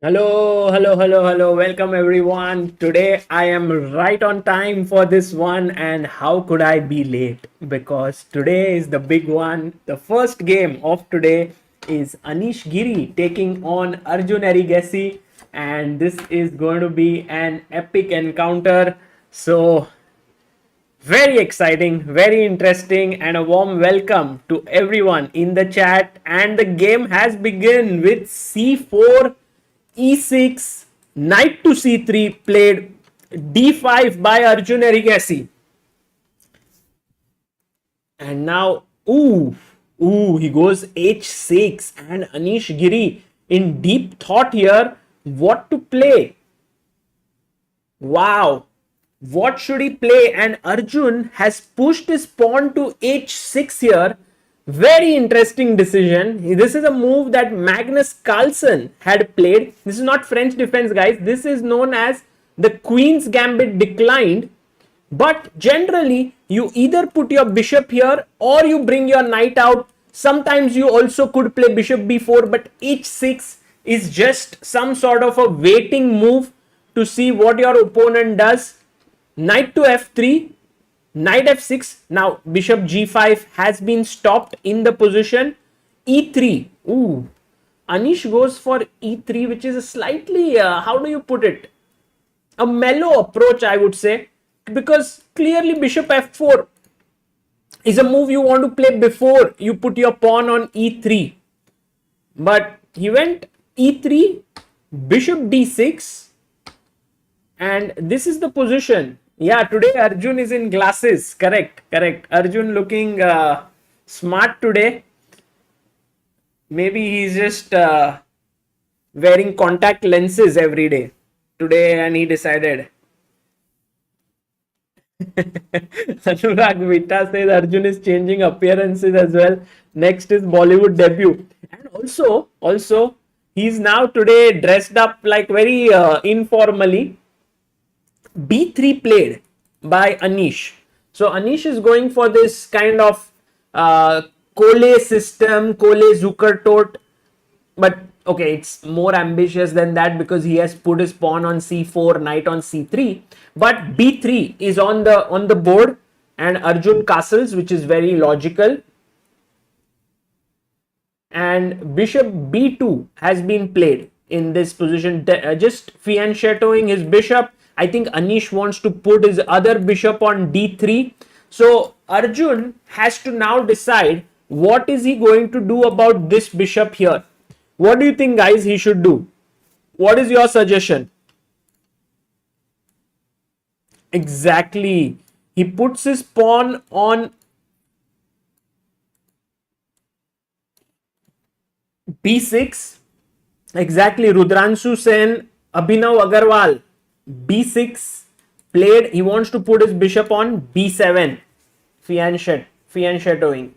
Hello. Welcome everyone. Today I am right on time for this one, and how could I be late? Because today is the big one. The first game of today is Anish Giri taking on Arjun, and this is going to be an epic encounter. So very exciting, very interesting, and a warm welcome to everyone in the chat. And the game has begun with c4, e6, knight to c3, played d5 by Arjun Erigesi. And now, he goes h6, and Anish Giri in deep thought here what to play. Wow, what should he play? And Arjun has pushed his pawn to h6 here. Very interesting decision. This is a move that Magnus Carlsen had played. This is not French defense, guys. This is known as the Queen's Gambit declined. But generally, you either put your bishop here or you bring your knight out. Sometimes you also could play bishop b4, but h6 is just some sort of a waiting move to see what your opponent does. Knight to f3, knight f6. Now bishop g5 has been stopped in the position. e3. Anish goes for e3, which is a slightly, how do you put it? A mellow approach, I would say, because clearly bishop f4 is a move you want to play before you put your pawn on e3. But he went e3, bishop d6, and this is the position. Yeah, today Arjun is in glasses. Correct. Arjun looking smart today. Maybe he's just wearing contact lenses every day today, and he decided. Anurag Vita says Arjun is changing appearances as well. Next is Bollywood debut. And also, he's now today dressed up like very informally. b3 played by Anish. So Anish is going for this kind of Cole system, Cole Zukertot, but okay, it's more ambitious than that because he has put his pawn on c4, knight on c3. But b3 is on the board, and Arjun castles, which is very logical. And bishop b2 has been played in this position, just fianchettoing his bishop. I think Anish wants to put his other bishop on d3. So Arjun has to now decide what is he going to do about this bishop here. What do you think, guys, he should do? What is your suggestion? Exactly. He puts his pawn on b6. Exactly. Rudranshu Sen, Abhinav Agarwal, b6 played. He wants to put his bishop on b7. Fianchettoing.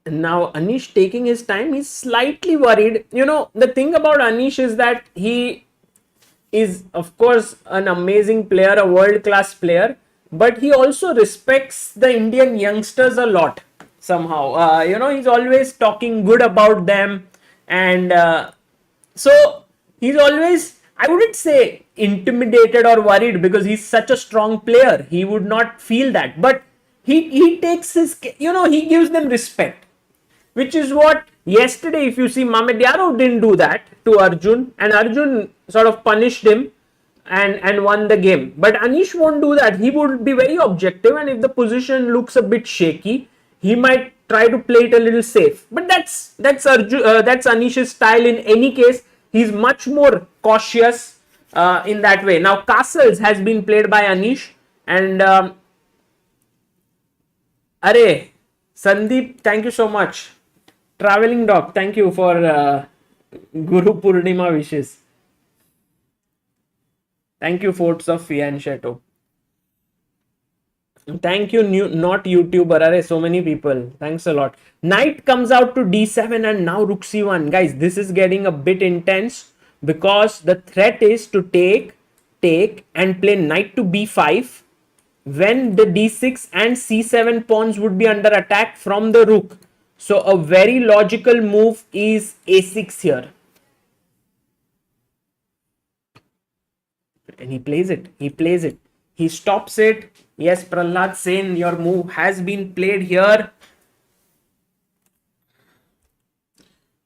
Now Anish taking his time, he's slightly worried. You know, the thing about Anish is that he is of course an amazing player, a world-class player, but he also respects the Indian youngsters a lot somehow. He's always talking good about them, and so he's always, I wouldn't say intimidated or worried because he's such a strong player. He would not feel that, but he takes his, he gives them respect, which is what yesterday, if you see, Mamedyarov didn't do that to Arjun, and Arjun sort of punished him and won the game. But Anish won't do that. He would be very objective, and if the position looks a bit shaky, he might try to play it a little safe. But that's Anish's style in any case. He's much more cautious in that way. Now castles has been played by Anish, and Arey Sandeep, thank you so much. Traveling dog, thank you for Guru Purnima wishes. Thank you, Forts of Fianchetto. Thank you, not YouTuber. Arey, so many people. Thanks a lot. Knight comes out to d7, and now rook c1. Guys, this is getting a bit intense because the threat is to take, and play knight to b5, when the d6 and c7 pawns would be under attack from the rook. So a very logical move is a6 here. And he plays it. He plays it. He stops it. Yes, Prahlad Sen, your move has been played here.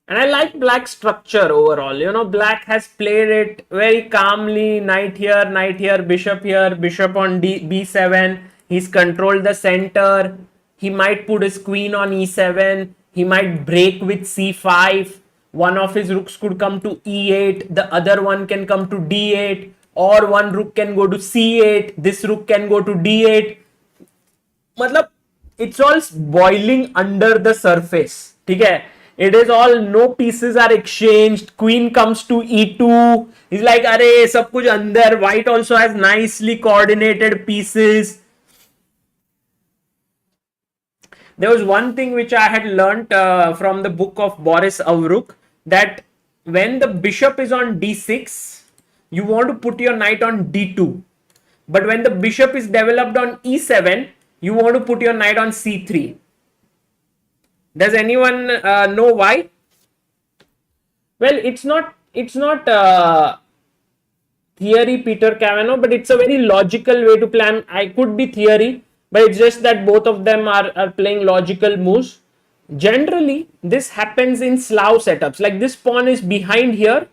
And I like black structure overall. You know, black has played it very calmly. Knight here, bishop on b7. He's controlled the center. He might put his queen on e7. He might break with c5. One of his rooks could come to e8. The other one can come to d8. Or one rook can go to c8. This rook can go to d8. Matlab, it's all boiling under the surface. Okay? It is all, no pieces are exchanged. Queen comes to e2. He's like, arey, sab kuch andar. White also has nicely coordinated pieces. There was one thing which I had learnt from the book of Boris Avrukh, that when the bishop is on d6, you want to put your knight on d2. But when the bishop is developed on e7, you want to put your knight on c3. Does anyone know why? Well, it's not theory, Peter Cavanaugh, but it's a very logical way to plan. I could be theory, but it's just that both of them are playing logical moves. Generally, this happens in Slav setups. Like this pawn is behind here,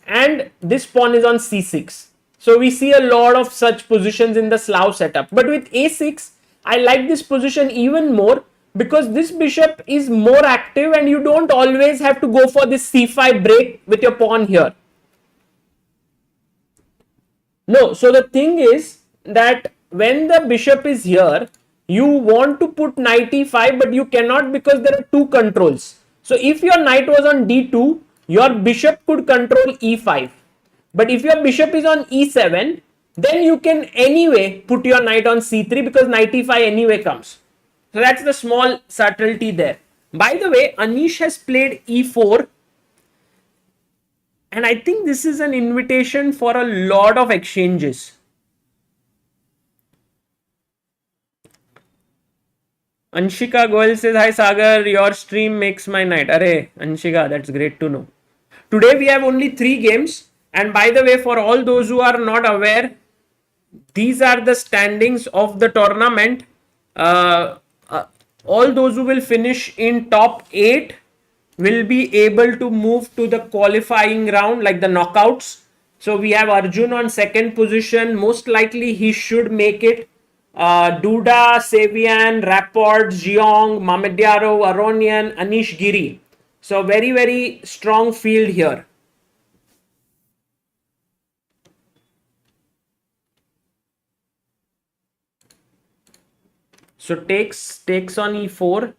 and this pawn is on c6. So we see a lot of such positions in the Slav setup. But with a6, I like this position even more, because this bishop is more active and you don't always have to go for this c5 break with your pawn here. No, so the thing is that when the bishop is here, you want to put knight e5, but you cannot, because there are two controls. So if your knight was on d2, your bishop could control e5. But if your bishop is on e7, then you can anyway put your knight on c3, because knight e5 anyway comes. So that's the small subtlety there. By the way, Anish has played e4. And I think this is an invitation for a lot of exchanges. Anshika Goel says, hi Sagar, your stream makes my night. Arey, Anshika, that's great to know. Today we have only 3 games. And by the way, for all those who are not aware, these are the standings of the tournament. All those who will finish in top 8 will be able to move to the qualifying round, like the knockouts. So we have Arjun on 2nd position. Most likely he should make it. Duda, Savian, Rapport, Jiong, Mamedyarov, Aronian, Anish Giri. So very, very strong field here. So takes on e4.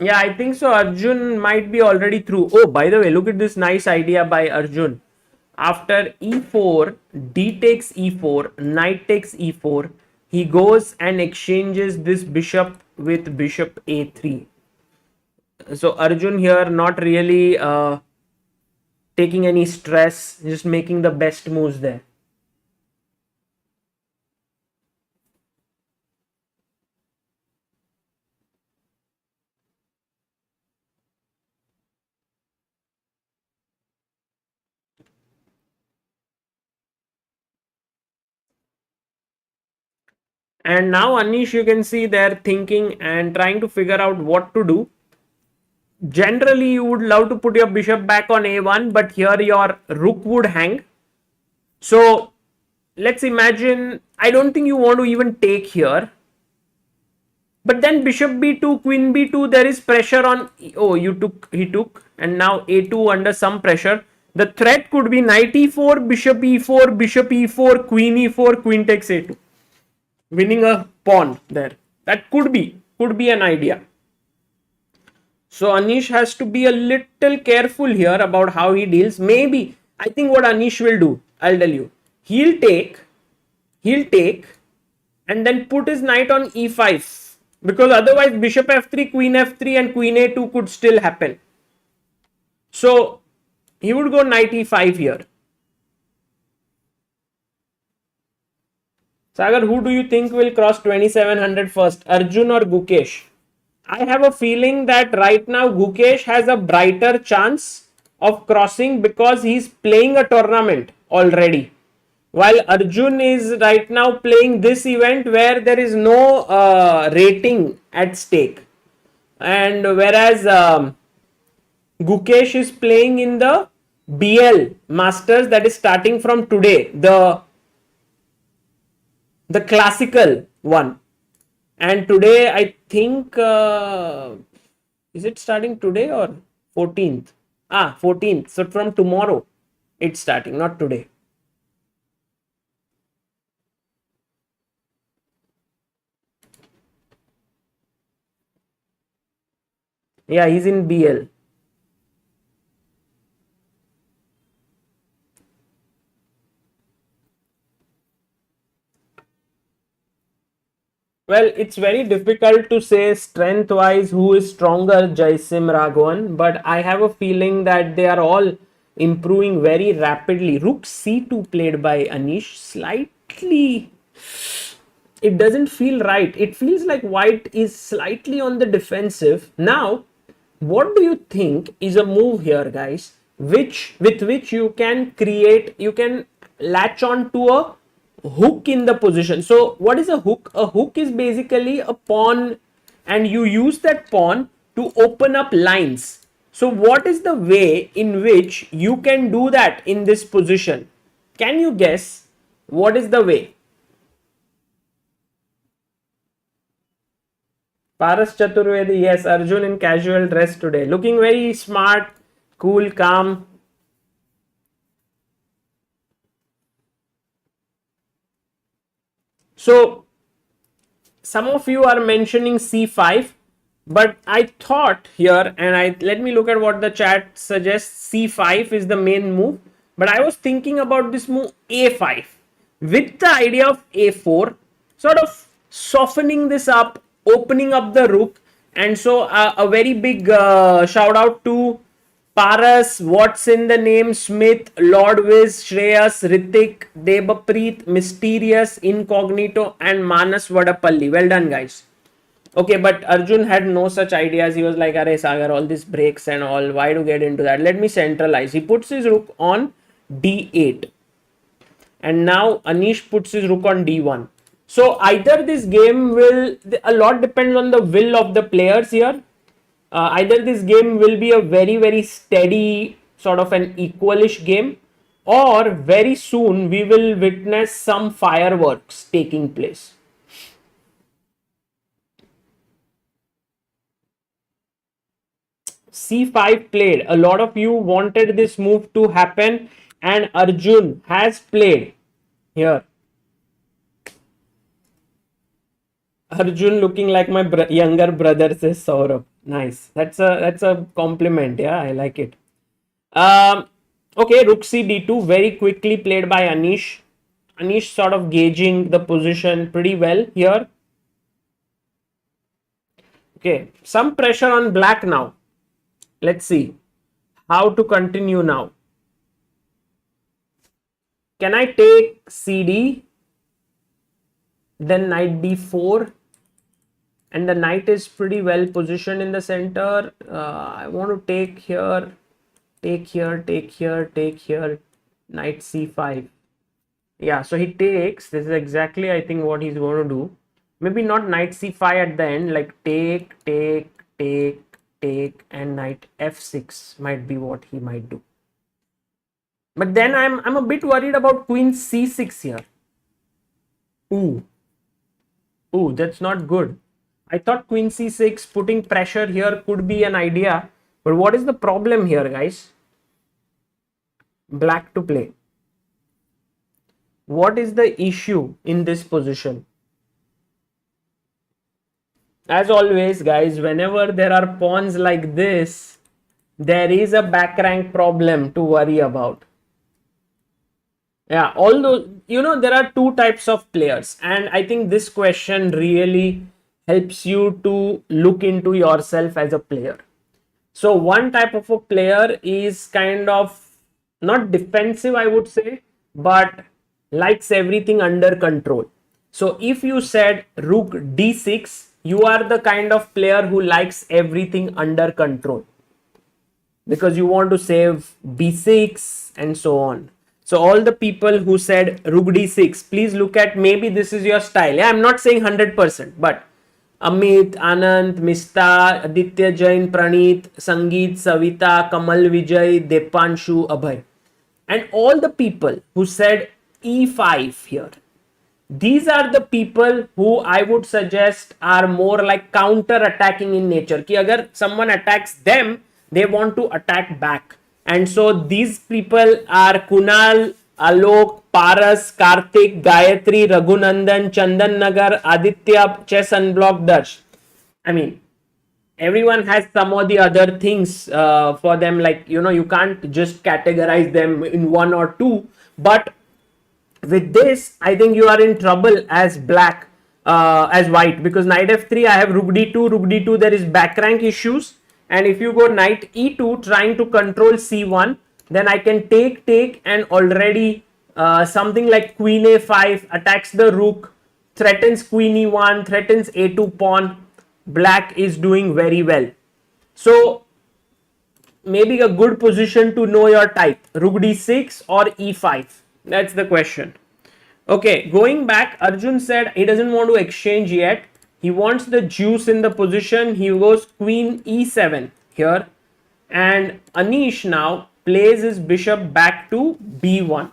Yeah, I think so. Arjun might be already through. Oh, by the way, look at this nice idea by Arjun. After e4, d takes e4, knight takes e4, he goes and exchanges this bishop with bishop a3. So Arjun here not really taking any stress, just making the best moves there. And now Anish, you can see they're thinking and trying to figure out what to do. Generally, you would love to put your bishop back on a1, but here your rook would hang. So let's imagine, I don't think you want to even take here. But then bishop b2, queen b2, there is pressure on, oh, he took, and now a2 under some pressure. The threat could be knight e4, bishop e4, queen e4, queen takes a2. Winning a pawn there. That could be an idea. So Anish has to be a little careful here about how he deals. Maybe, I think what Anish will do, I'll tell you. He'll take, and then put his knight on e5. because otherwise bishop f3, queen f3 and queen a2 could still happen. So he would go knight e5 here. Sagar, who do you think will cross 2700 first, Arjun or Gukesh? I have a feeling that right now Gukesh has a brighter chance of crossing because he's playing a tournament already, while Arjun is right now playing this event where there is no rating at stake, and whereas Gukesh is playing in the BL Masters that is starting from today, the classical one. And today I think is it starting today or 14th? 14th. So from tomorrow it's starting, not today. Yeah, he's in BL. Well, it's very difficult to say strength wise who is stronger, Jaisim, Raghavan, but I have a feeling that they are all improving very rapidly. Rook c2 played by Anish, slightly, it doesn't feel right. It feels like white is slightly on the defensive. Now, what do you think is a move here, guys, with which you can latch on to a hook in the position? So what is a hook? A hook is basically a pawn, and you use that pawn to open up lines. So what is the way in which you can do that in this position? Can you guess what is the way? Paras Chaturvedi, yes, Arjun in casual dress today, looking very smart, cool, calm. So some of you are mentioning c5, but I thought here, and let me look at what the chat suggests. c5 is the main move, but I was thinking about this move a5 with the idea of a4, sort of softening this up, opening up the rook. And so a very big shout out to Paras, what's in the name, Smith, Lord Wiz, Shreyas, Ritik, Debapreet, Mysterious, Incognito, and Manas Vadapalli. Well done, guys. Okay, but Arjun had no such ideas. He was like, Arey Sagar, all these breaks and all, why to get into that? Let me centralize. He puts his rook on d8. And now Anish puts his rook on d1. So either this game will, a lot depends on the will of the players here. Either this game will be a very, very steady, sort of an equalish game, or very soon we will witness some fireworks taking place. c5 played. A lot of you wanted this move to happen, and Arjun has played here. Arjun looking like my younger brother, says Saurabh. Nice. That's a compliment. Yeah, I like it. Okay, rook c d2, very quickly played by Anish. Anish sort of gauging the position pretty well here. Okay, some pressure on black now. Let's see how to continue now. Can I take cd, then knight d4, and the knight is pretty well positioned in the center. I want to take here, take here, take here, take here, knight c5. Yeah, so he takes. This is exactly, I think, what he's going to do. Maybe not knight c5 at the end, like take, and knight f6 might be what he might do. But then I'm a bit worried about queen c6 here. Ooh, that's not good. I thought queen c6, putting pressure here could be an idea. But what is the problem here, guys? Black to play. What is the issue in this position? As always, guys, whenever there are pawns like this, there is a back rank problem to worry about. Yeah, although, there are two types of players, and I think this question really helps you to look into yourself as a player. So one type of a player is kind of not defensive, I would say, but likes everything under control. So if you said rook d6, you are the kind of player who likes everything under control, because you want to save b6 and so on. So all the people who said rook d6, please look at, maybe this is your style. Yeah, I'm not saying 100%, but Amit, Anand, Mista, Aditya Jain, Praneet, Sangeet, Savita, Kamal Vijay, Depanshu, Abhay, and all the people who said e5 here, these are the people who I would suggest are more like counter attacking in nature. Ki agar someone attacks them, they want to attack back. And so these people are Kunal, Alok, Paras, Karthik, Gayatri, Raghunandan, Chandan Nagar, Aditya, Chess Unblocked, Darsh. I mean, everyone has some or the other things for them, like, you know, you can't just categorize them in one or two. But with this, I think you are in trouble as black, as white, because knight f3, I have rook d2, rook d2, there is back rank issues. And if you go knight e2 trying to control c1, then I can take, and already something like queen a5 attacks the rook, threatens queen e1, threatens a2 pawn. Black is doing very well. So maybe a good position to know your type, rook d6 or e5. That's the question. Okay, going back, Arjun said he doesn't want to exchange yet. He wants the juice in the position. He goes queen e7 here. And Anish now plays his bishop back to b1.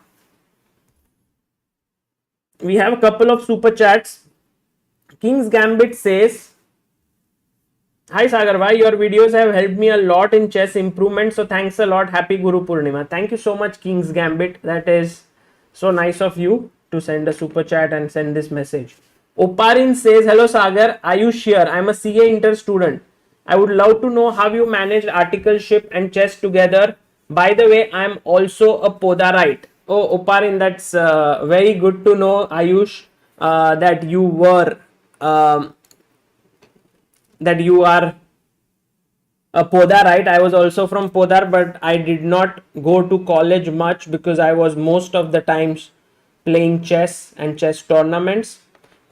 We have a couple of super chats. King's Gambit says, hi Sagar, why your videos have helped me a lot in chess improvement. So thanks a lot. Happy Guru Purnima. Thank you so much, King's Gambit. That is so nice of you to send a super chat and send this message. Oparin says, hello Sagar, Ayush here. I'm a CA Inter student. I would love to know how you manage articleship and chess together. By the way, I'm also a Podarite. Oh, Oparin, that's very good to know, Ayush, that you were that you are a Podarite. I was also from Podar, but I did not go to college much because I was most of the times playing chess and chess tournaments.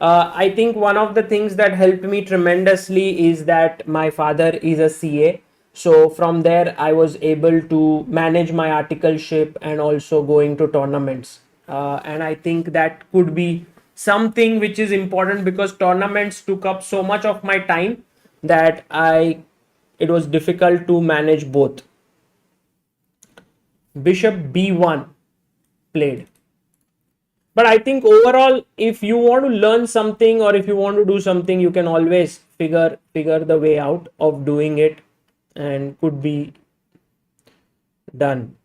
I think one of the things that helped me tremendously is that my father is a CA. So from there, I was able to manage my articleship and also going to tournaments. And I think that could be something which is important, because tournaments took up so much of my time that it was difficult to manage both. Bishop b1 played. But I think overall, if you want to learn something or if you want to do something, you can always figure the way out of doing it, and could be done.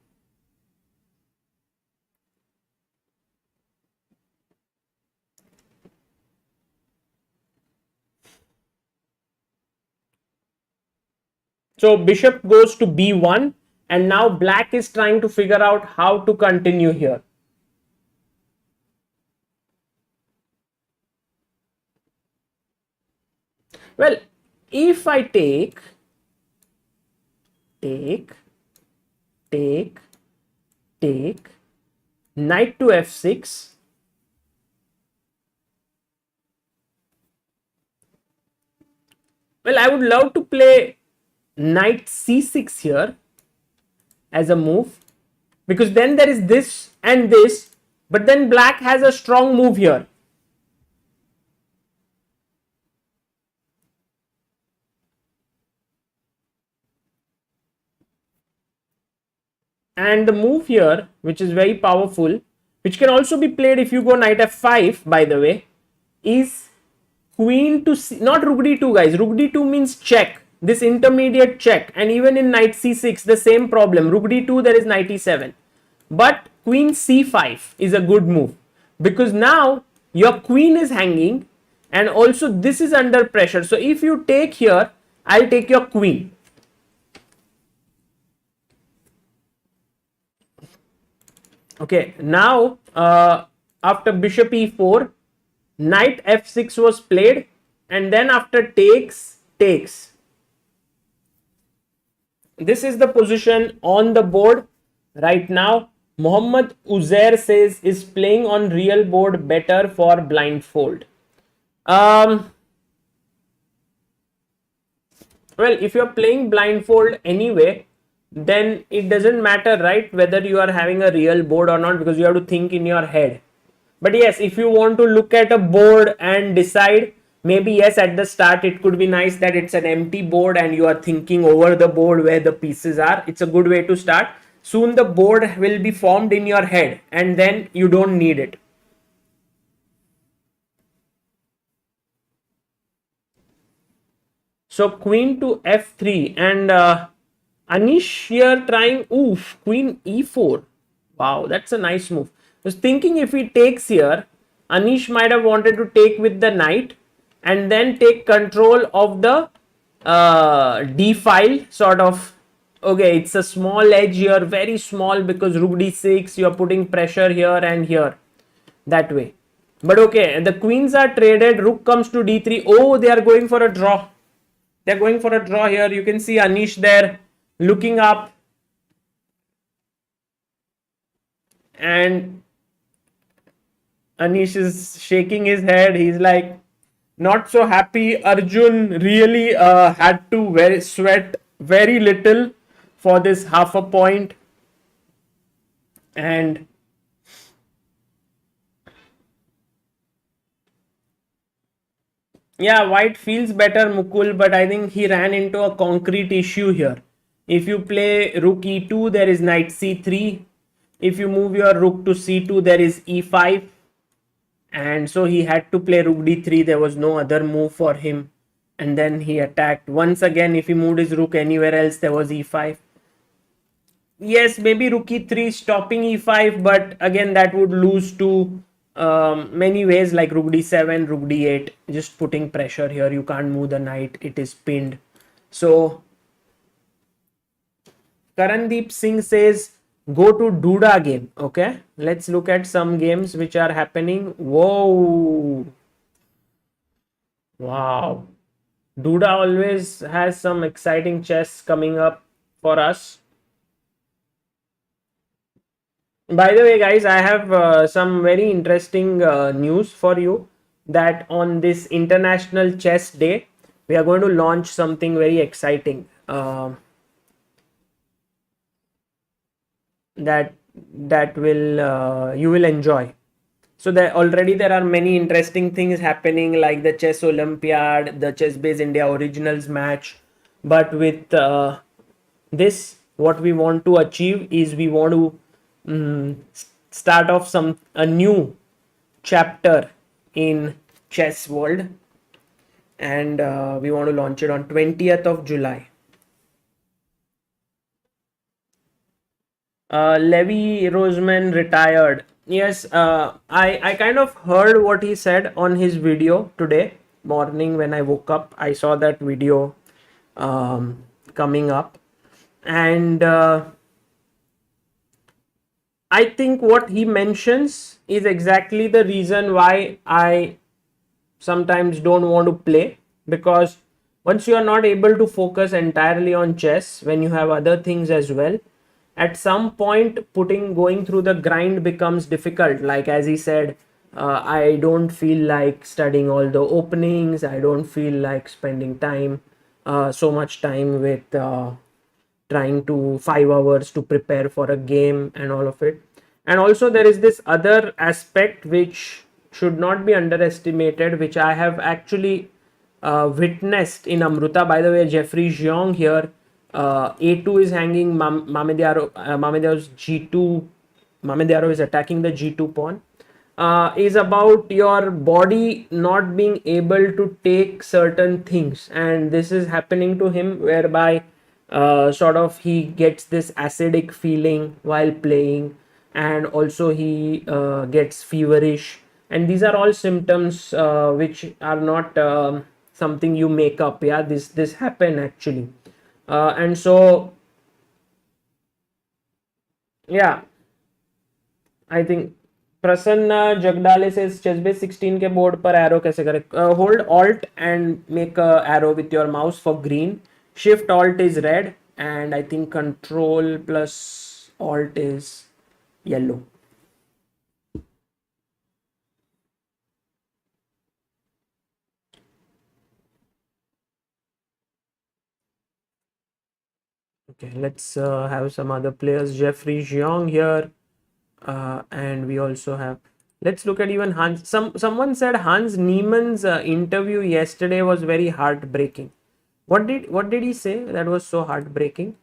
So bishop goes to b1, and now black is trying to figure out how to continue here. Well, if I take, knight to f6, well, I would love to play knight c6 here as a move, because then there is this and this, but then black has a strong move here. And the move here, which is very powerful, which can also be played if you go knight f5, by the way, is queen to c, not rook d2, guys. Rook d2 means check, this intermediate check. And even in knight c6, the same problem. Rook d2, there is knight e7. But queen c5 is a good move, because now your queen is hanging and also this is under pressure. So if you take here, I'll take your queen. Okay, now after bishop e4, knight f6 was played, and then after takes. This is the position on the board right now. Muhammad Uzair says is playing on real board better for blindfold. Um, well, if you're playing blindfold anyway, then it doesn't matter, right, whether you are having a real board or not, because you have to think in your head. But yes, if you want to look at a board and decide, maybe yes, at the start it could be nice that it's an empty board and you are thinking over the board where the pieces are. It's a good way to start. Soon the board will be formed in your head and then you don't need it. So queen to f3, and Anish here trying, oof, queen e4. Wow, that's a nice move. I was thinking if he takes here, Anish might have wanted to take with the knight and then take control of the d file sort of. Okay, it's a small edge here, very small, because rook d6, you're putting pressure here and here, that way. But okay, the queens are traded, rook comes to d3. Oh, they are going for a draw. They're going for a draw here. You can see Anish there looking up. And Anish is shaking his head. He's like not so happy. Arjun really had to sweat very little for this half a point. And yeah, white feels better, Mukul, but I think he ran into a concrete issue here. If you play rook e2, there is knight c3. If you move your rook to c2, there is e5. And so he had to play rook d3. There was no other move for him. And then he attacked. Once again, if he moved his rook anywhere else, there was e5. Yes, maybe rook e3 stopping e5, but again, that would lose to many ways, like rook d7, rook d8, just putting pressure here. You can't move the knight, it is pinned. So Karandeep Singh says go to Duda game. Okay, let's look at some games which are happening. Whoa, wow, Duda always has some exciting chess coming up for us. By the way, guys, I have some very interesting news for you, that on this International Chess Day, we are going to launch something very exciting that will you will enjoy. So there are many interesting things happening, like the Chess Olympiad, the Chess Base India Originals match. But with this, what we want to achieve is we want to start off a new chapter in chess world, and we want to launch it on 20th of July. Levi Roseman retired. Yes, I kind of heard what he said on his video today morning. When I woke up, I saw that video coming up, and I think what he mentions is exactly the reason why I sometimes don't want to play, because once you are not able to focus entirely on chess, when you have other things as well, at some point going through the grind becomes difficult. Like as he said, I don't feel like studying all the openings, I don't feel like spending time so much time with trying to 5 hours to prepare for a game and all of it. And also there is this other aspect which should not be underestimated, which I have actually witnessed in Amruta. By the way, Jeffrey Jeong here, a2 is hanging, Mamedyarow's g2, Mamedyarov is attacking the g2 pawn, is about your body not being able to take certain things, and this is happening to him, whereby sort of he gets this acidic feeling while playing, and also he gets feverish, and these are all symptoms which are not something you make up. Yeah, this happen actually. And so yeah, I think प्रसन्न जगदाले से ChessBase 16 के board पर arrow कैसे करें? Hold alt and make arrow with your mouse for green. Shift alt is red and I think control plus alt is yellow. Okay, let's have some other players. Jeffrey Jiang here, and we also have. Let's look at even Hans. Someone said Hans Niemann's interview yesterday was very heartbreaking. What did he say that was so heartbreaking?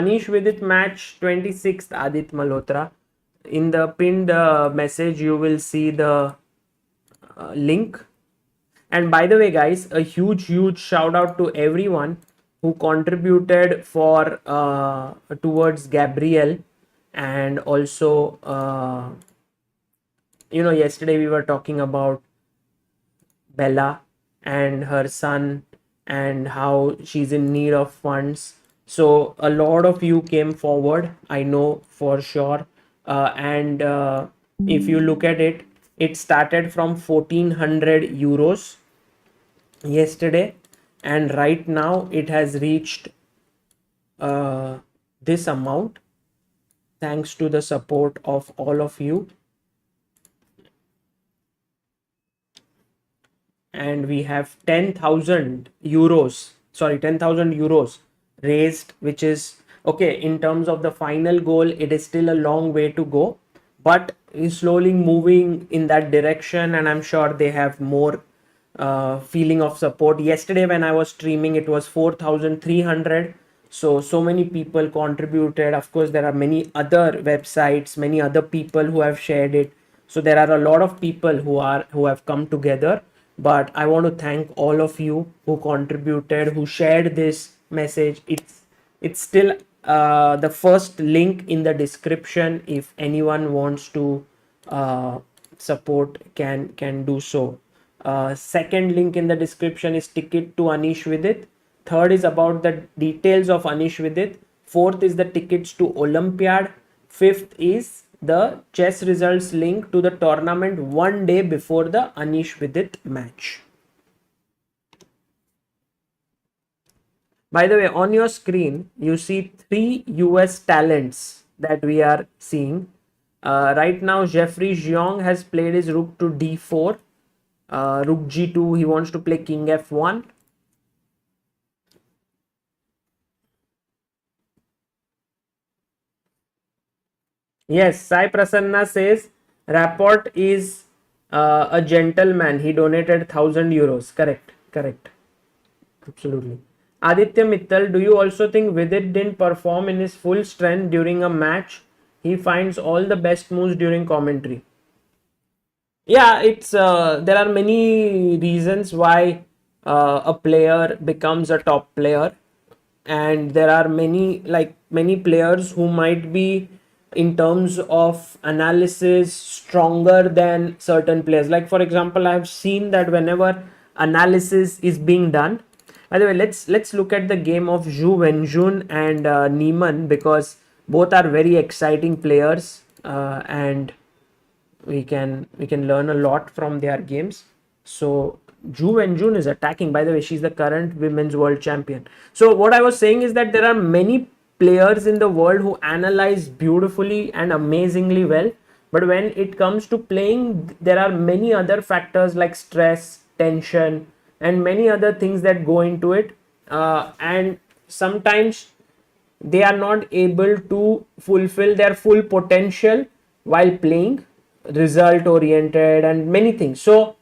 Anish Vidit match 26th Adit Malhotra. In the pinned message, you will see the link. And by the way, guys, a huge shout out to everyone who contributed for towards Gabriel, and also yesterday we were talking about Bella and her son and how she's in need of funds. So a lot of you came forward, I know for sure. And if you look at it, it started from 1400 euros yesterday, and right now it has reached this amount thanks to the support of all of you. And we have 10,000 euros, sorry, 10,000 euros raised, which is okay. In terms of the final goal, it is still a long way to go, but is slowly moving in that direction, and I'm sure they have more feeling of support. Yesterday when I was streaming, it was 4,300. So many people contributed. Of course, there are many other websites, many other people who have shared it. So there are a lot of people who have come together. But I want to thank all of you who contributed, who shared this message. It's still the first link in the description. If anyone wants to support, can do so. Second link in the description is ticket to Anish Vidit. Third is about the details of Anish Vidit. Fourth is the tickets to Olympiad. Fifth is the chess results link to the tournament one day before the Anish Vidit match. By the way, on your screen, you see 3 US talents that we are seeing. Right now, Jeffrey Jiang has played his rook to d4. Rook g2, he wants to play king f1. Yes, Sai Prasanna says Rapport is a gentleman. He donated 1,000 euros. Correct. Absolutely. Aditya Mittal, do you also think Vidit didn't perform in his full strength during a match? He finds all the best moves during commentary. Yeah, it's there are many reasons why a player becomes a top player, and there are many players who might be in terms of analysis stronger than certain players. Like for example, I have seen that whenever analysis is being done. By the way, let's look at the game of Zhu Wenjun and Niemann, because both are very exciting players, and we can learn a lot from their games. So Zhu Wenjun is attacking. By the way, she's the current women's world champion. So what I was saying is that there are many players in the world who analyze beautifully and amazingly well, but when it comes to playing, there are many other factors like stress, tension, and many other things that go into it, and sometimes they are not able to fulfill their full potential while playing, result oriented and many things. So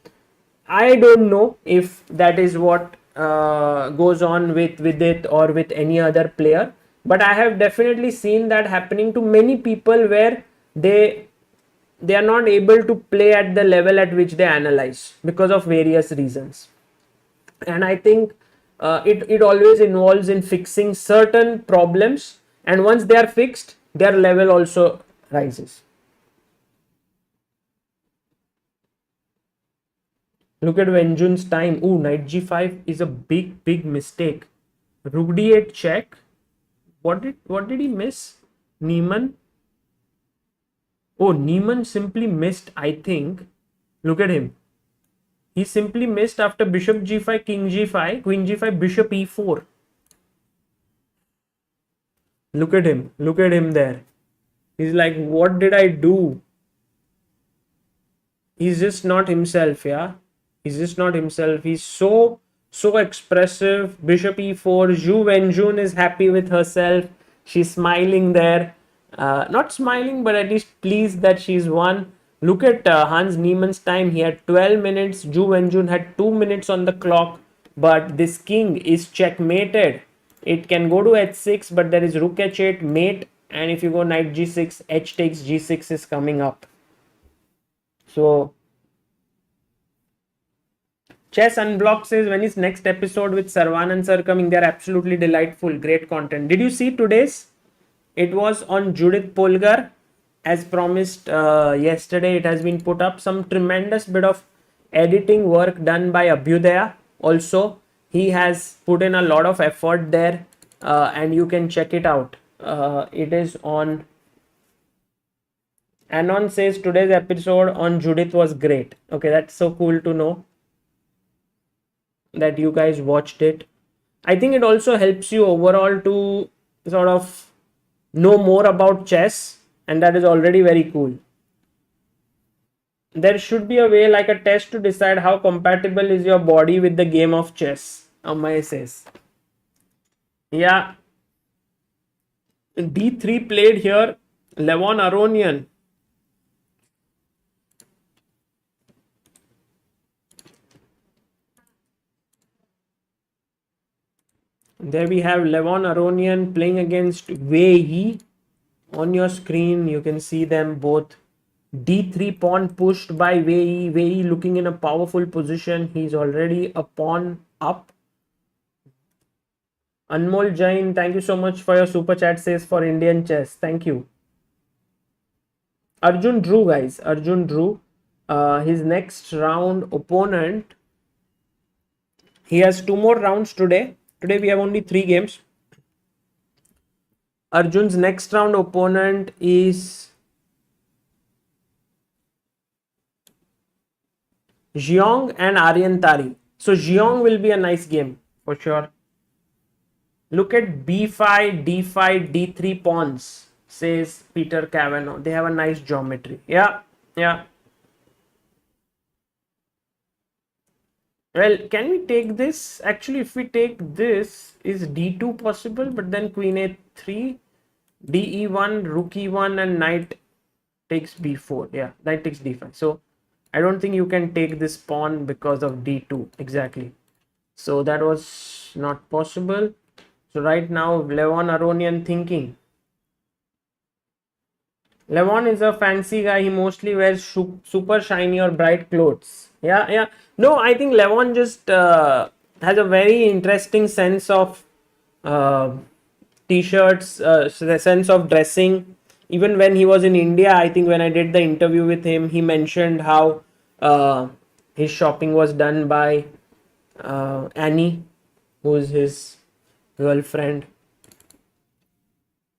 I don't know if that is what goes on with it or with any other player, but I have definitely seen that happening to many people where they are not able to play at the level at which they analyze because of various reasons. And I think it always involves in fixing certain problems, and once they are fixed, their level also rises. Look at Wenjun's time. Ooh, knight g5 is a big mistake. Rook d8 check. what did he miss? Neiman. Oh, Neiman simply missed, I think. Look at him. He simply missed after bishop g5, king g5, queen g5, bishop e4. Look at him. Look at him there. He's like, what did I do? He's just not himself, yeah. He's just not himself. He's so expressive. Bishop e4. Zhu Wenjun is happy with herself. She's smiling there. Not smiling, but at least pleased that she's won. Look at Hans Niemann's time. He had 12 minutes. Zhu Wenjun had 2 minutes on the clock. But this king is checkmated. It can go to h6, but there is rook h8, mate. And if you go knight g6, h takes g6 is coming up. So, Chess Unblocked says, when is next episode with Sarvanand sir coming? They're absolutely delightful. Great content. Did you see today's? It was on Judith Polgar. As promised yesterday, it has been put up. Some tremendous bit of editing work done by Abhyudaya. Also, he has put in a lot of effort there. And you can check it out. It is on... Anon says today's episode on Judith was great. Okay, that's so cool to know that you guys watched it. I think it also helps you overall to sort of know more about chess, and that is already very cool. There should be a way like a test to decide how compatible is your body with the game of chess. Amay says. Yeah. D3 played here. Levon Aronian. There we have Levon Aronian playing against Wei Yi. On your screen, you can see them both. D3 pawn pushed by Wei Yi. Wei Yi looking in a powerful position. He's already a pawn up. Anmol Jain, thank you so much for your super chat, says for Indian chess. Thank you. Arjun drew, guys. Arjun drew. His next round opponent. He has 2 more rounds today. Today we have only 3 games. Arjun's next round opponent is Xiong and Aryan Tari. So Xiong will be a nice game for sure. Look at b5, d5, d3 pawns, says Peter Cavanaugh. They have a nice geometry. Yeah. Well, can we take this? Actually, if we take this, is d2 possible? But then queen a3, de1, rook e1, and knight takes b4. Yeah, knight takes d5. So I don't think you can take this pawn because of d2. Exactly. So that was not possible. So right now, Levon Aronian thinking. Levon is a fancy guy. He mostly wears super shiny or bright clothes. Yeah. No, I think Levon just has a very interesting sense of t-shirts, the sense of dressing. Even when he was in India, I think when I did the interview with him, he mentioned how his shopping was done by Annie, who is his girlfriend.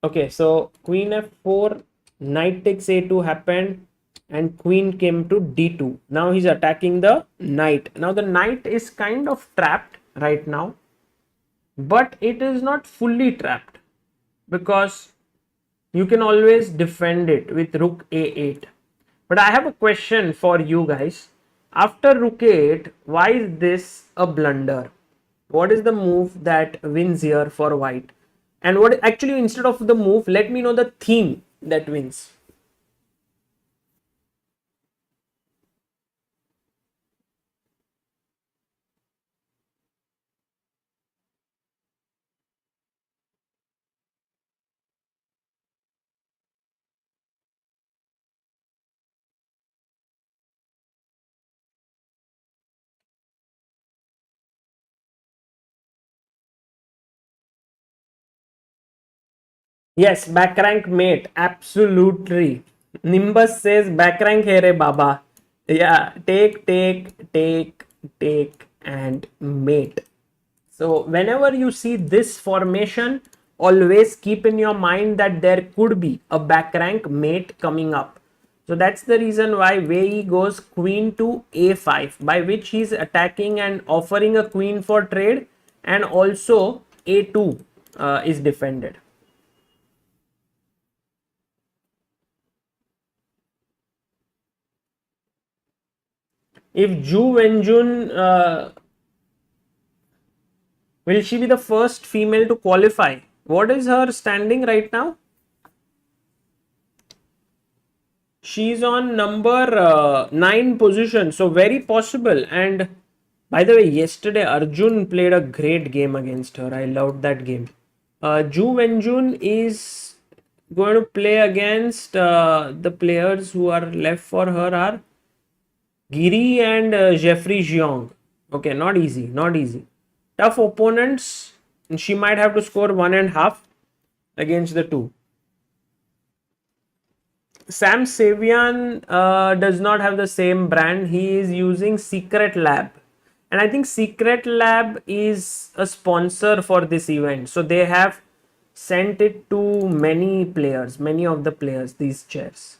Okay, so queen f4, knight takes a2 happened, and queen came to d2. Now he's attacking the knight. Now the knight is kind of trapped right now, but it is not fully trapped because you can always defend it with rook a8. But I have a question for you guys. After rook a8, why is this a blunder? What is the move that wins here for white? And what actually, instead of the move, let me know the theme that wins. Yes, back rank mate. Absolutely. Nimbus says back rank here, Baba. Yeah, take, and mate. So whenever you see this formation, always keep in your mind that there could be a back rank mate coming up. So that's the reason why Wei goes queen to a5, by which he's attacking and offering a queen for trade, and also a2 is defended. If Zhu Wenjun, will she be the first female to qualify? What is her standing right now? She's on number 9 position, so very possible. And by the way, yesterday Arjun played a great game against her. I loved that game. Zhu Wenjun is going to play against the players who are left for her are Giri and Jeffrey Jiang. Okay, not easy, not easy. Tough opponents. She might have to score 1.5 against the two. Sam Savian does not have the same brand. He is using Secret Lab. And I think Secret Lab is a sponsor for this event. So they have sent it to many players, many of the players, these chairs.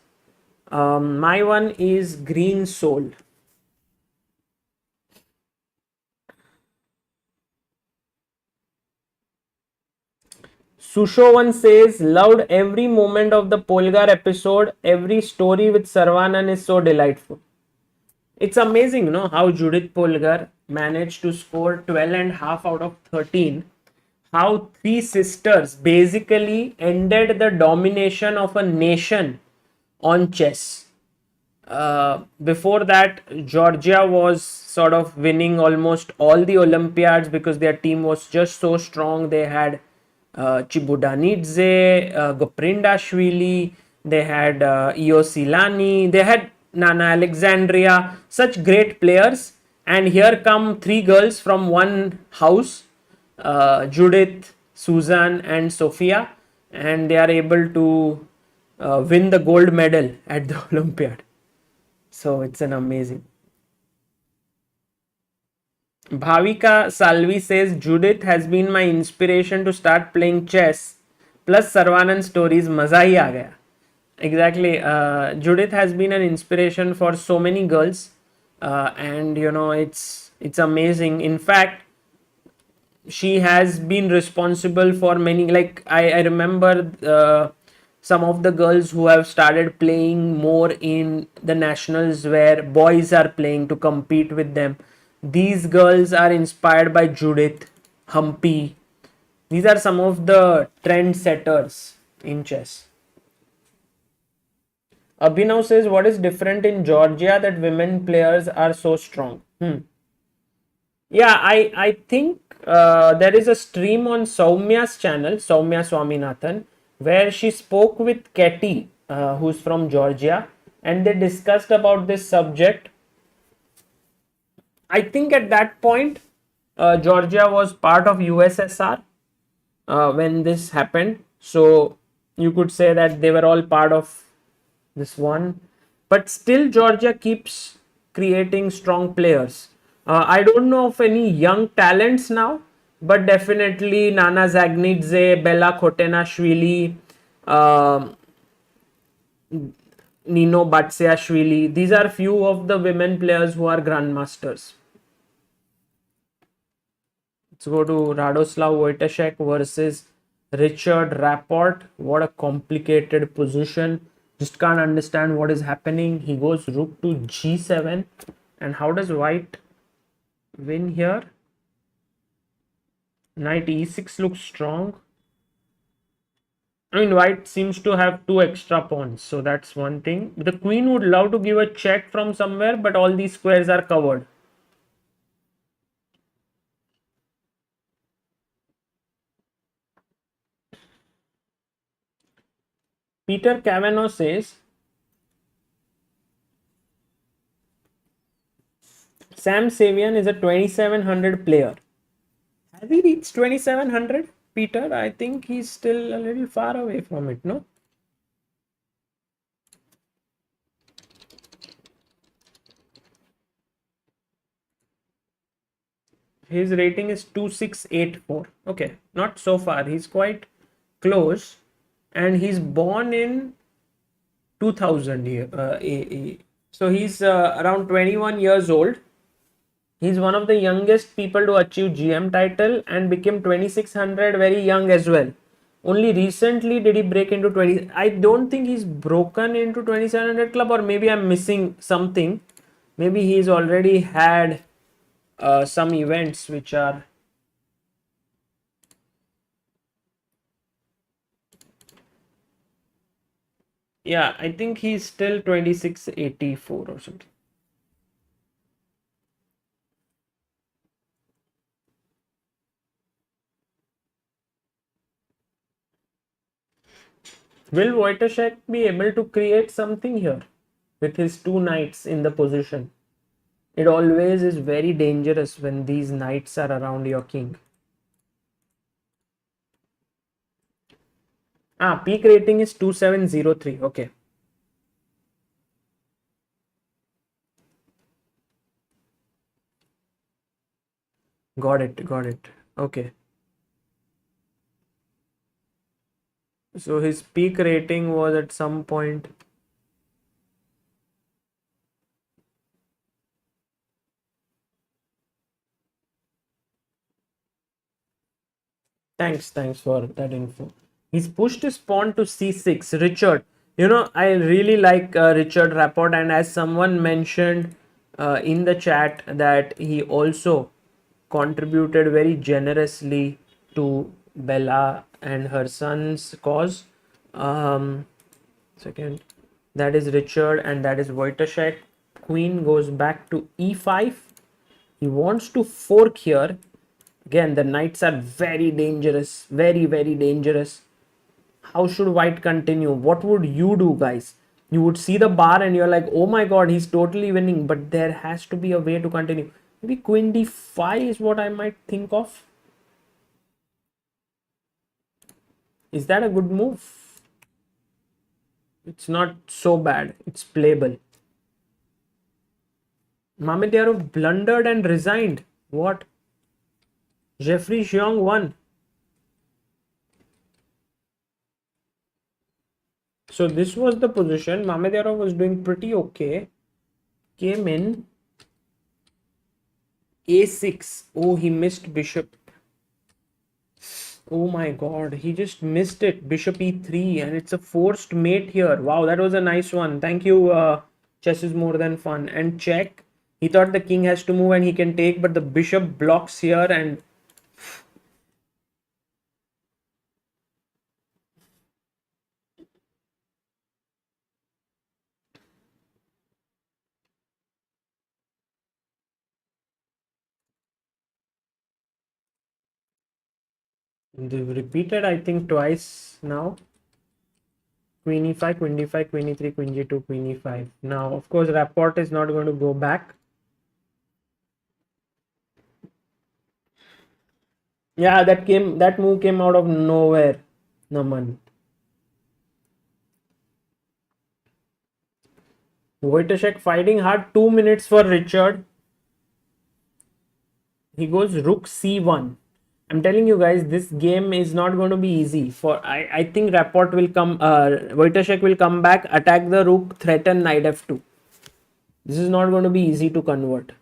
My one is Green Soul. Sushovan says, loved every moment of the Polgar episode. Every story with Sarvanan is so delightful. It's amazing, you know, how Judith Polgar managed to score 12.5 out of 13. How three sisters basically ended the domination of a nation on chess. Before that, Georgia was sort of winning almost all the Olympiads because their team was just so strong. They had Chibudanidze, Goprindashvili, they had Io Silani, they had Nana Alexandria, such great players. And here come three girls from one house, Judith, Susan, and Sophia, and they are able to win the gold medal at the Olympiad. So it's an amazing. Bhavika Salvi says, Judith has been my inspiration to start playing chess. Plus Sarvanan stories, maza hi aa gaya. Exactly. Judith has been an inspiration for so many girls, and you know it's amazing. In fact, she has been responsible for many. Like I remember some of the girls who have started playing more in the nationals where boys are playing to compete with them. These girls are inspired by Judith, Humpy. These are some of the trend setters in chess. Abhinav says, what is different in Georgia that women players are so strong? Yeah, I think there is a stream on Soumya's channel, Soumya Swaminathan, where she spoke with Katie, who's from Georgia, and they discussed about this subject. I think at that point, Georgia was part of USSR when this happened. So you could say that they were all part of this one. But still, Georgia keeps creating strong players. I don't know of any young talents now, but definitely Nana Zagnidze, Bella Khotenashvili, Nino Batsiashvili. These are few of the women players who are grandmasters. Let's go to Radoslav Wojtaszek versus Richard Rapport. What a complicated position. Just can't understand what is happening. He goes rook to g7. And how does white win here? Knight e6 looks strong. I mean, white seems to have two extra pawns, so that's one thing. The queen would love to give a check from somewhere, but all these squares are covered. Peter Cavanaugh says, Sam Savian is a 2700 player. Has he reached 2700, Peter? I think he's still a little far away from it, no? His rating is 2684. Okay, not so far. He's quite close, and he's born in 2000 year. So he's around 21 years old. He's one of the youngest people to achieve GM title and became 2600 very young as well. Only recently did he break into 20. I don't think he's broken into 2700 club, or maybe I'm missing something. Maybe he's already had some events which are. Yeah, I think he's still 2684 or something. Will Wojtaszek be able to create something here with his two knights in the position? It always is very dangerous when these knights are around your king. Peak rating is 2703. Okay. Got it. Got it. Okay. So his peak rating was at some point. Thanks for that info. He's pushed his pawn to c6. Richard, I really like Richard Rapport, and as someone mentioned in the chat, that he also contributed very generously to Bella and her son's cause. Second, that is Richard, and that is Wojtaszek. Queen goes back to e5. He wants to fork here. Again, the knights are very dangerous, very, very dangerous. How should white continue? What would you do, guys? You would see the bar and you're like, oh my god, he's totally winning, but there has to be a way to continue. Maybe queen d5 is what I might think of. Is that a good move? It's not so bad, it's playable. Mamedyarov blundered and resigned. What? Jeffrey Xiong won. So this was the position. Mamedyarov was doing pretty okay. Came in a6. Oh, he missed bishop. Oh my god, he just missed it. Bishop e3, and it's a forced mate here. Wow, that was a nice one. Thank you. Chess is more than fun. And check. He thought the king has to move and he can take, but the bishop blocks here, and they've repeated, I think, twice now. Queen e5, queen d5, queen e3, queen g2, queen e5. Now, of course, Rapport is not going to go back. Yeah, that move came out of nowhere. Naman. Wojtaszek fighting hard. 2 minutes for Richard. He goes rook c1. I'm telling you guys, this game is not going to be easy. I think Rapport will come. Wojtaszek will come back, attack the rook, threaten knight f2. This is not going to be easy to convert.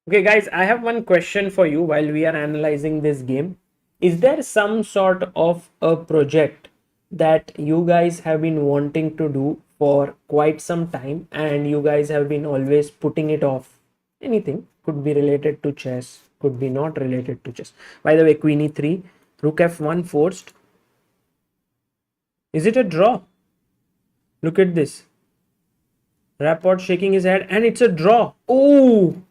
Okay, guys, I have one question for you while we are analyzing this game. Is there some sort of a project that you guys have been wanting to do for quite some time and you guys have been always putting it off? Anything could be related to chess, could be not related to chess. By the way, queen e3, rook f1 forced. Is it a draw? Look at this. Rapport shaking his head, and it's a draw. Oh,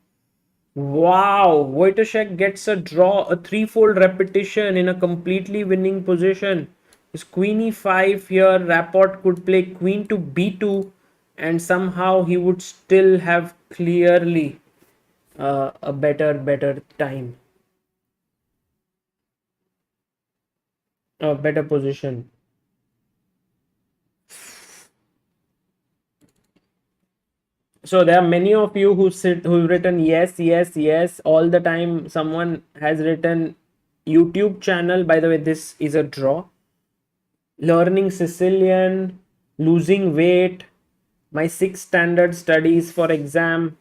wow, Wojtaszek gets a draw, a threefold repetition in a completely winning position. His queen e5 here, Rapport could play queen to b2, and somehow he would still have clearly a better time, a better position. So there are many of you who've written yes, yes, yes all the time. Someone has written YouTube channel. By the way, this is a draw. Learning Sicilian, losing weight, my sixth standard studies for exam,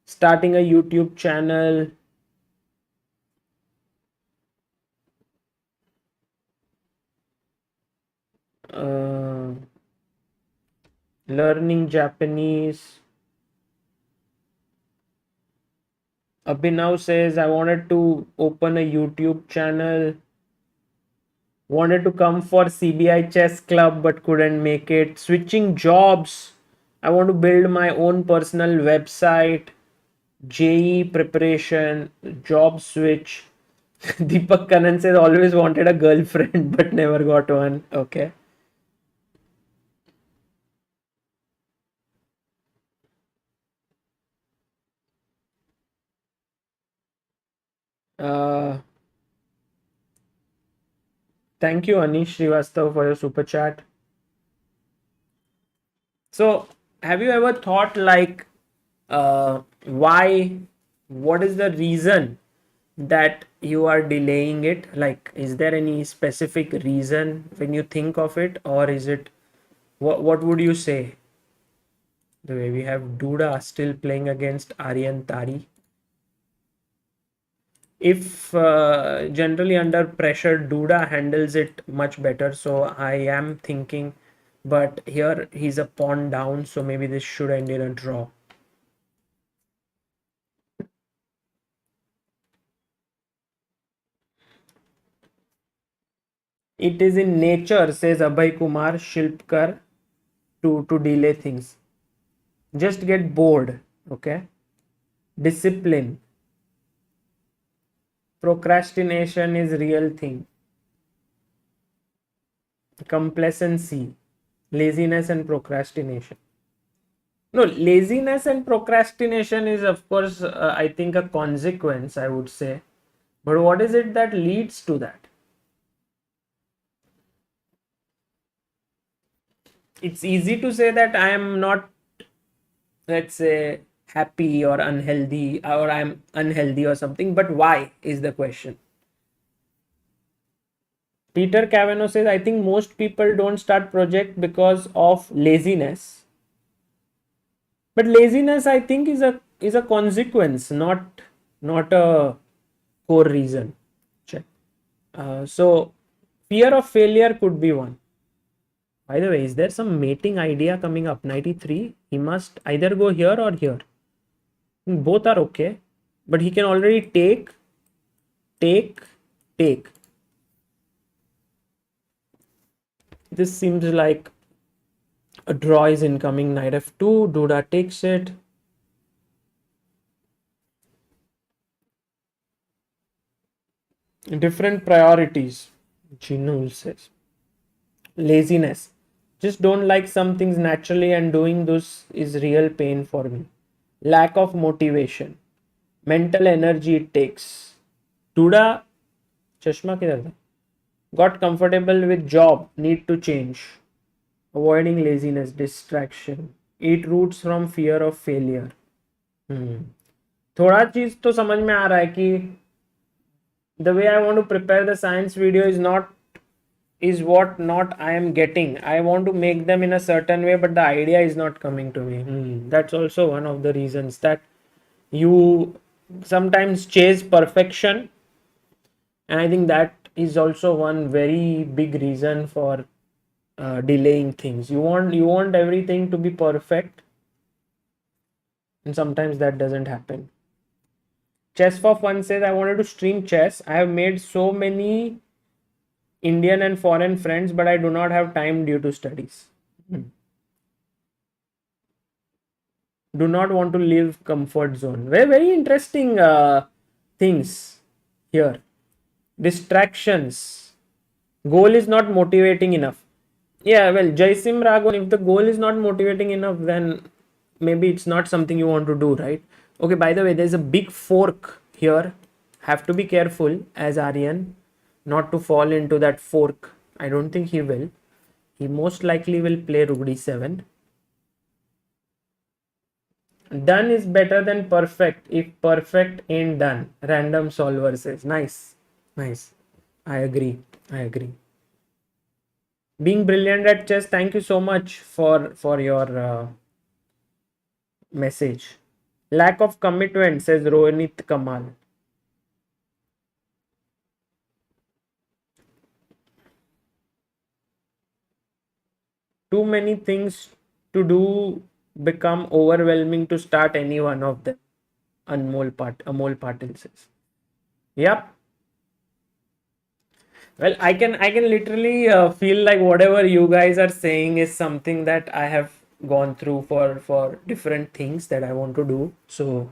starting a YouTube channel, uh, learning Japanese. Abhinav says, I wanted to open a YouTube channel, wanted to come for CBI Chess Club but couldn't make it. Switching jobs. I want to build my own personal website. JE preparation, job switch. Deepak Kanan says always wanted a girlfriend but never got one. Okay. Uh, Thank you, Anish Srivastav, for your super chat. So, have you ever thought like, why? What is the reason that you are delaying it? Like, is there any specific reason when you think of it, or is it what would you say? The way we have Duda still playing against Aryan Tari. If generally under pressure, Duda handles it much better. So I am thinking, but here he's a pawn down, so maybe this should end in a draw. It is in nature, says Abhay Kumar Shilpkar, to delay things. Just get bored, okay? Discipline. Procrastination is real thing. Complacency, laziness and procrastination. No, laziness and procrastination is, of course, I think a consequence, I would say. But what is it that leads to that? It's easy to say that I am not, let's say, happy or unhealthy, or I'm unhealthy or something, but why is the question. Peter Cavanaugh says, I think most people don't start project because of laziness. But laziness, I think, is a consequence, not a core reason. Check. So fear of failure could be one. By the way, is there some mating idea coming up? 93. He must either go here or here. Both are okay, but he can already take, take, take. This seems like a draw is incoming. Knight f2. Duda takes it. Different priorities. Chinul says. Laziness. Just don't like some things naturally, and doing this is real pain for me. Lack of motivation. Mental energy it takes. Duda. Chashma किधर था? Got comfortable with job. Need to change. Avoiding laziness. Distraction. Eat roots from fear of failure. थोड़ा चीज तो समझ में आ रहा है कि the way I want to prepare the science video is what not I am getting. I want to make them in a certain way, but the idea is not coming to me. That's also one of the reasons that you sometimes chase perfection, and I think that is also one very big reason for delaying things. You want everything to be perfect, and sometimes that doesn't happen. Chess for Fun says, I wanted to stream chess. I have made so many Indian and foreign friends, but I do not have time due to studies. Do not want to leave comfort zone. Very, very interesting things here. Distractions. Goal is not motivating enough. Yeah, well, Jaisim Raghwan, if the goal is not motivating enough, then maybe it's not something you want to do, right? Okay, by the way, there's a big fork here. Have to be careful as Aryan not to fall into that fork. I don't think he will. He most likely will play Rook d7. Done is better than perfect if perfect ain't done. Random solver says. Nice. Nice. I agree. I agree. Being brilliant at chess, thank you so much for your message. Lack of commitment, says Rohit Kamal. Too many things to do become overwhelming to start any one of them. Amol Patil says. Yep. Well, I can literally feel like whatever you guys are saying is something that I have gone through for different things that I want to do. So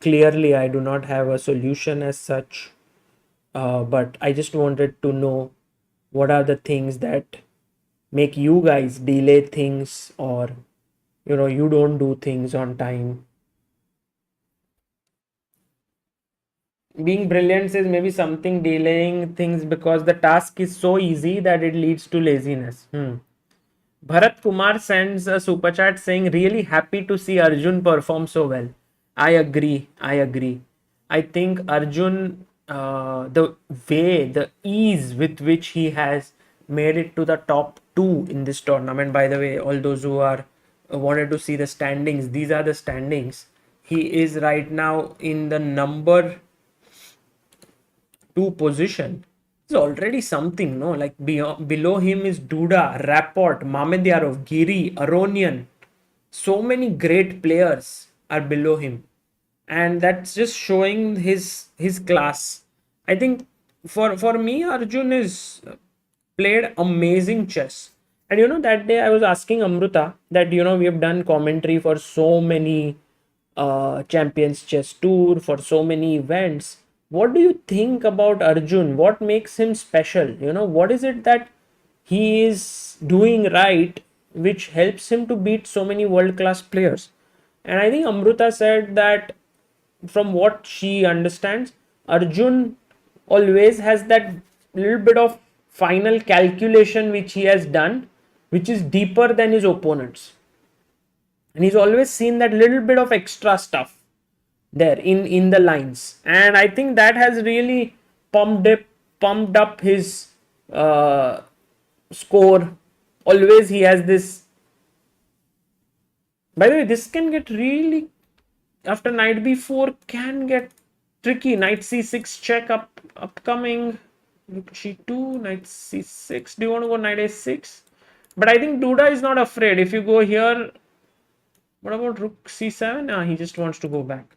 clearly, I do not have a solution as such, but I just wanted to know what are the things that make you guys delay things, or you don't do things on time. Being brilliant is maybe something delaying things because the task is so easy that it leads to laziness. Bharat Kumar sends a super chat saying, really happy to see Arjun perform so well. I agree. I agree. I think Arjun, the way, the ease with which he has made it to the top two in this tournament. By the way, all those who are wanted to see the standings, these are the standings. He is right now in the number two position. Is already something, no? Like below him is Duda, Rapport, Mamedyarov, Giri, Aronian. So many great players are below him, and that's just showing his class. I think for me, Arjun is played amazing chess. And that day I was asking Amruta that we have done commentary for so many Champions Chess Tour, for so many events. What do you think about Arjun? What makes him special? What is it that he is doing right which helps him to beat so many world class players? And I think Amruta said that from what she understands, Arjun always has that little bit of final calculation which he has done, which is deeper than his opponents. And he's always seen that little bit of extra stuff there in the lines. And I think that has really pumped up his uh, score. Always he has this. By the way, this can get really, after knight b4 can get tricky. Knight c6 check upcoming. Rook g2, knight c6. Do you want to go knight a6? But I think Duda is not afraid. If you go here, what about rook c7? He just wants to go back.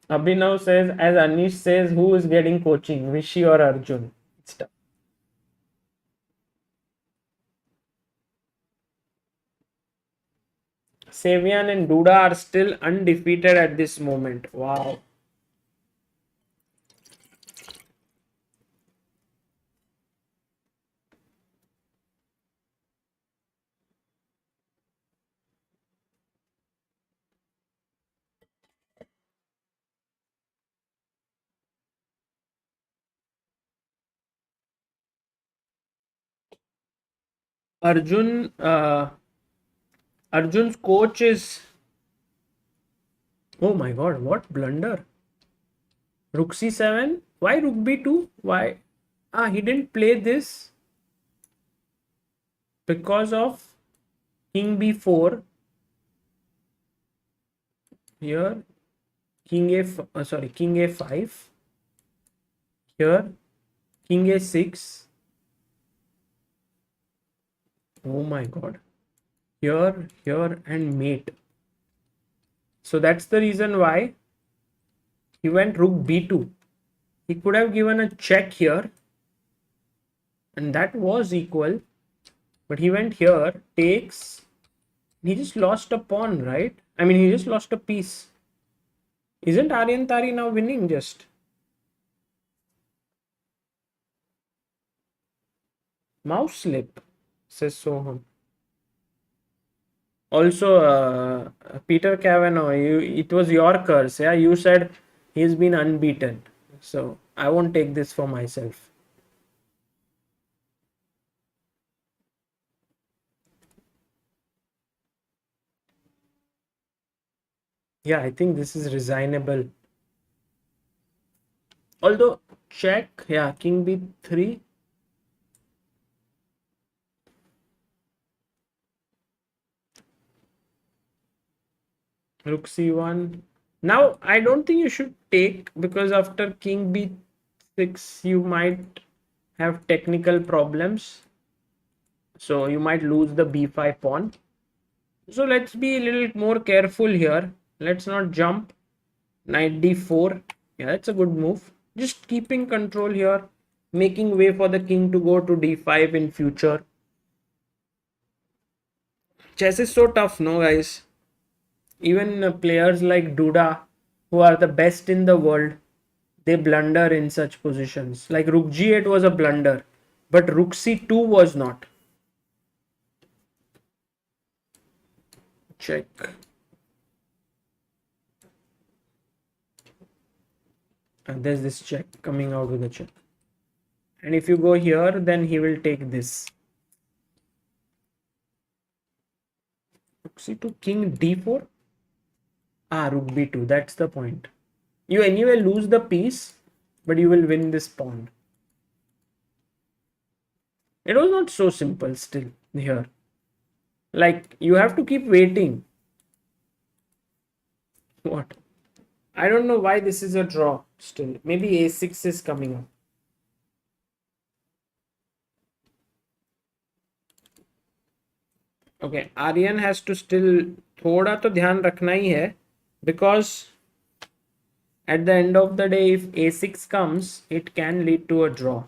Abhinav says, as Anish says, who is getting coaching, Vishy or Arjun? It's tough. Savian and Duda are still undefeated at this moment. Wow. Arjun, Arjun's coach is. Oh my god, what blunder! Rook c7. Why rook b2? Why? He didn't play this because of king b4 here. King a5 here. King a6. Oh my god. Here, and mate. So that's the reason why he went rook b2. He could have given a check here, and that was equal. But he went here, takes. He just lost a pawn, right? I mean, he just lost a piece. Isn't Aryan Tari now winning just? Mouse slip, says Soham. Also, Peter Cavanaugh, it was your curse. Yeah, you said he's been unbeaten. So I won't take this for myself. Yeah, I think this is resignable. Although check, yeah, king b3. Rook c1. Now, I don't think you should take, because after king b6, you might have technical problems. So you might lose the b5 pawn. So let's be a little more careful here. Let's not jump. Knight d4. Yeah, that's a good move. Just keeping control here, making way for the king to go to d5 in future. Chess is so tough, no, guys. Even players like Duda, who are the best in the world, they blunder in such positions. Like Rook G8 was a blunder, but Rook C2 was not. Check. And there's this check coming out with a check. And if you go here, then he will take this. Rook C2, King D4. Ah, Rook B2. That's the point. You anyway lose the piece, but you will win this pawn. It was not so simple still here. Like, you have to keep waiting. What? I don't know why this is a draw still. Maybe a6 is coming up. Okay, Aryan has to still थोड़ा तो ध्यान रखना ही है, because at the end of the day, if a6 comes, it can lead to a draw.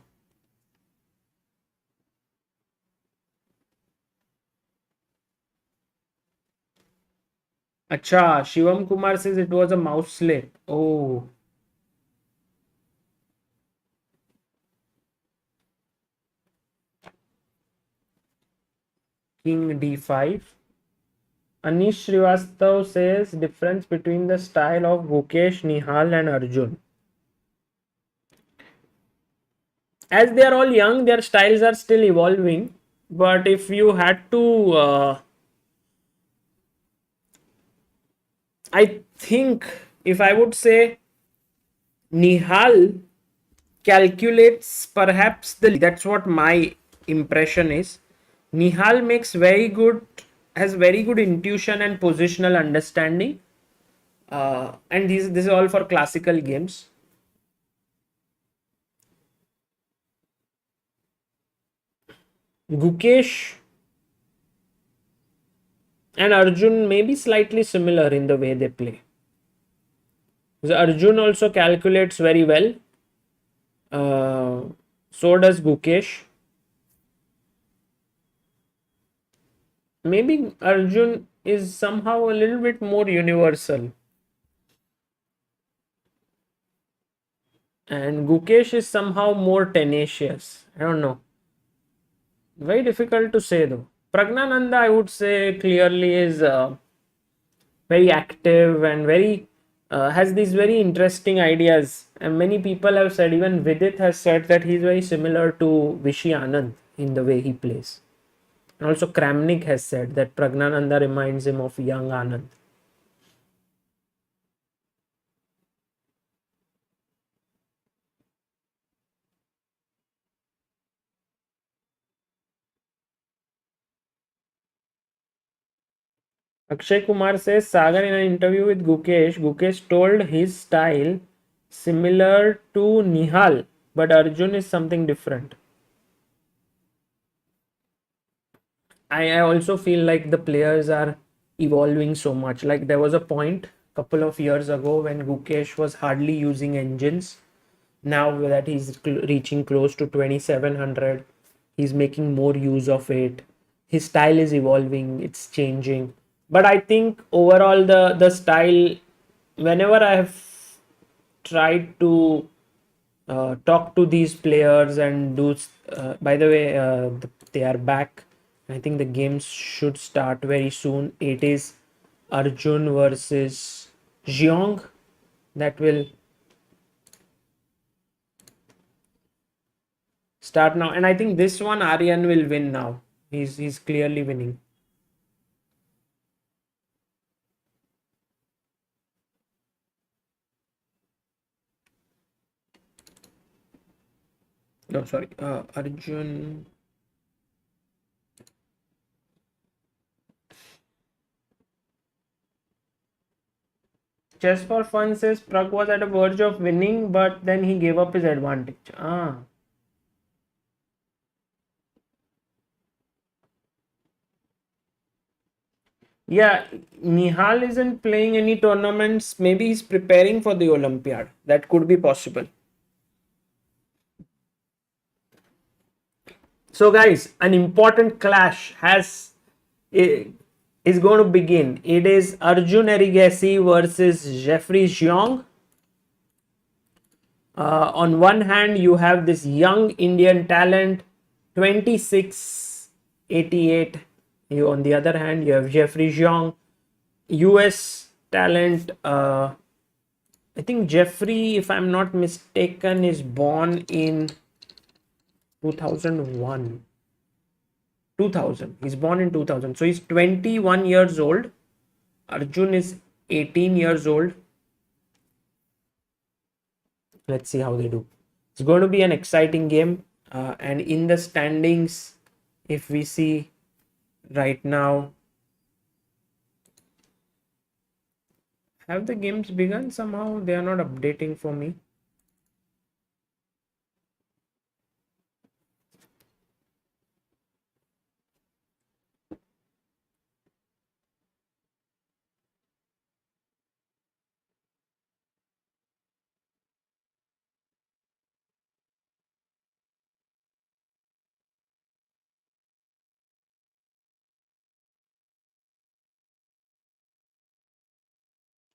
Acha, Shivam Kumar says it was a mouse slip. Oh. King d5. Anish Srivastav says difference between the style of Gukesh, Nihal and Arjun. As they are all young, their styles are still evolving. But if you had to, I think if I would say Nihal calculates perhaps that's what my impression is. Nihal has very good intuition and positional understanding. And this is all for classical games. Gukesh and Arjun may be slightly similar in the way they play. Because Arjun also calculates very well. So does Gukesh. Maybe Arjun is somehow a little bit more universal. And Gukesh is somehow more tenacious. I don't know. Very difficult to say though. Pragnananda, I would say, clearly is very active and very has these very interesting ideas. And many people have said, even Vidit has said, that he's very similar to Vishy Anand in the way he plays. And also Kramnik has said that Pragnananda reminds him of young Anand. Akshay Kumar says Sagar in an interview with Gukesh told his style similar to Nihal, but Arjun is something different. I also feel like the players are evolving so much. Like there was a point a couple of years ago when Gukesh was hardly using engines. Now that he's reaching close to 2700, he's making more use of it. His style is evolving, it's changing. But I think overall the style, whenever I have tried to talk to these players and do by the way, they are back. I think the games should start very soon. It is Arjun versus Jeong that will start now, and I think this one Aryan will win now. He's clearly winning. No, sorry. Arjun. Chess for Fun says Prag was at a verge of winning, but then he gave up his advantage. Ah. Yeah, Nihal isn't playing any tournaments. Maybe he's preparing for the Olympiad. That could be possible. So, guys, an important clash is going to begin. It is Arjun Erigesi versus Jeffrey Xiong. On one hand, you have this young Indian talent, 2688. On the other hand, you have Jeffrey Xiong, US talent. I think Jeffrey, if I'm not mistaken, is born in 2001. 2000. He's born in 2000. So he's 21 years old. Arjun is 18 years old. Let's see how they do. It's going to be an exciting game. And in the standings, if we see right now, have the games begun? Somehow they are not updating for me.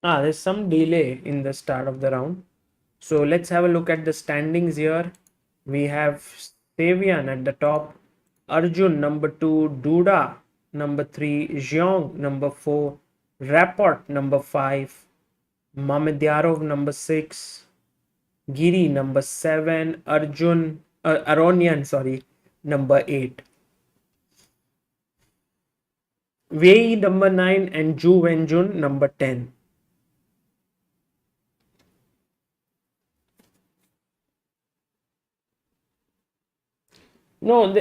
There's some delay in the start of the round. So let's have a look at the standings here. We have Savian at the top, Arjun number 2, Duda number 3, Xiong number 4, Rapport number 5, Mamedyarov number 6, Giri number 7, Aronian number 8. Wei number 9 and Ju Wenjun number 10. No,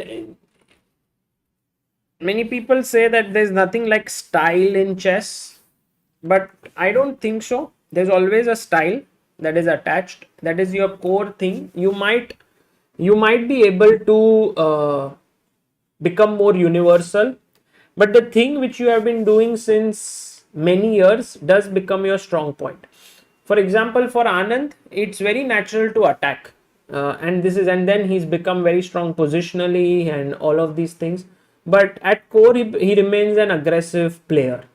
many people say that there's nothing like style in chess, but I don't think so. There's always a style that is attached. That is your core thing. You might be able to become more universal, but the thing which you have been doing since many years does become your strong point. For example, for Anand, it's very natural to attack, and then he's become very strong positionally and all of these things. But at core, he remains an aggressive player.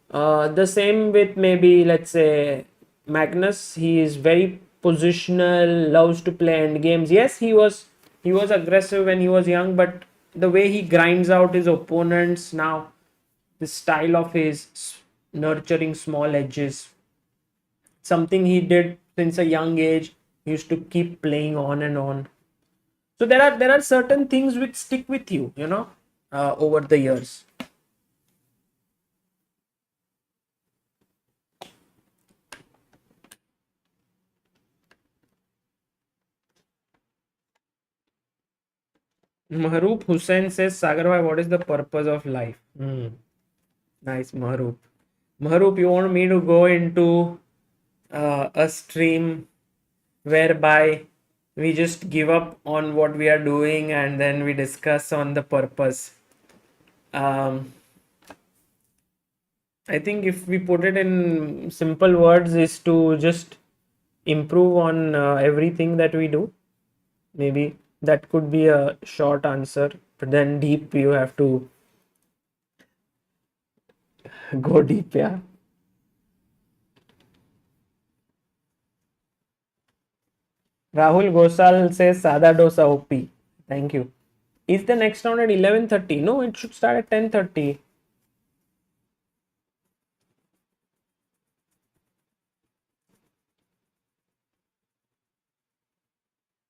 The same with, maybe, let's say, Magnus. He is very positional, loves to play end games. Yes, he was aggressive when he was young, but the way he grinds out his opponents now, the style of his nurturing small edges, something he did since a young age. He used to keep playing on and on. So there are certain things which stick with you, over the years. Maharoop Hussain says, Sagar bhai, what is the purpose of life? Nice, Maharoop. Maharoop, you want me to go into a stream whereby we just give up on what we are doing and then we discuss on the purpose? I think if we put it in simple words, is to just improve on everything that we do. Maybe that could be a short answer, but then deep, you have to go deep. Yeah. Rahul Gosal says Sada Dosa OP. Thank you. Is the next round at 11:30? No, it should start at 10:30.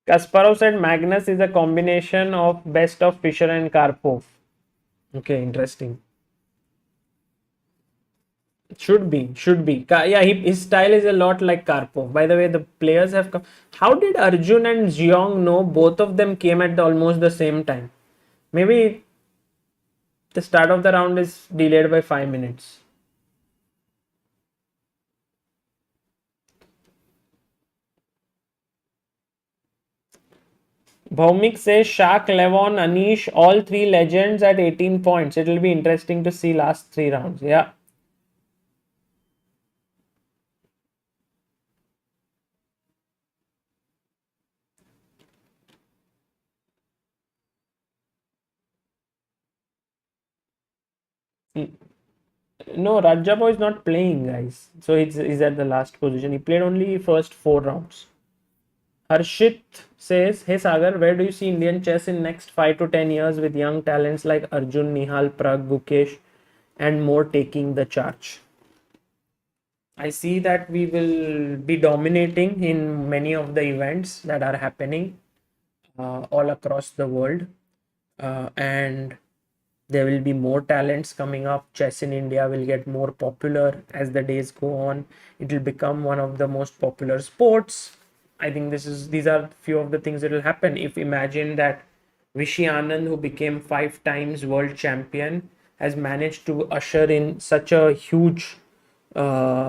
Kasparov said Magnus is a combination of best of Fischer and Karpov. Okay, interesting. Yeah, his style is a lot like Karpov. By the way, the players have come. How did Arjun and Jeong know both of them came at almost the same time? Maybe the start of the round is delayed by 5 minutes. Bhaumik says Shaq, Levon, Anish, all three legends at 18 points. It will be interesting to see last three rounds. Yeah. No, Rajabo is not playing, guys. So he's at the last position. He played only first four rounds. Harshit says, Hey Sagar, where do you see Indian chess in next 5 to 10 years with young talents like Arjun, Nihal, Prag, Gukesh and more taking the charge? I see that we will be dominating in many of the events that are happening all across the world. And there will be more talents coming up. Chess in India will get more popular as the days go on. It will become one of the most popular sports. I think these are few of the things that will happen. If imagine that Vishy Anand, who became 5 times world champion, has managed to usher in such a huge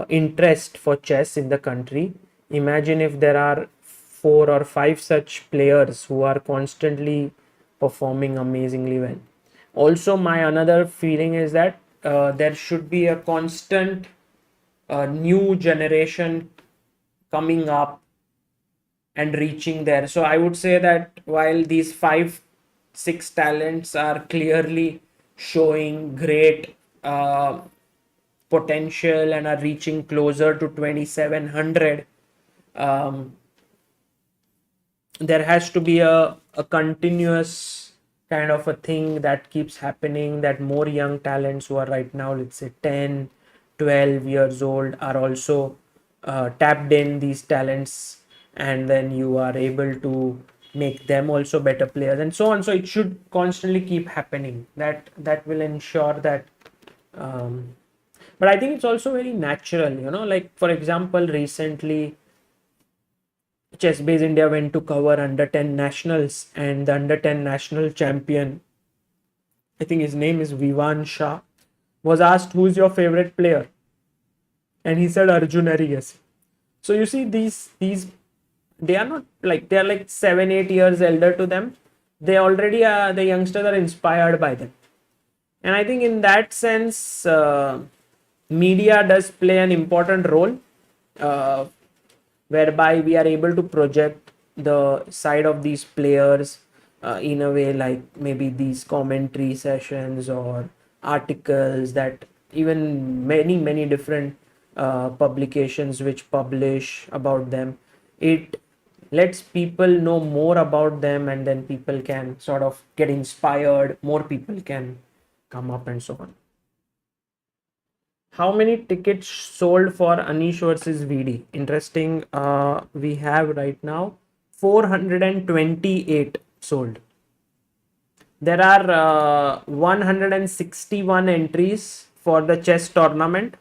interest for chess in the country. Imagine if there are 4 or 5 such players who are constantly performing amazingly well. Also, my another feeling is that there should be a constant new generation coming up and reaching there. So I would say that while these 5 6 talents are clearly showing great potential and are reaching closer to 2700, um, there has to be a continuous kind of a thing that keeps happening, that more young talents who are right now, let's say 10 12 years old, are also tapped in these talents, and then you are able to make them also better players and so on. So it should constantly keep happening. That will ensure that um, but I think it's also very natural, like for example, recently Chess Base India went to cover under 10 nationals, and the under 10 national champion, I think his name is Vivan Shah, was asked who's your favorite player, and he said Arjun Arias. So you see, these they are not like, they are like 7 8 years elder to them. They already are, the youngsters are inspired by them, and I think in that sense, media does play an important role, uh, whereby we are able to project the side of these players in a way, like maybe these commentary sessions or articles that even many different publications which publish about them. It lets people know more about them, and then people can sort of get inspired, more people can come up and so on. How many tickets sold for Anish versus VD? Interesting. We have right now 428 sold. There are 161 entries for the chess tournament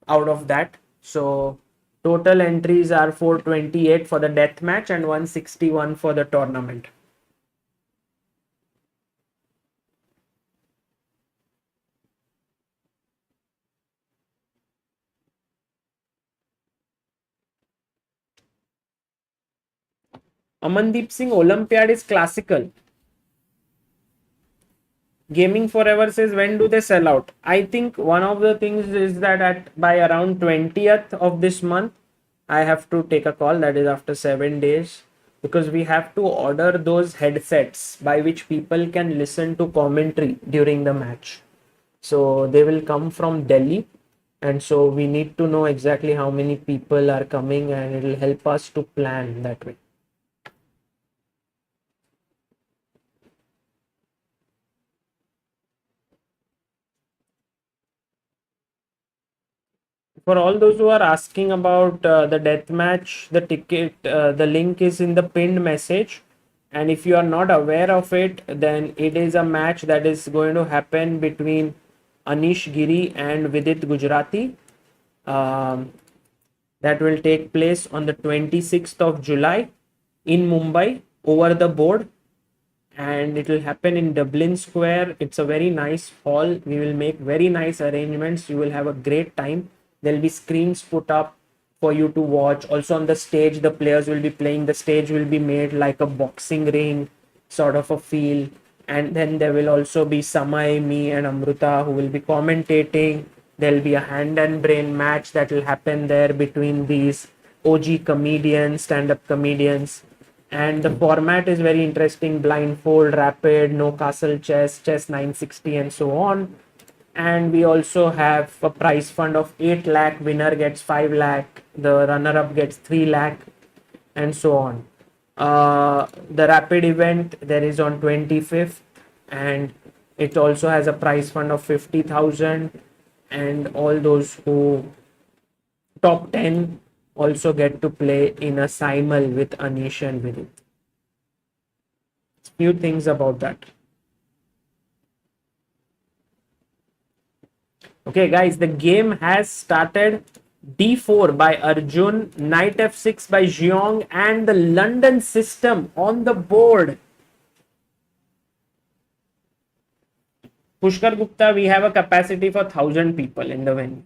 out of that. So total entries are 428 for the death match and 161 for the tournament. Amandeep Singh, Olympiad is classical. Gaming Forever says, when do they sell out? I think one of the things is that at by around 20th of this month, I have to take a call. That is after 7 days, because we have to order those headsets by which people can listen to commentary during the match. So they will come from Delhi, and so we need to know exactly how many people are coming, and it will help us to plan that way. For all those who are asking about the death match, the ticket, the link is in the pinned message. And if you are not aware of it, then it is a match that is going to happen between Anish Giri and Vidit Gujarati. Um, that will take place on the 26th of July in Mumbai over the board, and it will happen in Dublin Square. It's a very nice hall. We will make very nice arrangements. You will have a great time. There'll be screens put up for you to watch. Also on the stage, the players will be playing. The stage will be made like a boxing ring sort of a feel. And then there will also be Samay, me, and Amruta who will be commentating. There'll be a hand and brain match that will happen there between these OG comedians, stand-up comedians. And the format is very interesting: blindfold, rapid, no castle chess, chess 960, and so on. And we also have a prize fund of 8 lakh, winner gets 5 lakh, the runner up gets 3 lakh, and so on. The rapid event there is on 25th, and it also has a prize fund of 50,000, and all those who top 10 also get to play in a simul with Anish and Vidit. Few things about that. Okay, guys, the game has started. D4 by Arjun, knight f6 by Xiong, and the London system on the board. Pushkar Gupta, we have a capacity for 1,000 people in the venue.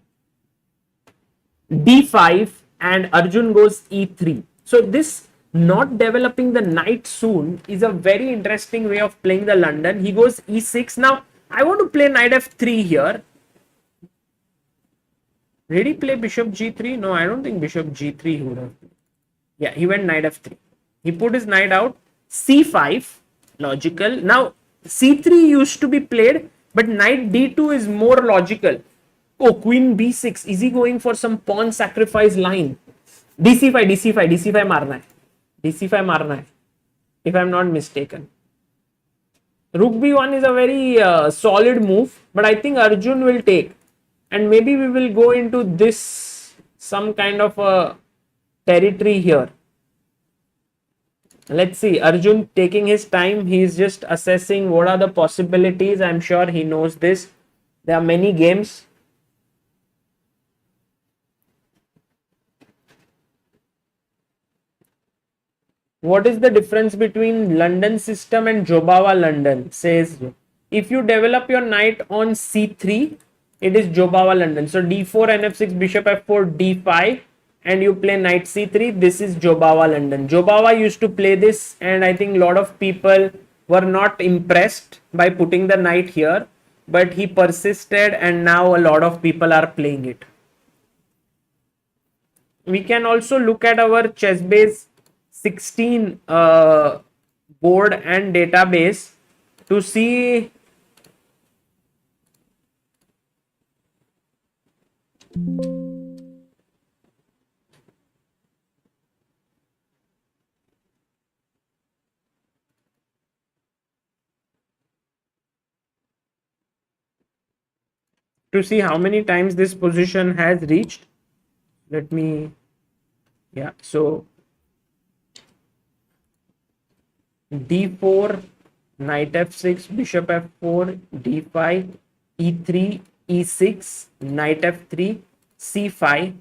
D5 and Arjun goes E3. So this not developing the knight soon is a very interesting way of playing the London. He goes E6. Now, I want to play knight f3 here. Did he play bishop g3? No, I don't think bishop g3 he would have. Yeah, he went knight f3. He put his knight out. C5, logical. Now, c3 used to be played, but knight d2 is more logical. Oh, queen b6. Is he going for some pawn sacrifice line? dc5, dc5, dc5 मारना है. dc5 मारना है, if I'm not mistaken. Rook b1 is a very solid move, but I think Arjun will take. And maybe we will go into this, some kind of a territory here. Let's see. Arjun taking his time. He is just assessing what are the possibilities. I'm sure he knows this. There are many games. What is the difference between London system and Jobawa London? Says, if you develop your knight on c3, it is Jobawa London. So d4, nf6, bishop f4, d5, and you play knight c3. This is Jobawa London. Jobawa used to play this, and I think a lot of people were not impressed by putting the knight here, but he persisted, and now a lot of people are playing it. We can also look at our ChessBase 16 board and database to see how many times this position has reached. Let me, yeah, so d4, knight f6, bishop f4, d5, e3, e6, knight f3, c5,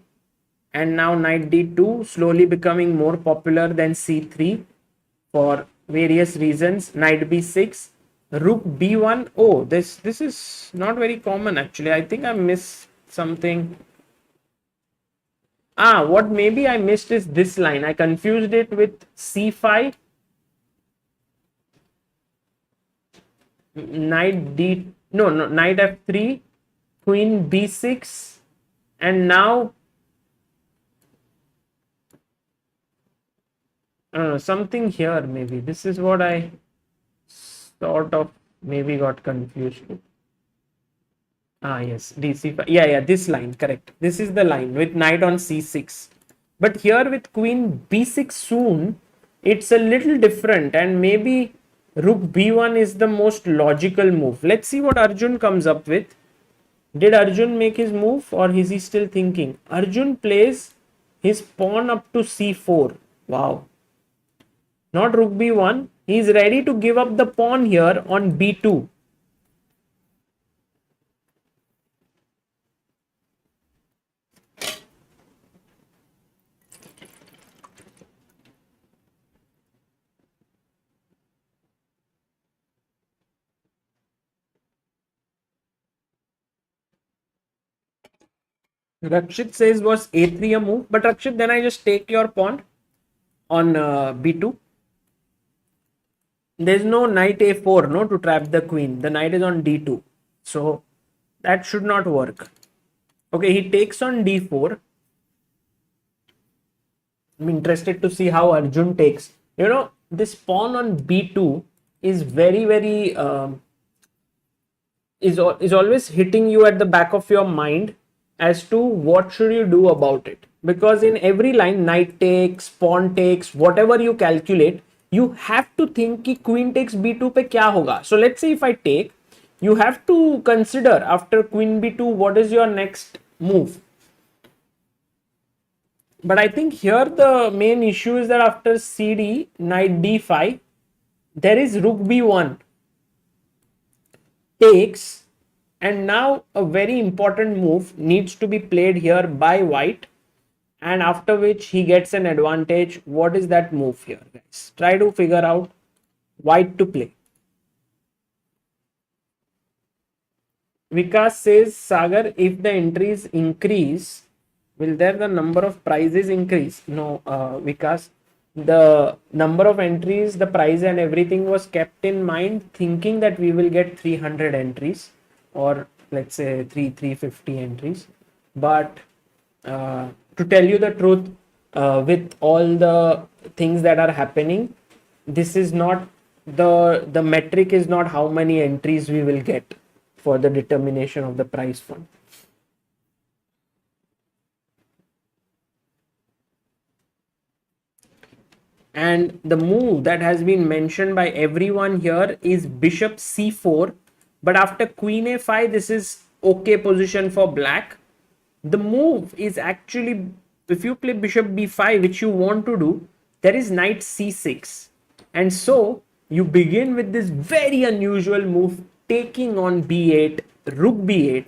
and now knight d2, slowly becoming more popular than c3 for various reasons. Knight b6, rook b1. Oh, this is not very common actually. I think I missed something. What maybe I missed is this line. I confused it with c5, knight d, no, knight f3, queen b6, and now something here. Maybe this is what I sort of maybe got confused with. Yes, dc5. Yeah, this line, correct. This is the line with knight on c6. But here with queen b6 soon, it's a little different, and maybe rook b1 is the most logical move. Let's see what Arjun comes up with. Did Arjun make his move, or is he still thinking? Arjun plays his pawn up to c4. Wow. Not rook b1. He is ready to give up the pawn here on b2. Rakshit says was a3 a move, but Rakshit, then I just take your pawn on b2. There's no knight a4, no, to trap the queen. The knight is on d2, so that should not work. Okay, he takes on d4. I'm interested to see how Arjun takes. You know, this pawn on b2 is very is always hitting you at the back of your mind as to what should you do about it, because in every line, knight takes, pawn takes, whatever you calculate, you have to think कि queen takes b2 पे क्या होगा. So let's say if I take, you have to consider after queen b2 what is your next move. But I think here the main issue is that after cd, knight d5, there is rook b1 takes, and now a very important move needs to be played here by white, and after which he gets an advantage. What is that move here, guys? Try to figure out. White to play. Vikas says, Sagar, if the entries increase, will there the number of prizes increase? No, Vikas, the number of entries, the prize and everything was kept in mind, thinking that we will get 300 entries, or let's say 350 entries. But to tell you the truth, with all the things that are happening, this is not the metric is not how many entries we will get for the determination of the prize fund. And the move that has been mentioned by everyone here is bishop c4, but after queen a5, this is okay position for black. The move is actually, if you play bishop b5, which you want to do, there is knight c6, and so you begin with this very unusual move, taking on b8, rook b8,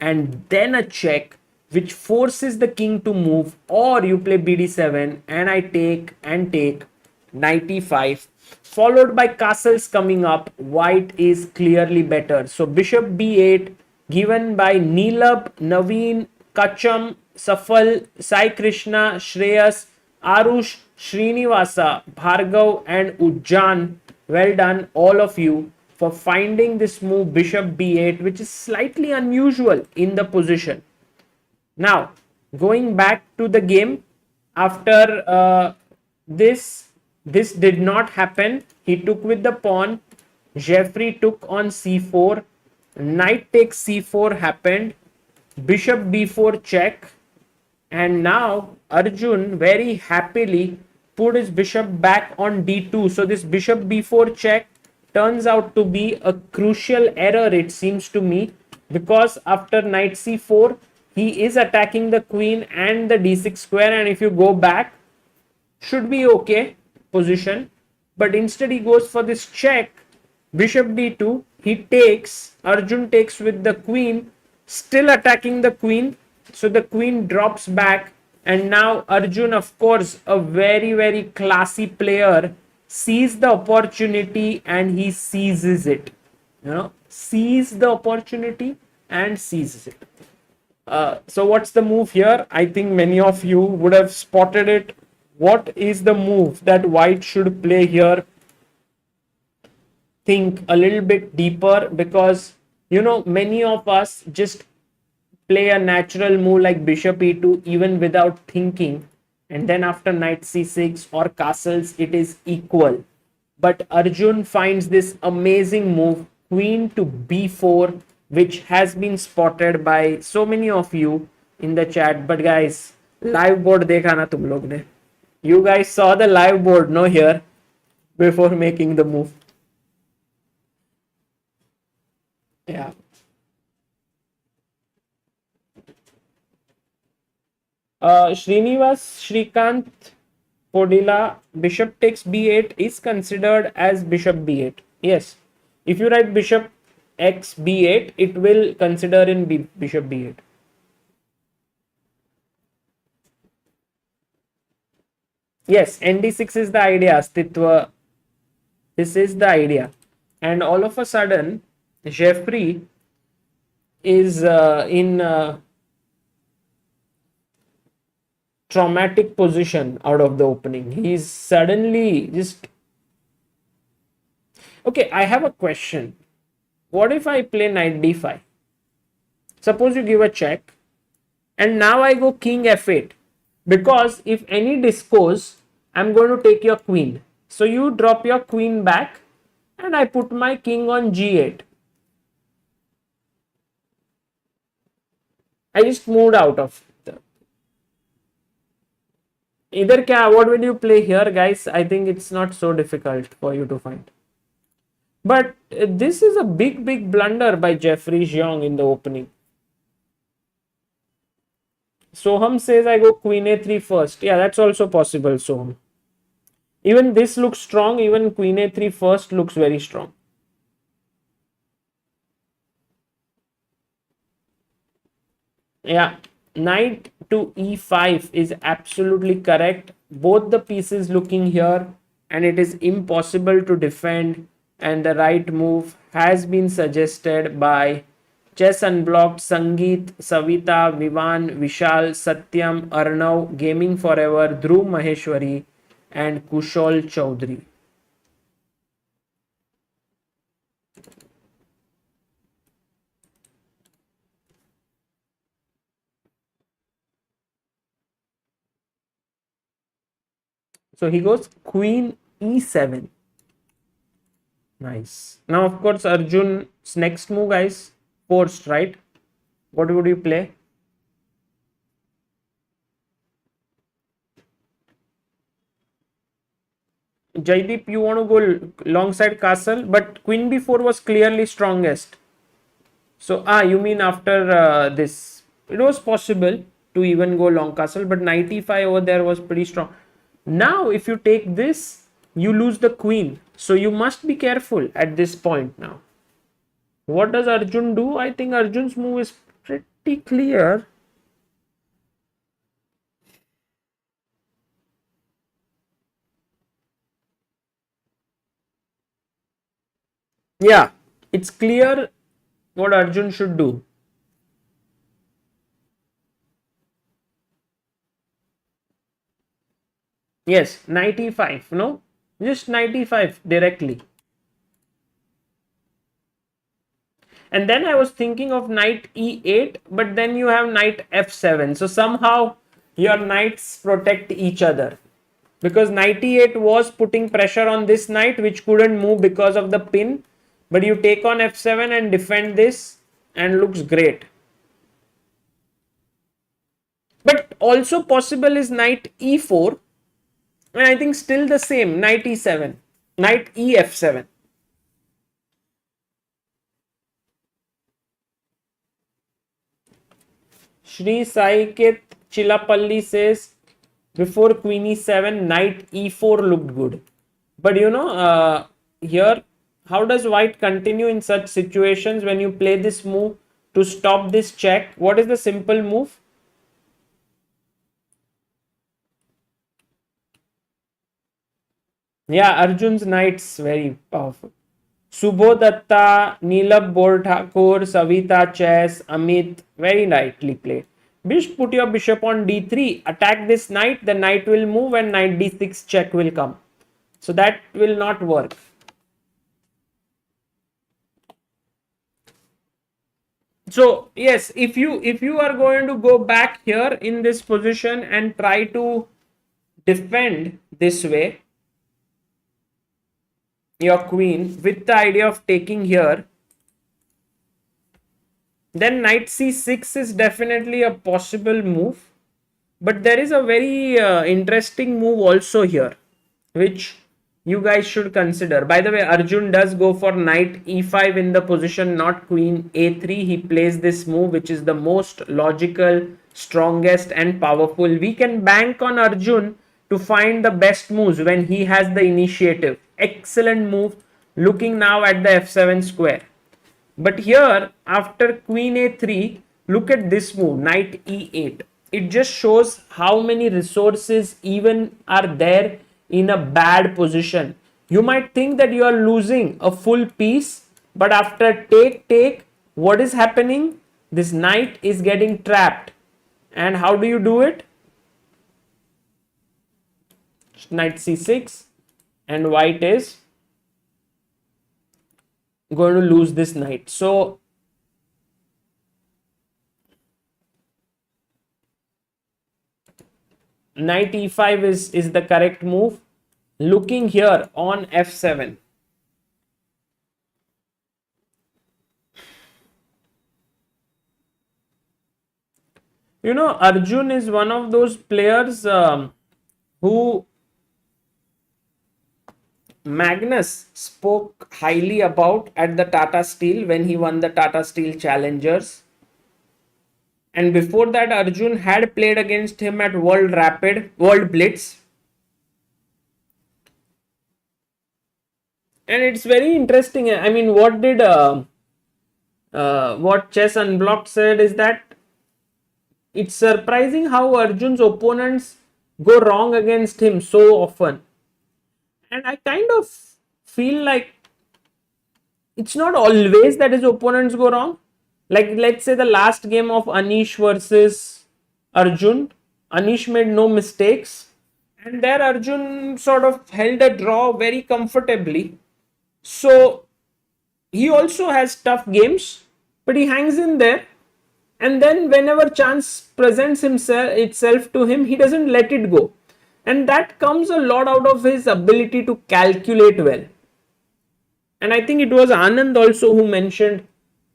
and then a check which forces the king to move, or you play bd7 and I take and take, knight e5, followed by castles coming up. White is clearly better, so bishop b8 given by Neelab, Naveen, Kacham, Safal, Sai Krishna, Shreyas, Arush, Srinivasa, Bhargav, and Ujjan. Well done, all of you, for finding this move bishop b8, which is slightly unusual in the position. Now, going back to the game, after this did not happen. He took with the pawn. Jeffrey took on c4. Knight takes c4 happened. Bishop b4 check, and now Arjun very happily put his bishop back on d2. So this bishop b4 check turns out to be a crucial error, it seems to me, because after knight c4 he is attacking the queen and the d6 square, and if you go back, should be okay position, but instead he goes for this check. Bishop d2, he takes, Arjun takes with the queen, still attacking the queen, so the queen drops back, and now Arjun, of course, a very classy player, sees the opportunity and he seizes it. Sees the opportunity and seizes it. So what's the move here? I think many of you would have spotted it. What is the move that white should play here? Think a little bit deeper, because many of us just play a natural move like bishop e2 even without thinking, and then after knight c6 or castles it is equal. But Arjun finds this amazing move, queen to b4, which has been spotted by so many of you in the chat. But guys, live board dekha na tum log ne? You guys saw the live board, no, here, before making the move. Yeah. Srinivas Shrikant Podila, bishop takes b8 is considered as bishop b8. Yes. If you write bishop x b8, it will consider in bishop b8. Yes, nd6 is the idea, Astitva. This is the idea. And all of a sudden, Jeffrey is in traumatic position out of the opening. He's suddenly just... Okay, I have a question. What if I play knight d5? Suppose you give a check and now I go king f8, because if any discourse, I'm going to take your queen. So you drop your queen back and I put my king on g8. I just moved out of the... Either what will you play here, guys? I think it's not so difficult for you to find. But this is a big blunder by Jeffrey Jeong in the opening. Soham says I go queen a3 first. Yeah, that's also possible, Soham. Even this looks strong. Even queen a3 first looks very strong. Yeah, knight to e5 is absolutely correct. Both the pieces looking here, and it is impossible to defend. And the right move has been suggested by Chess Unblocked, Sangeet, Savita, Vivan, Vishal, Satyam, Arnav, Gaming Forever, Dhruv Maheshwari, and Kushal Chaudhary. So he goes queen e7. Nice. Now, of course, Arjun's next move, guys, forced, right? What would you play? Jaideep, you want to go long side castle, but queen b4 was clearly strongest. So, you mean after this? It was possible to even go long castle, but knight e5 over there was pretty strong. Now, if you take this, you lose the queen. So, you must be careful at this point now. What does Arjun do? I think Arjun's move is pretty clear. Yeah, it's clear what Arjun should do. Yes, knight e5, no? Just knight e5 directly. And then I was thinking of knight e8, but then you have knight f7. So somehow your knights protect each other. Because knight e8 was putting pressure on this knight, which couldn't move because of the pin. But you take on f7 and defend this, and looks great. But also possible is knight e4. And I think still the same, knight e7, knight ef7. Shri Saiket Chilapalli says, before queen e7, knight e4 looked good. But you know, here, how does white continue in such situations when you play this move to stop this check? What is the simple move? Yeah, Arjun's knights very powerful. Subhodatta, Neelab Borthakur, Savita Chess, Amit, very lightly played. Bish, put your bishop on d3, attack this knight, the knight will move and knight d6 check will come. So that will not work. So yes, if you are going to go back here in this position and try to defend this way, your queen with the idea of taking here, then knight c6 is definitely a possible move. But there is a very interesting move also here, which you guys should consider. By the way, Arjun does go for knight e5 in the position, not queen a3. He plays this move, which is the most logical, strongest and powerful. We can bank on Arjun to find the best moves when he has the initiative. Excellent move. Looking now at the f7 square. But here, after queen a3, look at this move, knight e8. It just shows how many resources even are there in a bad position. You might think that you are losing a full piece, but after take, what is happening? This knight is getting trapped. And how do you do it? knight c6, and white is going to lose this knight. So knight e5 is the correct move. Looking here on f7, you know, Arjun is one of those players who Magnus spoke highly about at the Tata Steel when he won the Tata Steel Challengers. And before that, Arjun had played against him at World Blitz. And it's very interesting. I mean, what Chess Unblocked said is that it's surprising how Arjun's opponents go wrong against him so often. And I kind of feel like it's not always that his opponents go wrong. Like, let's say the last game of Anish versus Arjun, Anish made no mistakes, and there Arjun sort of held a draw very comfortably. So he also has tough games, but he hangs in there. And then whenever chance presents itself to him, he doesn't let it go. And that comes a lot out of his ability to calculate well. And I think it was Anand also who mentioned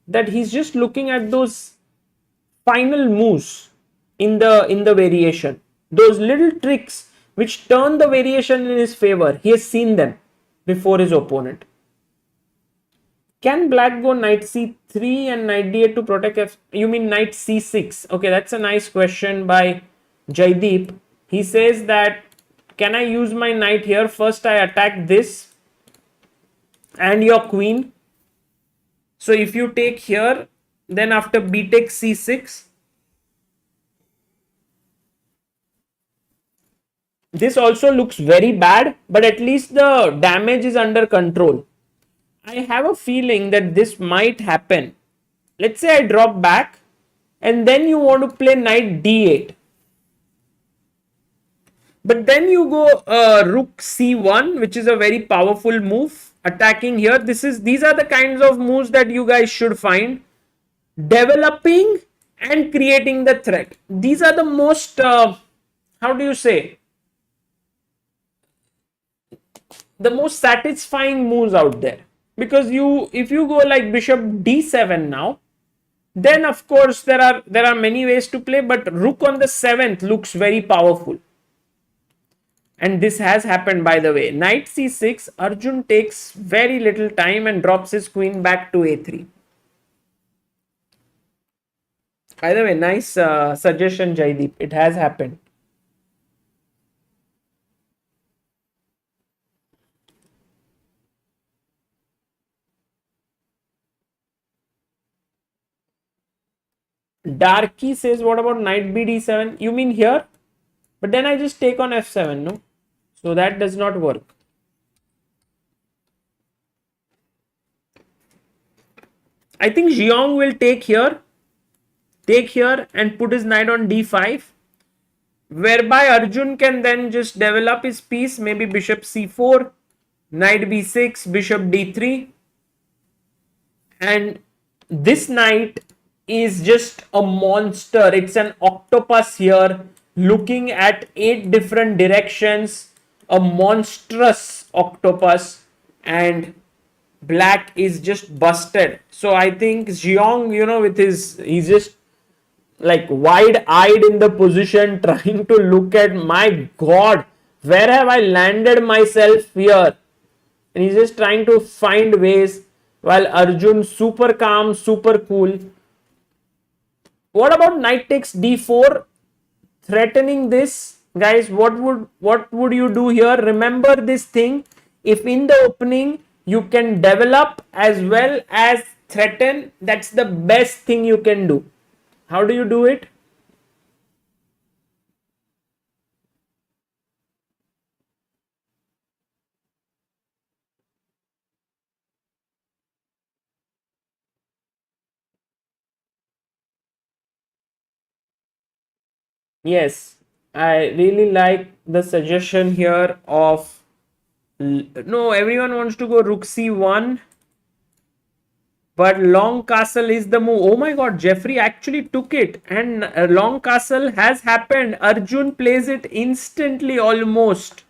that he's just looking at those final moves in the variation, those little tricks which turn the variation in his favor. He has seen them before his opponent. Can black go knight c3 and knight d8 to protect f? You mean knight c6? Okay, that's a nice question by Jaideep. He says that, can I use my knight here? First I attack this and your queen. So if you take here, then after b takes c6, this also looks very bad, but at least the damage is under control. I have a feeling that this might happen. Let's say I drop back and then you want to play knight d8. But then you go rook c1, which is a very powerful move. Attacking here. These are the kinds of moves that you guys should find. Developing and creating the threat. These are the most, how do you say, the most satisfying moves out there. Because if you go like bishop d7 now, then of course there are many ways to play, but rook on the 7th looks very powerful. And this has happened, by the way. Knight c6, Arjun takes very little time and drops his queen back to a3. By the way, nice suggestion, Jaideep. It has happened. Darky says, what about knight b d7? You mean here? But then I just take on f7, no? So that does not work. I think Xiong will take here and put his knight on d5, whereby Arjun can then just develop his piece, maybe bishop c4, knight b6, bishop d3, and this knight is just a monster. It's an octopus here, looking at 8 different directions, a monstrous octopus, and black is just busted. So I think Xiong, he's just like wide-eyed in the position, trying to look at, my god, where have I landed myself here? And he's just trying to find ways, while Arjun super calm, super cool. What about knight takes d4, threatening this? Guys, what would you do here? Remember this thing. If in the opening you can develop as well as threaten, that's the best thing you can do. How do you do it? Yes, I really like the suggestion here of no, everyone wants to go rook c1, but long castle is the move. Oh my god, Jeffrey actually took it, and long castle has happened. Arjun plays it instantly almost.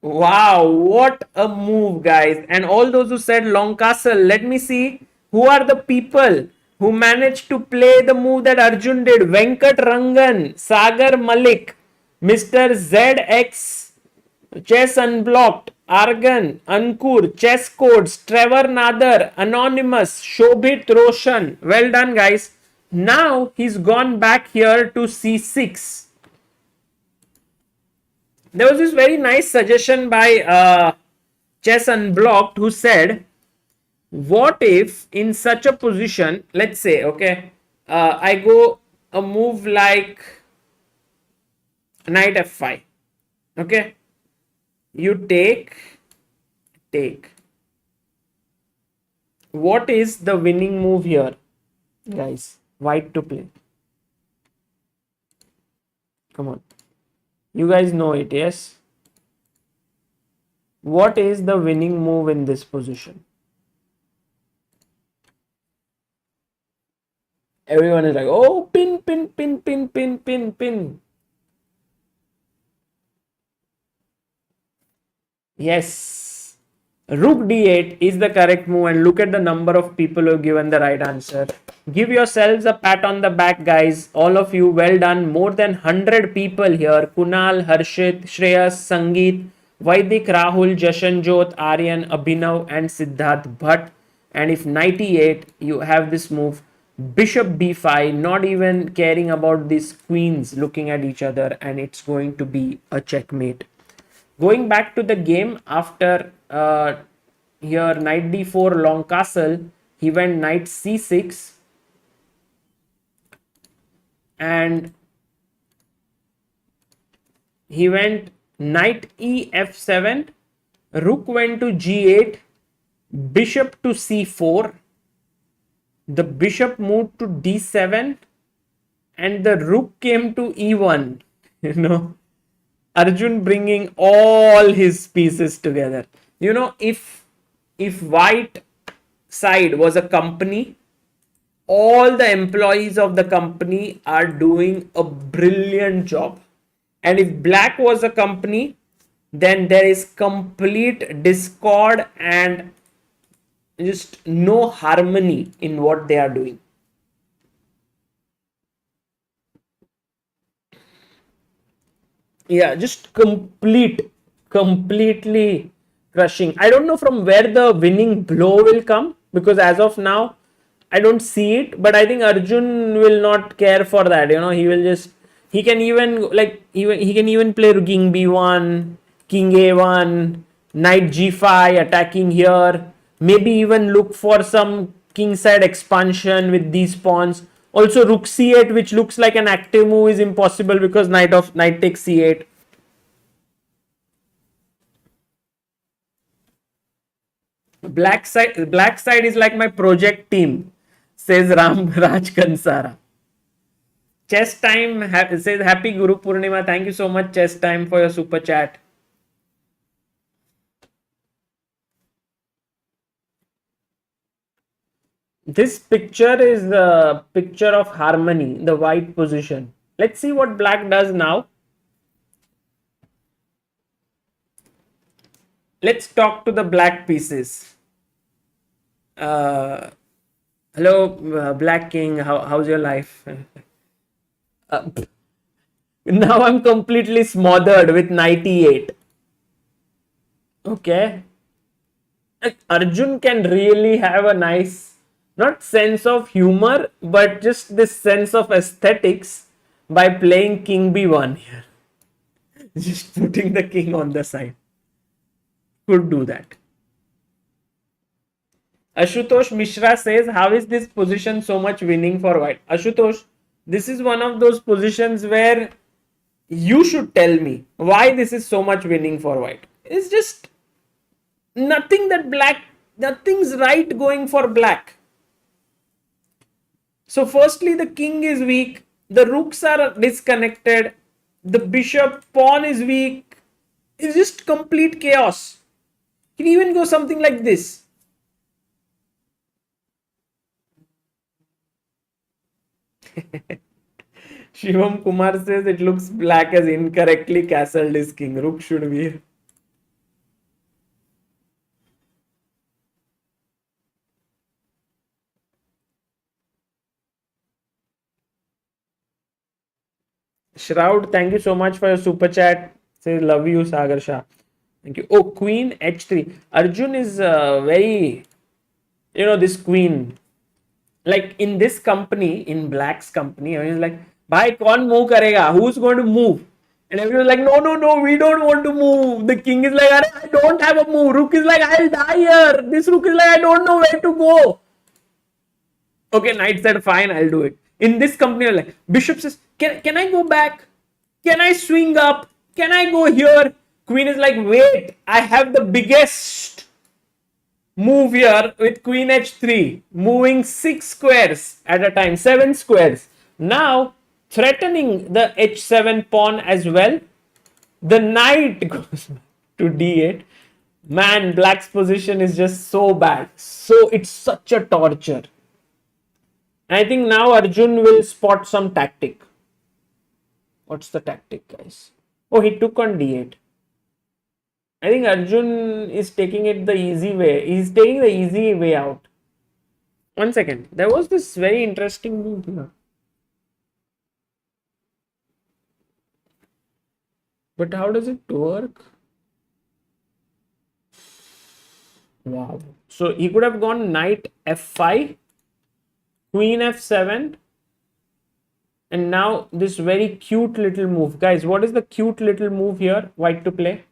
Wow, what a move, guys. And all those who said long castle, let me see who are the people who managed to play the move that Arjun did. Venkat Rangan, Sagar Malik, Mr. ZX, Chess Unblocked, Argan, Ankur, Chess Codes, Trevor Nadar, Anonymous, Shobhit Roshan. Well done, guys. Now he's gone back here to c6. There was this very nice suggestion by Chess Unblocked who said, what if in such a position, let's say, okay, I go a move like knight f5, okay, you take. What is the winning move here, guys? White to play. Come on. You guys know it, yes? What is the winning move in this position? Everyone is like, oh, pin, pin, pin, pin, pin, pin, pin. Yes. Rook d8 is the correct move, and look at the number of people who have given the right answer. Give yourselves a pat on the back, guys. All of you, well done. More than 100 people here. Kunal, Harshit, Shreyas, Sangeet, Vaidik, Rahul, Jashanjot, Aryan, Abhinav and Siddharth Bhatt. And if 98, you have this move. Bishop b5, not even caring about these queens looking at each other, and it's going to be a checkmate. Going back to the game after here knight d4 long castle, he went knight c6 and he went knight e f7, rook went to g8, bishop to c4, the bishop moved to d7 and the rook came to e1. Arjun bringing all his pieces together. If white side was a company, all the employees of the company are doing a brilliant job. And if black was a company, then there is complete discord and just no harmony in what they are doing. Yeah, just completely crushing. I don't know from where the winning blow will come, because as of now I don't see it, but I think Arjun will not care for that. He will just, he can even play king b1, king a1, knight g5 attacking here, maybe even look for some kingside expansion with these pawns. Also rook c8, which looks like an active move, is impossible because knight takes c8. Black side is like my project team, says Raj Kansara. Chess Time says happy Guru Purnima. Thank you so much, Chess Time, for your super chat. This picture is the picture of harmony, the white position. Let's see what black does now. Let's talk to the black pieces. Hello, Black King. How's your life? Now I'm completely smothered with 98. Okay. Arjun can really have a nice, not sense of humor, but just this sense of aesthetics by playing king b1 here. Just putting the king on the side. Could do that. Ashutosh Mishra says, how is this position so much winning for white? Ashutosh, this is one of those positions where you should tell me why this is so much winning for white. It's just nothing's right going for black. So firstly, the king is weak, the rooks are disconnected, The bishop pawn is weak. It's just complete chaos. Can even go something like this. Shivam Kumar says it looks black as incorrectly castled is king. Rook should be. Shroud, thank you so much for your super chat. Say love you, Sagar Shah. Thank you. Oh, Queen H3. Arjun is very, this queen. Like in this company, in Black's company, I was like, bhai, kaun move karega? Who's going to move? And everyone's like, no, no, no, we don't want to move. The king is like, I don't have a move. Rook is like, I'll die here. This rook is like, I don't know where to go. Okay, knight said, fine, I'll do it. In this company, like, bishop says, can I go back? Can I swing up? Can I go here? Queen is like, wait, I have the biggest move here with queen h3, moving 6 squares at a time, 7 squares. Now, threatening the h7 pawn as well. The knight goes to d8. Man, Black's position is just so bad. So, it's such a torture. I think now Arjun will spot some tactic. What's the tactic, guys? Oh, he took on d8. I think Arjun is taking it the easy way. He's taking the easy way out. 1 second. There was this very interesting move here. But how does it work? Wow. So he could have gone knight f5, queen f7, and now this very cute little move. Guys, what is the cute little move here? White to play.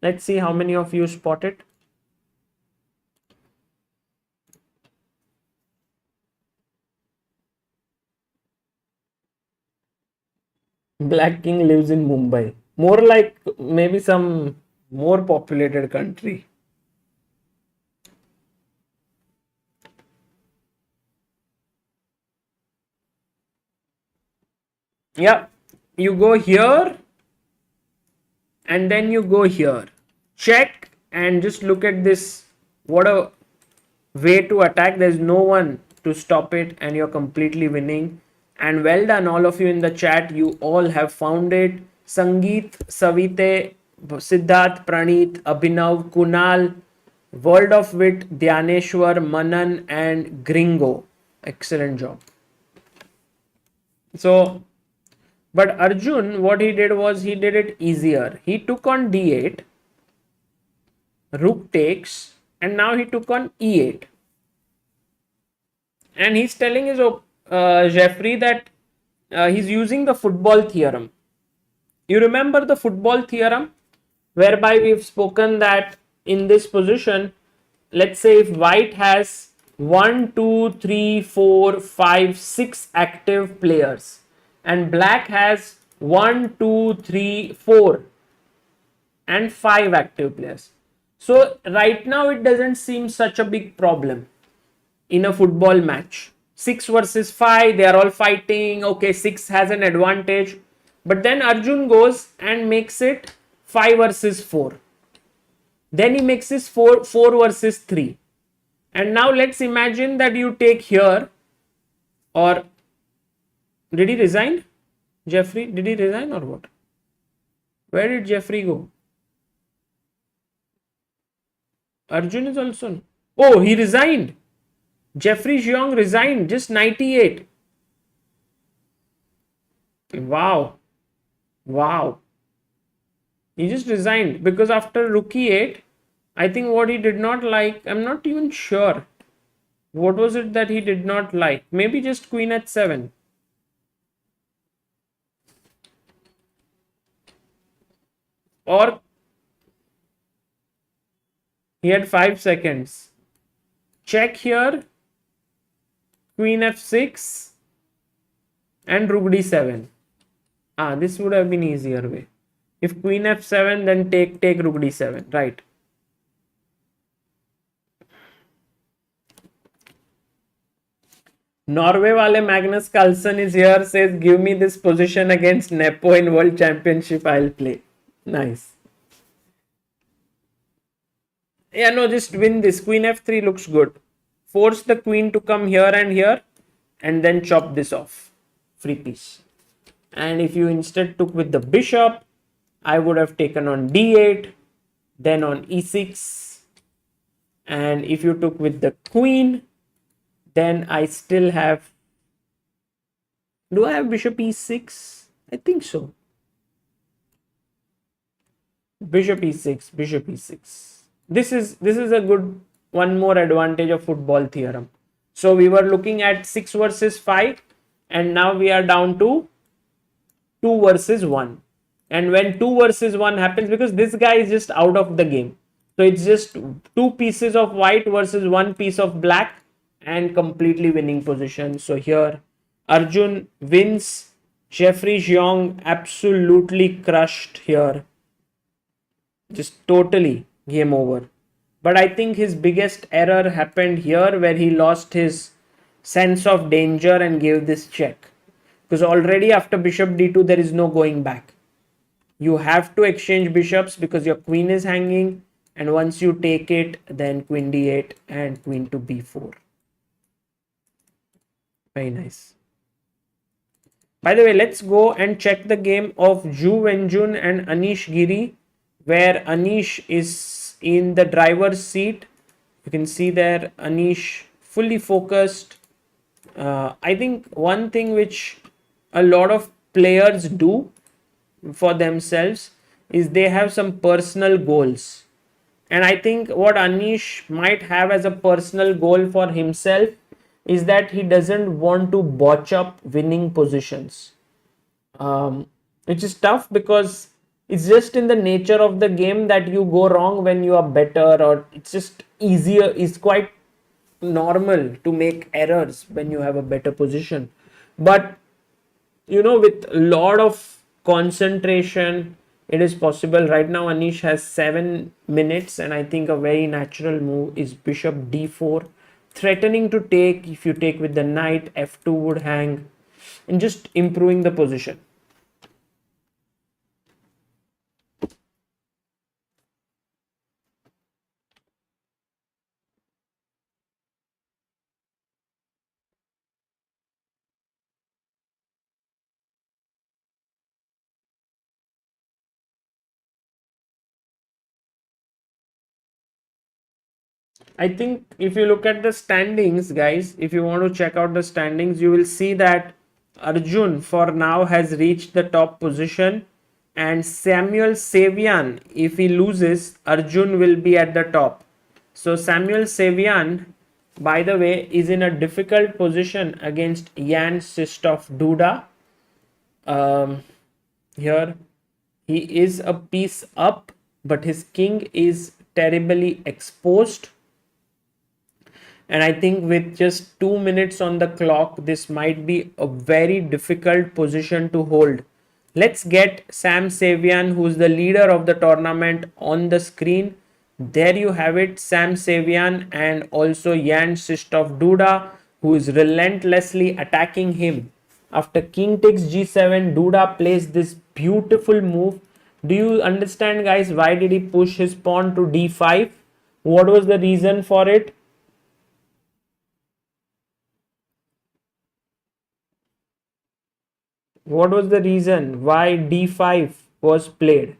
Let's see how many of you spot it. Black King lives in Mumbai. More like maybe some more populated country. Yeah, you go here and then you go here. Check and just look at this. What a way to attack. There's no one to stop it and you're completely winning. And well done, all of you in the chat. You all have found it. Sangeet, Savite, Siddharth, Praneet, Abhinav, Kunal, World of Wit, Dhyaneshwar, Manan, and Gringo. Excellent job. So, but Arjun, what he did was he did it easier. He took on d8, rook takes, and now he took on e8. And he's telling his Jeffrey that he's using the football theorem. You remember the football theorem whereby we've spoken that in this position, let's say if white has 1, 2, 3, 4, 5, 6 active players and black has 1, 2, 3, 4 and 5 active players. So right now it doesn't seem such a big problem in a football match. 6 versus 5, they are all fighting. Okay, 6 has an advantage. But then Arjun goes and makes it 5 versus 4. Then he makes this 4 versus 3. And now let's imagine that you take here, or did he resign? Jeffrey, did he resign or what? Where did Jeffrey go? Arjun is also. Oh, he resigned. Jeffrey Jeong resigned, just 98. Wow. Wow. He just resigned because after rook e8, I think what he did not like, I'm not even sure. What was it that he did not like? Maybe just queen h7. Or he had 5 seconds. Check here. Queen f6 and rook d7. This would have been easier way. If queen f7, then take rook d7, right? Norway wale Magnus Carlsen is here, says give me this position against Nepo in World Championship, I'll play. Nice. Yeah, no, just win this. Queen f3 looks good. Force the queen to come here, and then chop this off. Free piece. And if you instead took with the bishop, I would have taken on d8, then on e6. And if you took with the queen, then I still have... Do I have bishop e6? I think so. Bishop e6, bishop e6. This is a good one more advantage of football theorem. So we were looking at 6 versus 5, and now we are down to 2 versus 1. And when 2 versus 1 happens, because this guy is just out of the game, so it's just 2 pieces of white versus 1 piece of black, and completely winning position. So here Arjun wins. Jeffrey Jeong absolutely crushed here. Just totally game over. But I think his biggest error happened here, where he lost his sense of danger and gave this check. Because already after bishop d2 there is no going back. You have to exchange bishops because your queen is hanging, and once you take it, then queen d8 and queen to b4. Very nice. By the way, let's go and check the game of Ju Wenjun and Anish Giri, where Anish is in the driver's seat. You can see there Anish fully focused. I think one thing which a lot of players do for themselves is they have some personal goals. And I think what Anish might have as a personal goal for himself is that he doesn't want to botch up winning positions, which is tough because it's just in the nature of the game that you go wrong when you are better, or it's just easier. It's quite normal to make errors when you have a better position. But you know, with a lot of concentration, it is possible. Right now Anish has 7 minutes, and I think a very natural move is bishop d4, threatening to take. If you take with the knight, f2 would hang, and just improving the position. I think if you look at the standings, guys, if you want to check out the standings, you will see that Arjun for now has reached the top position, and Samuel Savian, if he loses, Arjun will be at the top. So Samuel Savian, by the way, is in a difficult position against Jan Sistov Duda. Here he is a piece up, but his king is terribly exposed. And I think with just 2 minutes on the clock, this might be a very difficult position to hold. Let's get Sam Savian, who's the leader of the tournament, on the screen. There you have it, Sam Savian, and also Jan Sistov Duda, who is relentlessly attacking him. After king takes g7, Duda plays this beautiful move. Do you understand, guys, why did he push his pawn to d5? What was the reason for it? What was the reason why d5 was played?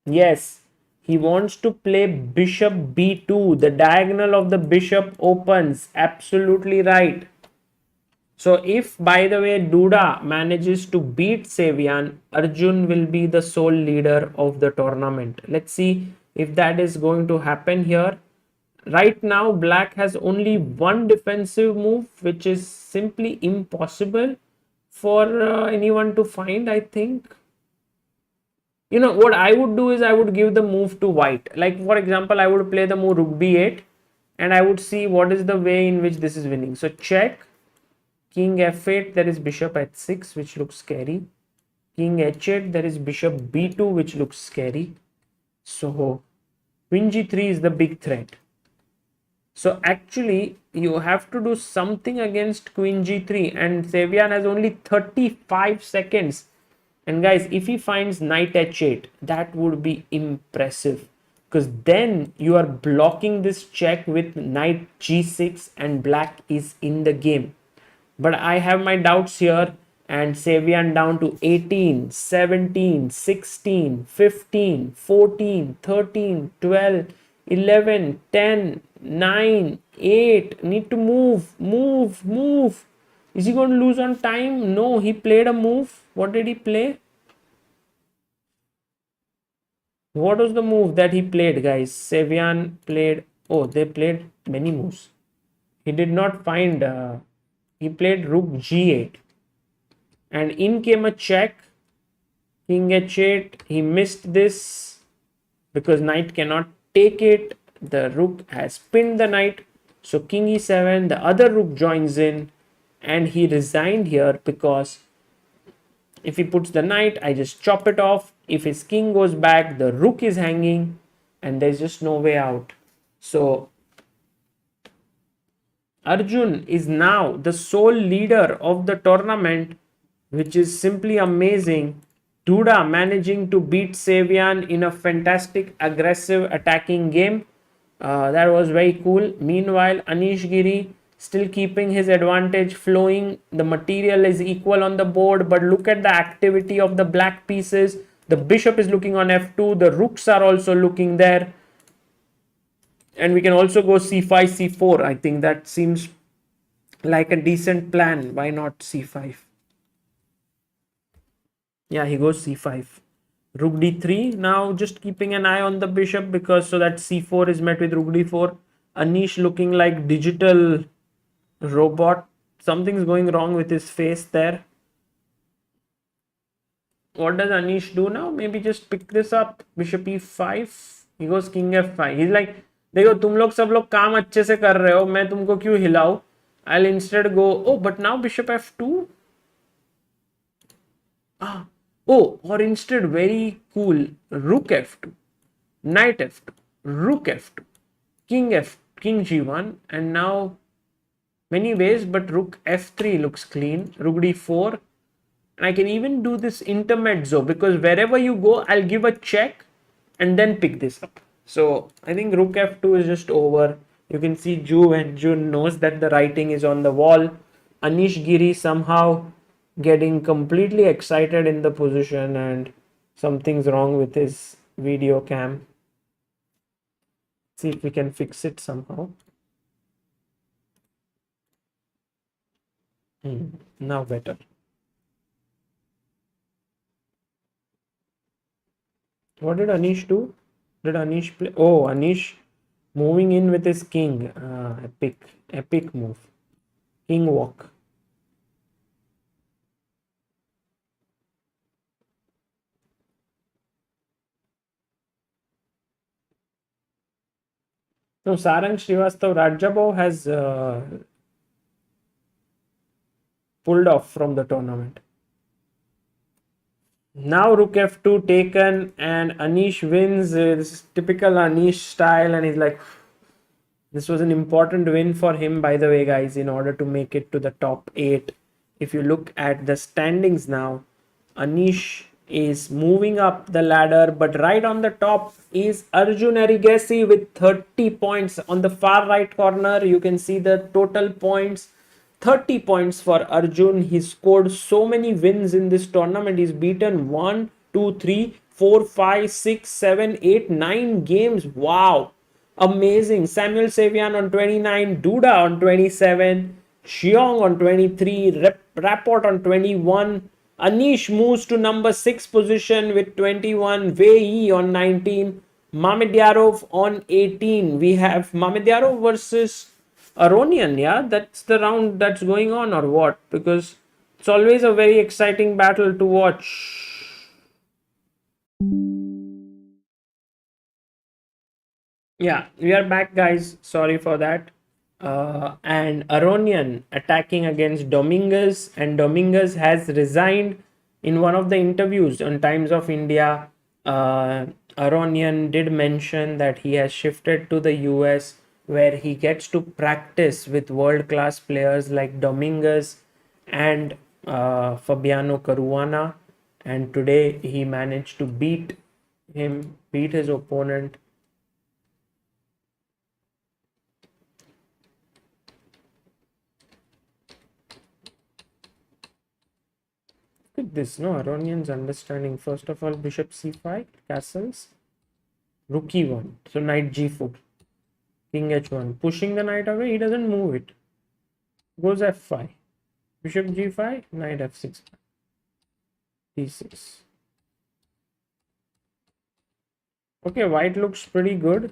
Yes, he wants to play bishop b2. The diagonal of the bishop opens. Absolutely right. So if, by the way, Duda manages to beat Savian, Arjun will be the sole leader of the tournament. Let's see if that is going to happen here. Right now, black has only one defensive move, which is simply impossible for anyone to find, I think. You know, what I would do is I would give the move to white. Like, for example, I would play the move rook b8, and I would see what is the way in which this is winning. So check, king f8, there is bishop h6, which looks scary. King h8, there is bishop b2, which looks scary. So queen g3 is the big threat. So actually you have to do something against queen g3, and Savian has only 35 seconds. And guys, if he finds knight h8, that would be impressive, because then you are blocking this check with knight g6 and black is in the game. But I have my doubts here, and Savian down to 18, 17, 16, 15, 14, 13, 12, 11, 10, 9, 8. Need to move. Is he going to lose on time? No, he played a move. What did he play? What was the move that he played, guys? Savian played. Oh, they played many moves. He did not find. He played rook g8. And in came a check. King h8. He missed this because knight cannot take it. The rook has pinned the knight. So king e7. The other rook joins in. And he resigned here because if he puts the knight, I just chop it off. If his king goes back, the rook is hanging and there's just no way out. So Arjun is now the sole leader of the tournament, which is simply amazing. Duda managing to beat Savian in a fantastic aggressive attacking game. That was very cool. Meanwhile, Anish Giri still keeping his advantage flowing. The material is equal on the board, but look at the activity of the black pieces. The bishop is looking on f2. The rooks are also looking there. And we can also go c5, c4. I think that seems like a decent plan. Why not c5? Yeah, he goes c5. Rook d3. Now just keeping an eye on the bishop, because so that c4 is met with rook d4. Anish looking like digital robot. Something's going wrong with his face there. What does Anish do now? Maybe just pick this up. Bishop e5. He goes king f5. He's like, देखो तुम लोग सब लोग काम अच्छे से कर रहे हो, मैं तुमको क्यों हिलाऊं? I'll instead go, oh, but now bishop f2. Oh, or instead, very cool, rook f2, knight f2, rook f2, king g1, and now many ways, but rook f3 looks clean, rook d4. And I can even do this intermezzo, because wherever you go, I'll give a check and then pick this up. So I think rook f2 is just over. You can see Jun knows that the writing is on the wall. Anish Giri somehow getting completely excited in the position, and something's wrong with his video cam. See if we can fix it somehow. Now better. What did Anish do? Did Anish play? Oh, Anish moving in with his king. Epic move. King walk. No, Sarang Srivastav Rajabov has pulled off from the tournament. Now rook f2 taken, and Anish wins. This is typical Anish style, and he's like, this was an important win for him, by the way, guys, in order to make it to the top 8. If you look at the standings now, Anish is moving up the ladder, but right on the top is Arjun Erigesi with 30 points. On the far right corner, you can see the total points. 30 points for Arjun. He scored so many wins in this tournament. He's beaten 1, 2, 3, 4, 5, 6, 7, 8, 9 games. Wow. Amazing. Samuel Savian on 29, Duda on 27, Xiong on 23, Rapport on 21. Anish moves to number 6 position with 21, Wei Yi on 19, Mamedyarov on 18. We have Mamedyarov versus Aronian, yeah? That's the round that's going on, or what? Because it's always a very exciting battle to watch. Yeah, we are back, guys. Sorry for that. And Aronian attacking against Dominguez, and Dominguez has resigned in one of the interviews on Times of India. Aronian did mention that he has shifted to the US where he gets to practice with world class players like Dominguez and Fabiano Caruana. And today he managed to beat his opponent. Look at this, no? Aronian's understanding. First of all, bishop c5, castles, rook e1. So knight g4, king h1. Pushing the knight away, he doesn't move it. Goes f5. Bishop g5, knight f6, d6. Okay, white looks pretty good.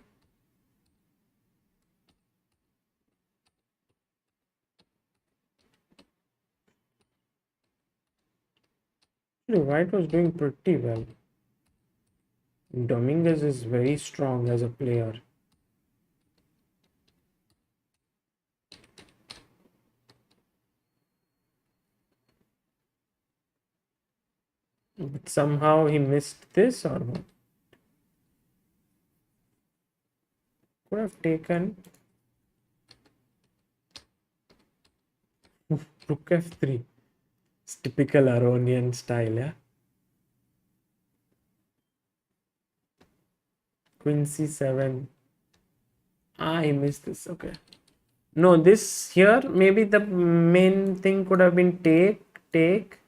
White was doing pretty well. Dominguez is very strong as a player. But somehow he missed this or what? Could have taken rook f3. It's typical Aronian style, yeah. Queen c7. I missed this. Okay. No, this here, maybe the main thing could have been take.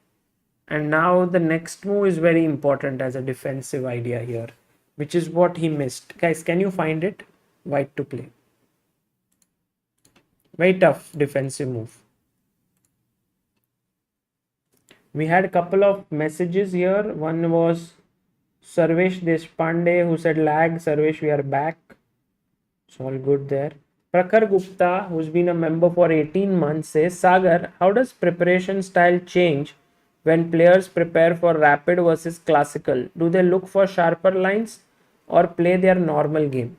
And now the next move is very important as a defensive idea here, which is what he missed. Guys, can you find it? White to play. Very tough defensive move. We had a couple of messages here. One was Sarvesh Deshpande who said lag. Sarvesh, we are back. It's all good there. Prakhar Gupta, who's been a member for 18 months, says, Sagar, how does preparation style change when players prepare for rapid versus classical? Do they look for sharper lines or play their normal game?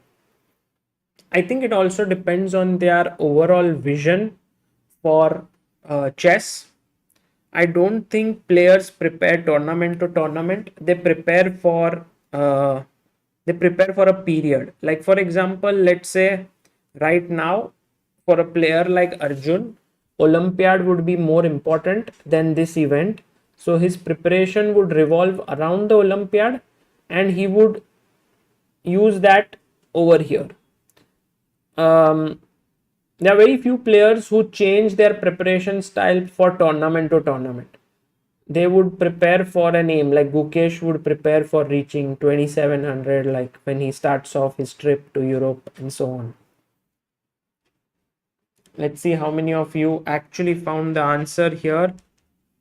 I think it also depends on their overall vision for chess. I don't think players prepare tournament to tournament. They prepare for a period. Like for example, let's say right now for a player like Arjun, Olympiad would be more important than this event. So his preparation would revolve around the Olympiad and he would use that over here. There are very few players who change their preparation style for tournament to tournament. They would prepare for an aim, like Gukesh would prepare for reaching 2700, like when he starts off his trip to Europe and so on. Let's see how many of you actually found the answer here.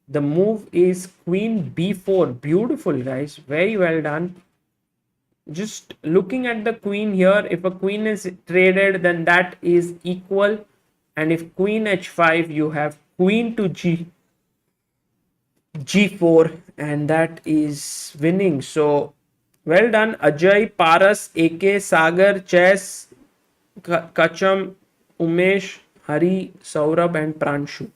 The move is Queen b4. Beautiful, guys. Very well done. Just looking at the queen here, if a queen is traded, then that is equal. And if queen h5, you have queen to g4, and that is winning. So well done, Ajay, Paras, AK, Sagar, Chess, Kacham, Umesh, Hari, Saurabh, and Pranshu.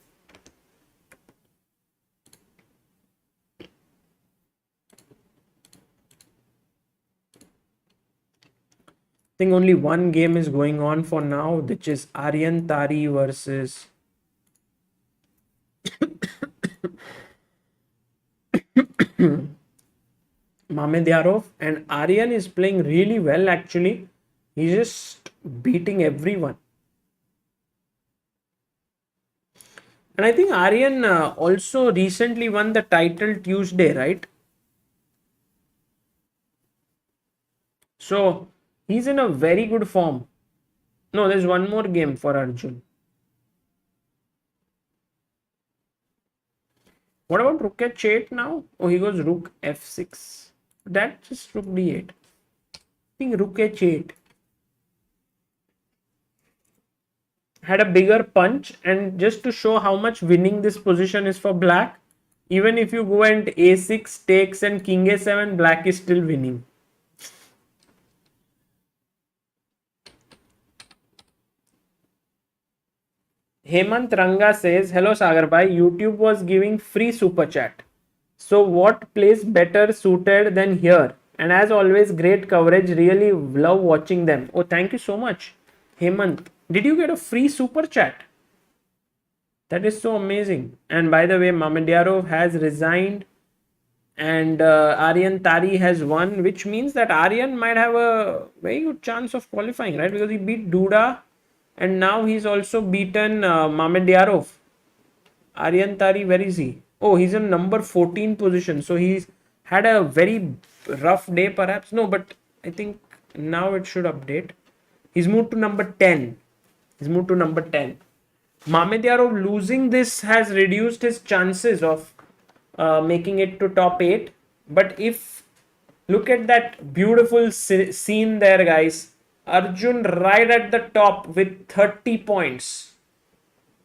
I think only one game is going on for now, which is Aryan Tari versus Mamedyarov, and Aryan is playing really well actually. He's just beating everyone. And I think Aryan also recently won the title Tuesday, right? So he's in a very good form. No, there's one more game for Arjun. What about rook h8 now? Oh, he goes rook f6. That just rook d8. I think rook h8 had a bigger punch, and just to show how much winning this position is for black, even if you go and a6 takes and king a7, black is still winning. Hemant Ranga says, hello Sagar bhai, YouTube was giving free super chat. So what plays better suited than here? And as always, great coverage. Really love watching them. Oh, thank you so much, Hemant. Did you get a free super chat? That is so amazing. And by the way, Mamedyarov has resigned and Aryan Tari has won, which means that Aryan might have a very good chance of qualifying, right? Because he beat Duda and now he's also beaten Mamedyarov. Aryan Tari, where is he? Oh, he's in number 14 position. So he's had a very rough day, perhaps. No, but I think now it should update. He's moved to number 10. He's moved to number 10. Mamedyarov losing this has reduced his chances of making it to top 8. But if look at that beautiful scene there, guys. Arjun right at the top with 30 points.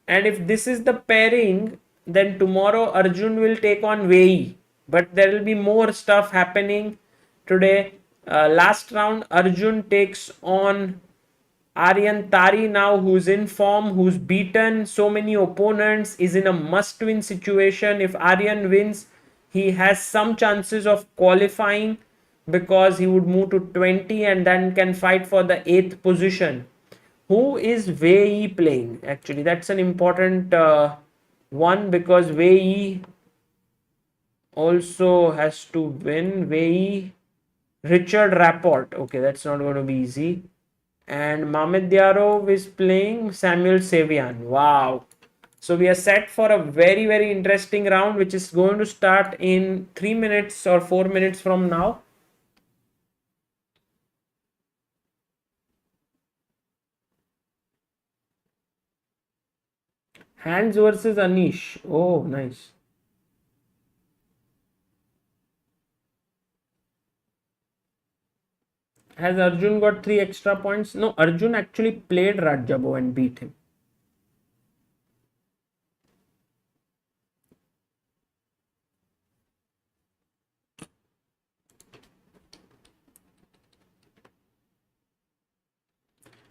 And if this is the pairing, then tomorrow Arjun will take on Wei. But there will be more stuff happening today. Last round, Arjun takes on Aryan Tari now, who's in form, who's beaten so many opponents, is in a must-win situation. If Aryan wins, he has some chances of qualifying because he would move to 20 and then can fight for the 8th position. Who is Wei playing? Actually, that's an important one because Wei also has to win. Wei, Richard Rapport. Okay, that's not going to be easy. And Mamedyarov is playing Samuel Savian. Wow. So we are set for a very, very interesting round, which is going to start in 3 minutes or 4 minutes from now. Hands versus Anish. Oh, nice. Has Arjun got 3 extra points? No, Arjun actually played Rajabo and beat him.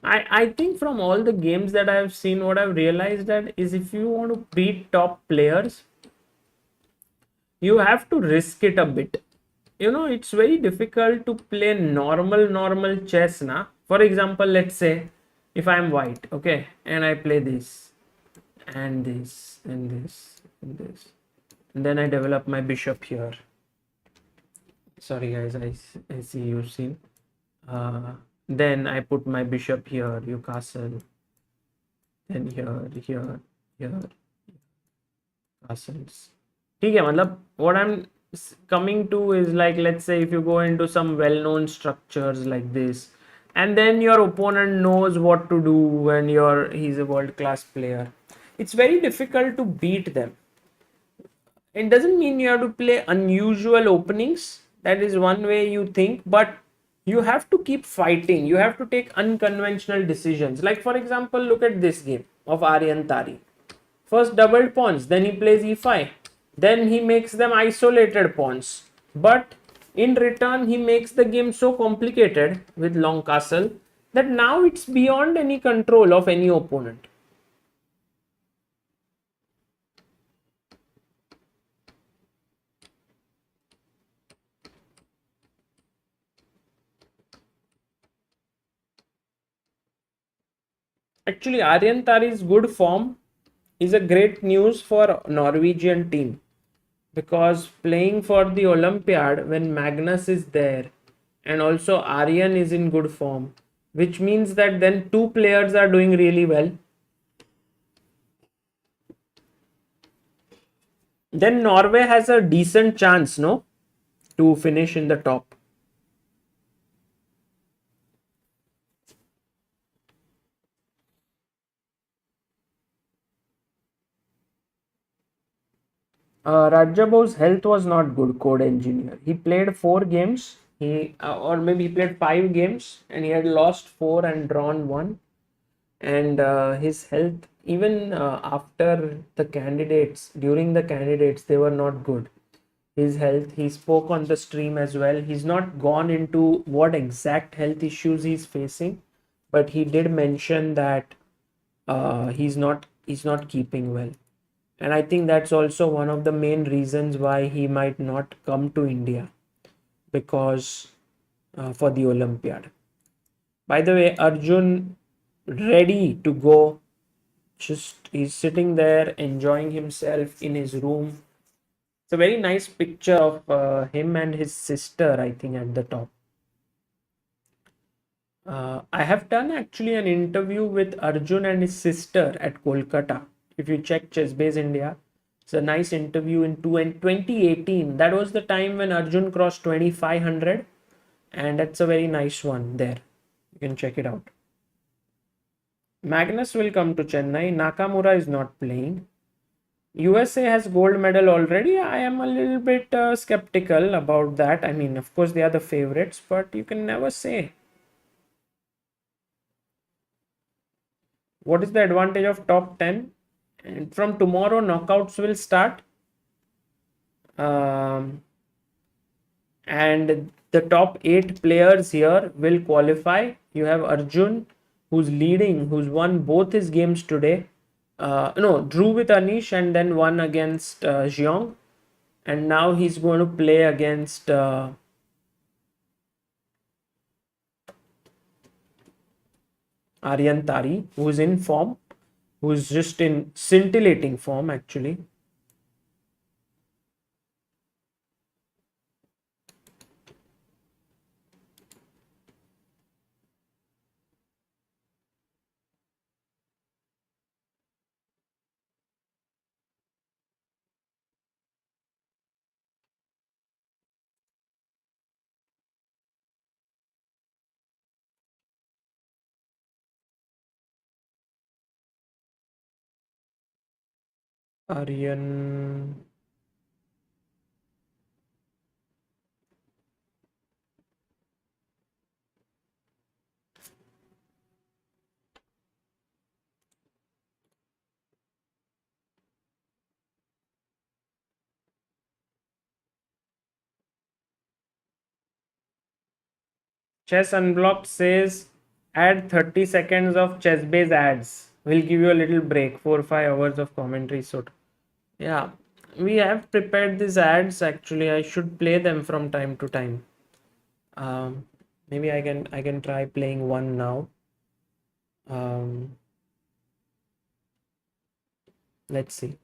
I think from all the games that I've seen, what I've realized that is if you want to beat top players, you have to risk it a bit. You know, it's very difficult to play normal chess now. For example, let's say if I'm white, okay, and I play this and this and this and this, and then I develop my bishop here. Sorry guys, I see you've seen. Then I put my bishop here, you castle, then here, castles. Okay, मतलब what I'm coming to is like, let's say if you go into some well-known structures like this, and then your opponent knows what to do and he's a world-class player, it's very difficult to beat them. It doesn't mean you have to play unusual openings. That is one way you think, but you have to keep fighting. You have to take unconventional decisions. Like for example, look at this game of Aryan Tari. First doubled pawns, then he plays e5. Then he makes them isolated pawns. But in return, he makes the game so complicated with long castle that now it's beyond any control of any opponent. Actually, Aryan Tari's good form is a great news for Norwegian team, because playing for the Olympiad when Magnus is there and also Aryan is in good form, which means that then 2 players are doing really well. Then Norway has a decent chance, no, to finish in the top. Rajabo's health was not good, code engineer. He played 4 games, or maybe he played 5 games, and he had lost 4 and drawn 1. And his health, even after the candidates, during the candidates, they were not good. His health, he spoke on the stream as well. He's not gone into what exact health issues he's facing, but he did mention that he's not keeping well. And I think that's also one of the main reasons why he might not come to India, because for the Olympiad. By the way, Arjun ready to go. Just he's sitting there enjoying himself in his room. It's a very nice picture of him and his sister, I think, at the top. I have done actually an interview with Arjun and his sister at Kolkata. If you check ChessBase India, it's a nice interview in 2018. That was the time when Arjun crossed 2500, and that's a very nice one there. You can check it out. Magnus will come to Chennai. Nakamura is not playing. USA has gold medal already. I am a little bit skeptical about that. I mean, of course, they are the favorites, but you can never say. What is the advantage of top 10? And from tomorrow, knockouts will start. And the top 8 players here will qualify. You have Arjun, who's leading, who's won both his games today. Drew with Anish and then won against Xiong. And now he's going to play against Aryan Tari, who's in form, who's just in scintillating form actually. Aryan. Chess Unblocked says add 30 seconds of chess-based ads. We'll give you a little break, 4 or 5 hours of commentary. So, yeah, we have prepared these ads. Actually, I should play them from time to time. Maybe I can try playing one now. Let's see.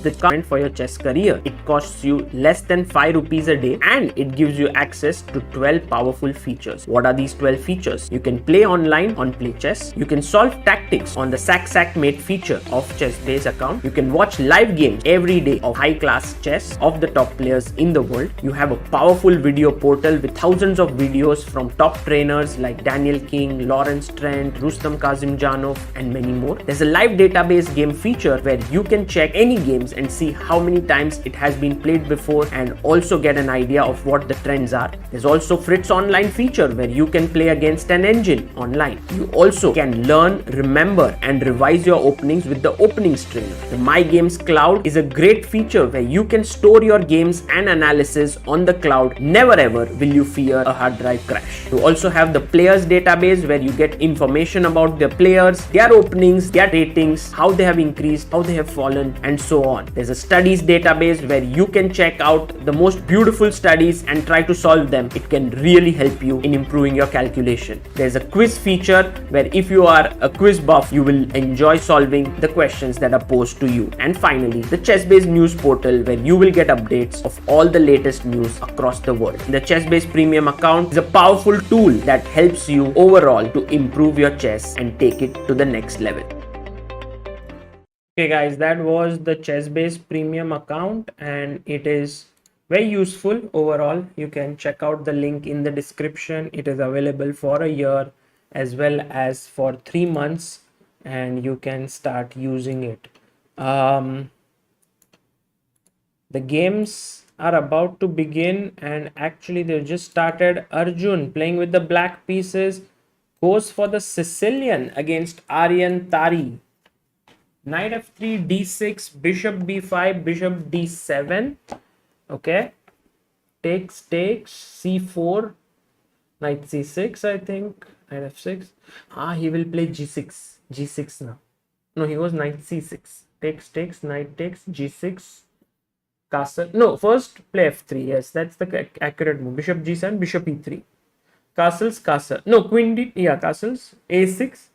The current for your chess career. It costs you less than 5 rupees a day and it gives you access to 12 powerful features. What are these 12 features? You can play online on Play Chess. You can solve tactics on the Sack Mate feature of ChessBase account. You can watch live games every day of high class chess of the top players in the world. You have a powerful video portal with thousands of videos from top trainers like Daniel King, Lawrence Trent, Rustam Kazimjanov and many more. There's a live database game feature where you can check any games and see how many times it has been played before and also get an idea of what the trends are. There's also Fritz Online feature where you can play against an engine online. You also can learn, remember and revise your openings with the openings trainer. The My Games Cloud is a great feature where you can store your games and analysis on the cloud. Never ever will you fear a hard drive crash. You also have the players database where you get information about the players, their openings, their ratings, how they have increased, how they have fallen and so on. There's a studies database where you can check out the most beautiful studies and try to solve them. It can really help you in improving your calculation. There's a quiz feature where if you are a quiz buff, you will enjoy solving the questions that are posed to you. And finally, the ChessBase news portal where you will get updates of all the latest news across the world. The ChessBase premium account is a powerful tool that helps you overall to improve your chess and take it to the next level. Okay guys, that was the ChessBase premium account and it is very useful overall. You can check out the link in the description. It is available for a year as well as for 3 months and you can start using it. The games are about to begin and actually they just started. Arjun playing with the black pieces goes for the Sicilian against Aryan Tari. Knight f3, d6, bishop b5, bishop d7. Okay, takes, c4. Knight c6, I think. Knight f6. Ah, he will play g6. G6 now. No, he was knight c6. Takes, knight takes, g6. Castle. No, first play f3. Yes, that's the accurate move. Bishop g7, bishop e3. Castle. No, queen d. Yeah, castles. a6.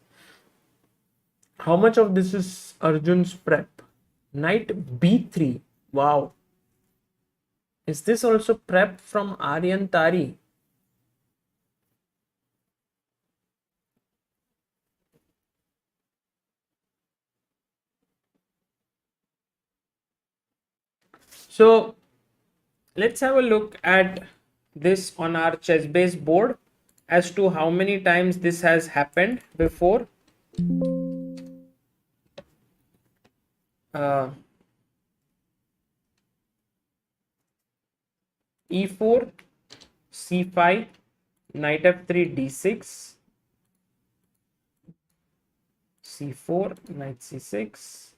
How much of this is Arjun's prep? Knight b3. Wow. Is this also prep from Aryan Tari? So let's have a look at this on our chess base board as to how many times this has happened before. Uh, e4, c5, knight f3, d6, c4, knight c6,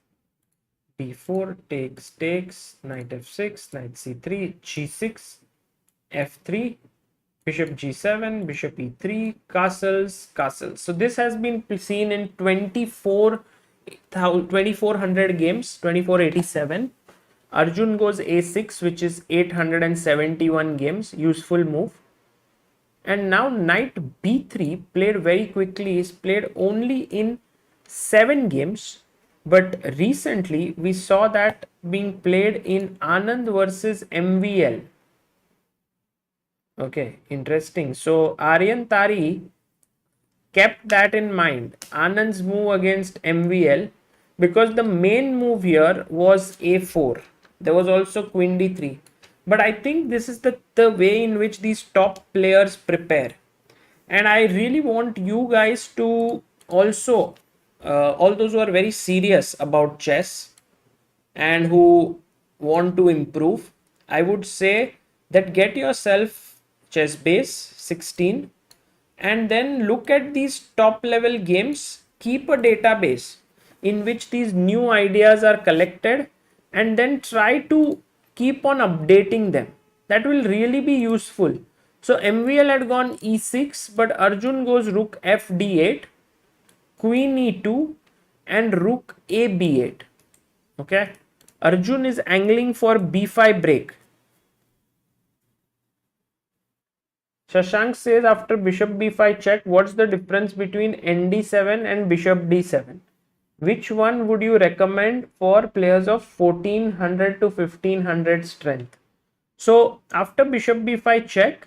d4, takes, knight f6, knight c3, g6, f3, bishop g7, bishop e3, castles. So this has been seen in 2400 games, 2487. Arjun goes a6, which is 871 games, useful move. And now knight b3 played very quickly is played only in 7 games, but recently we saw that being played in Anand versus MVL. Okay, interesting. So Aryan Tari kept that in mind, Anand's move against MVL, because the main move here was a4. There was also queen d3. But I think this is the way in which these top players prepare. And I really want you guys to also, all those who are very serious about chess and who want to improve, I would say that get yourself chess base 16 and then look at these top level games. Keep a database in which these new ideas are collected and then try to keep on updating them. That will really be useful. So MVL had gone e6, but Arjun goes rook f d8, queen e2, and rook a b8. Okay, Arjun is angling for b5 break. Shashank says after bishop b5 check, what's the difference between nd7 and bishop d7? Which one would you recommend for players of 1400 to 1500 strength? So after bishop b5 check,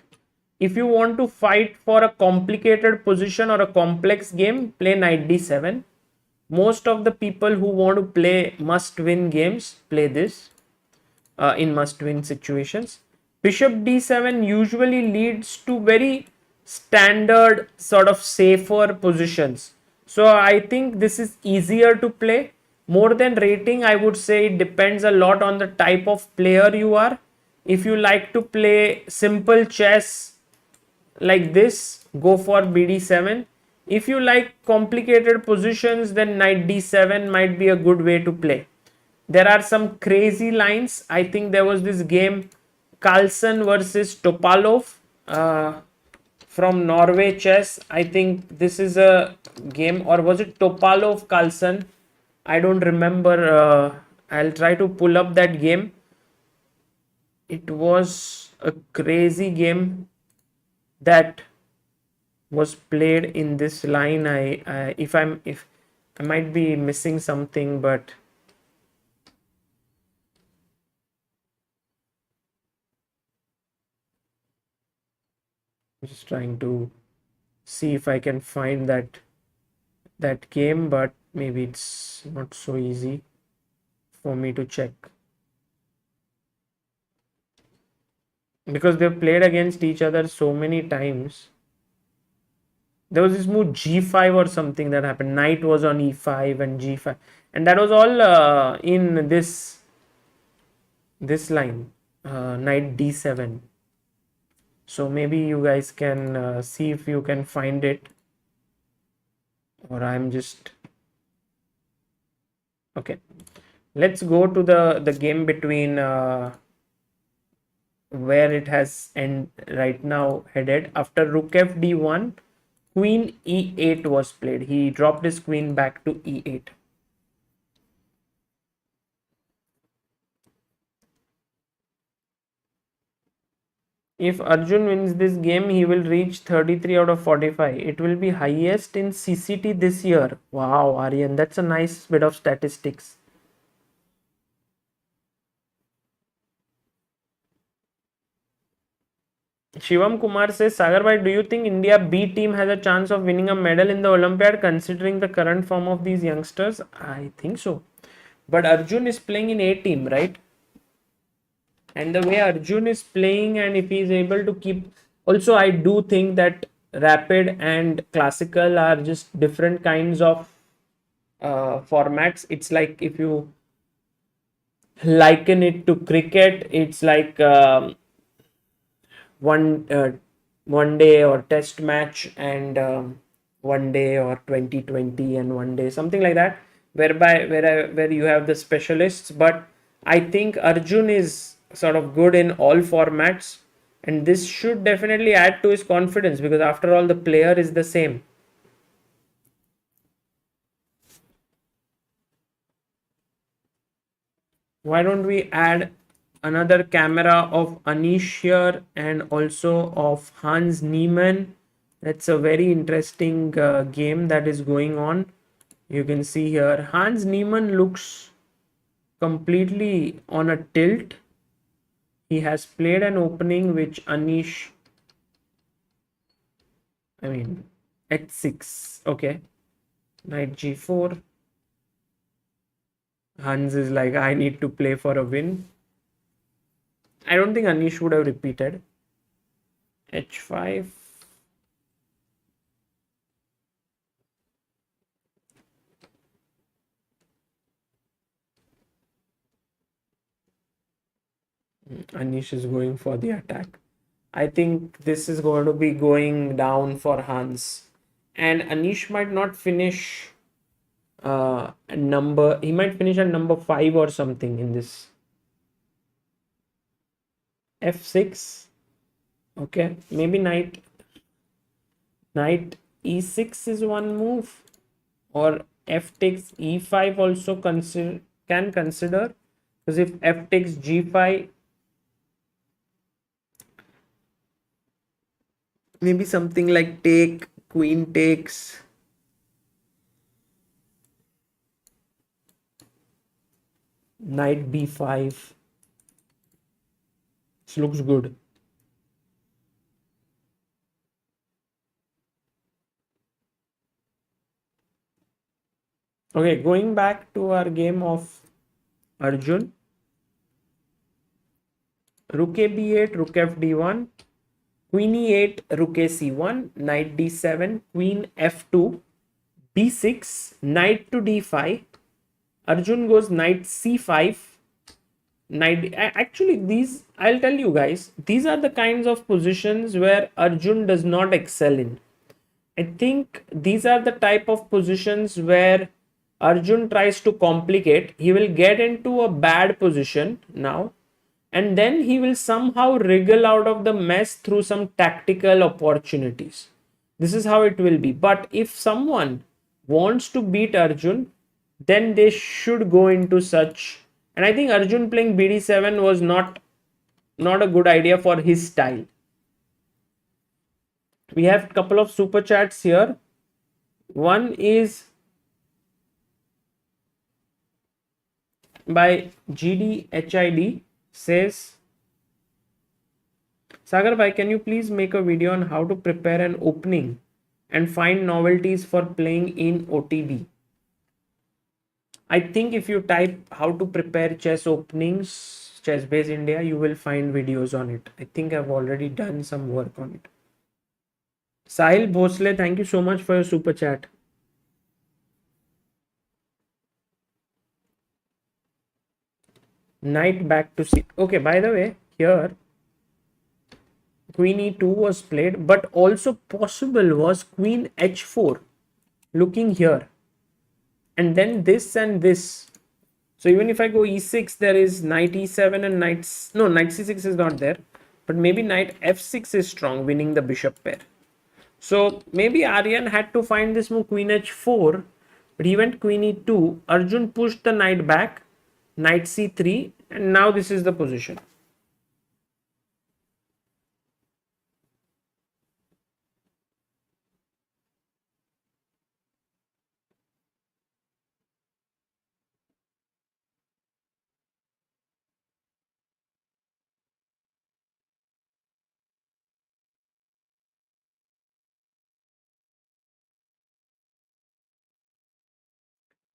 if you want to fight for a complicated position or a complex game, play knight d7. Most of the people who want to play must win games play this in must win situations. Bishop d7 usually leads to very standard sort of safer positions. So I think this is easier to play. More than rating, I would say it depends a lot on the type of player you are. If you like to play simple chess like this, go for bd7. If you like complicated positions, then knight d7 might be a good way to play. There are some crazy lines. I think there was this game Carlsen versus Topalov from Norway chess. I think this is a game, or was it Topalov Carlsen? I don't remember. I'll try to pull up that game. It was a crazy game that was played in this line. If I might be missing something, but I'm just trying to see if I can find that game, but maybe it's not so easy for me to check because they've played against each other so many times. There was this move g5 or something that happened. Knight was on e5 and g5, and that was all in this line, knight d7. So maybe you guys can see if you can find it, or I'm just okay. Let's go to the game between where it has and right now headed. After rook f d1, queen e8 was played. He dropped his queen back to e8. If Arjun wins this game, he will reach 33 out of 45. It will be highest in CCT this year. Wow, Aryan, that's a nice bit of statistics. Shivam Kumar says, Sagar bhai, do you think India B team has a chance of winning a medal in the Olympiad considering the current form of these youngsters? I think so. But Arjun is playing in A team, right? And the way Arjun is playing, and if he is able to keep. Also, I do think that rapid and classical are just different kinds of formats. It's like if you liken it to cricket, it's like one one day or test match and one day or 2020 and one day, something like that, whereby where you have the specialists. But I think Arjun is sort of good in all formats, and this should definitely add to his confidence because after all the player is the same. Why don't we add another camera of Anish here and also of Hans Niemann? That's a very interesting game that is going on. You can see here Hans Niemann looks completely on a tilt. He has played an opening which Anish, I mean, h6. Okay, knight g4. Hans is like, I need to play for a win. I don't think Anish would have repeated. h5. Anish is going for the attack. I think this is going to be going down for Hans. And Anish might not finish he might finish at number 5 or something in this. f6. Okay, maybe knight e6 is one move, or f takes e5 also can consider, because if f takes g5, maybe something like take, queen takes, knight b5. This looks good. Okay, going back to our game of Arjun. Rook a b8, rook f d1, queen e8, rook a c1, knight d7, queen f2, b6, knight to d5. Arjun goes knight c5. Actually, these, I'll tell you guys, these are the kinds of positions where Arjun does not excel in. I think these are the type of positions where Arjun tries to complicate. He will get into a bad position now, and then he will somehow wriggle out of the mess through some tactical opportunities. This is how it will be. But if someone wants to beat Arjun, then they should go into such. And I think Arjun playing bd7 was not a good idea for his style. We have a couple of super chats here. One is by GDHID, says, Sagar bhai, can you please make a video on how to prepare an opening and find novelties for playing in OTB? I think if you type how to prepare chess openings, Chess Base India, you will find videos on it. I think I've already done some work on it. Sahil Bhosle, thank you so much for your super chat. Knight back to c. Okay, by the way, here queen e2 was played, but also possible was queen h4. Looking here, and then this and this. So even if I go e6, there is knight e7 and knight c6 is not there. but maybe knight f6 is strong, winning the bishop pair. So maybe Aryan had to find this move queen h4, but he went queen e2. Arjun pushed the knight back, knight c3, and now this is the position.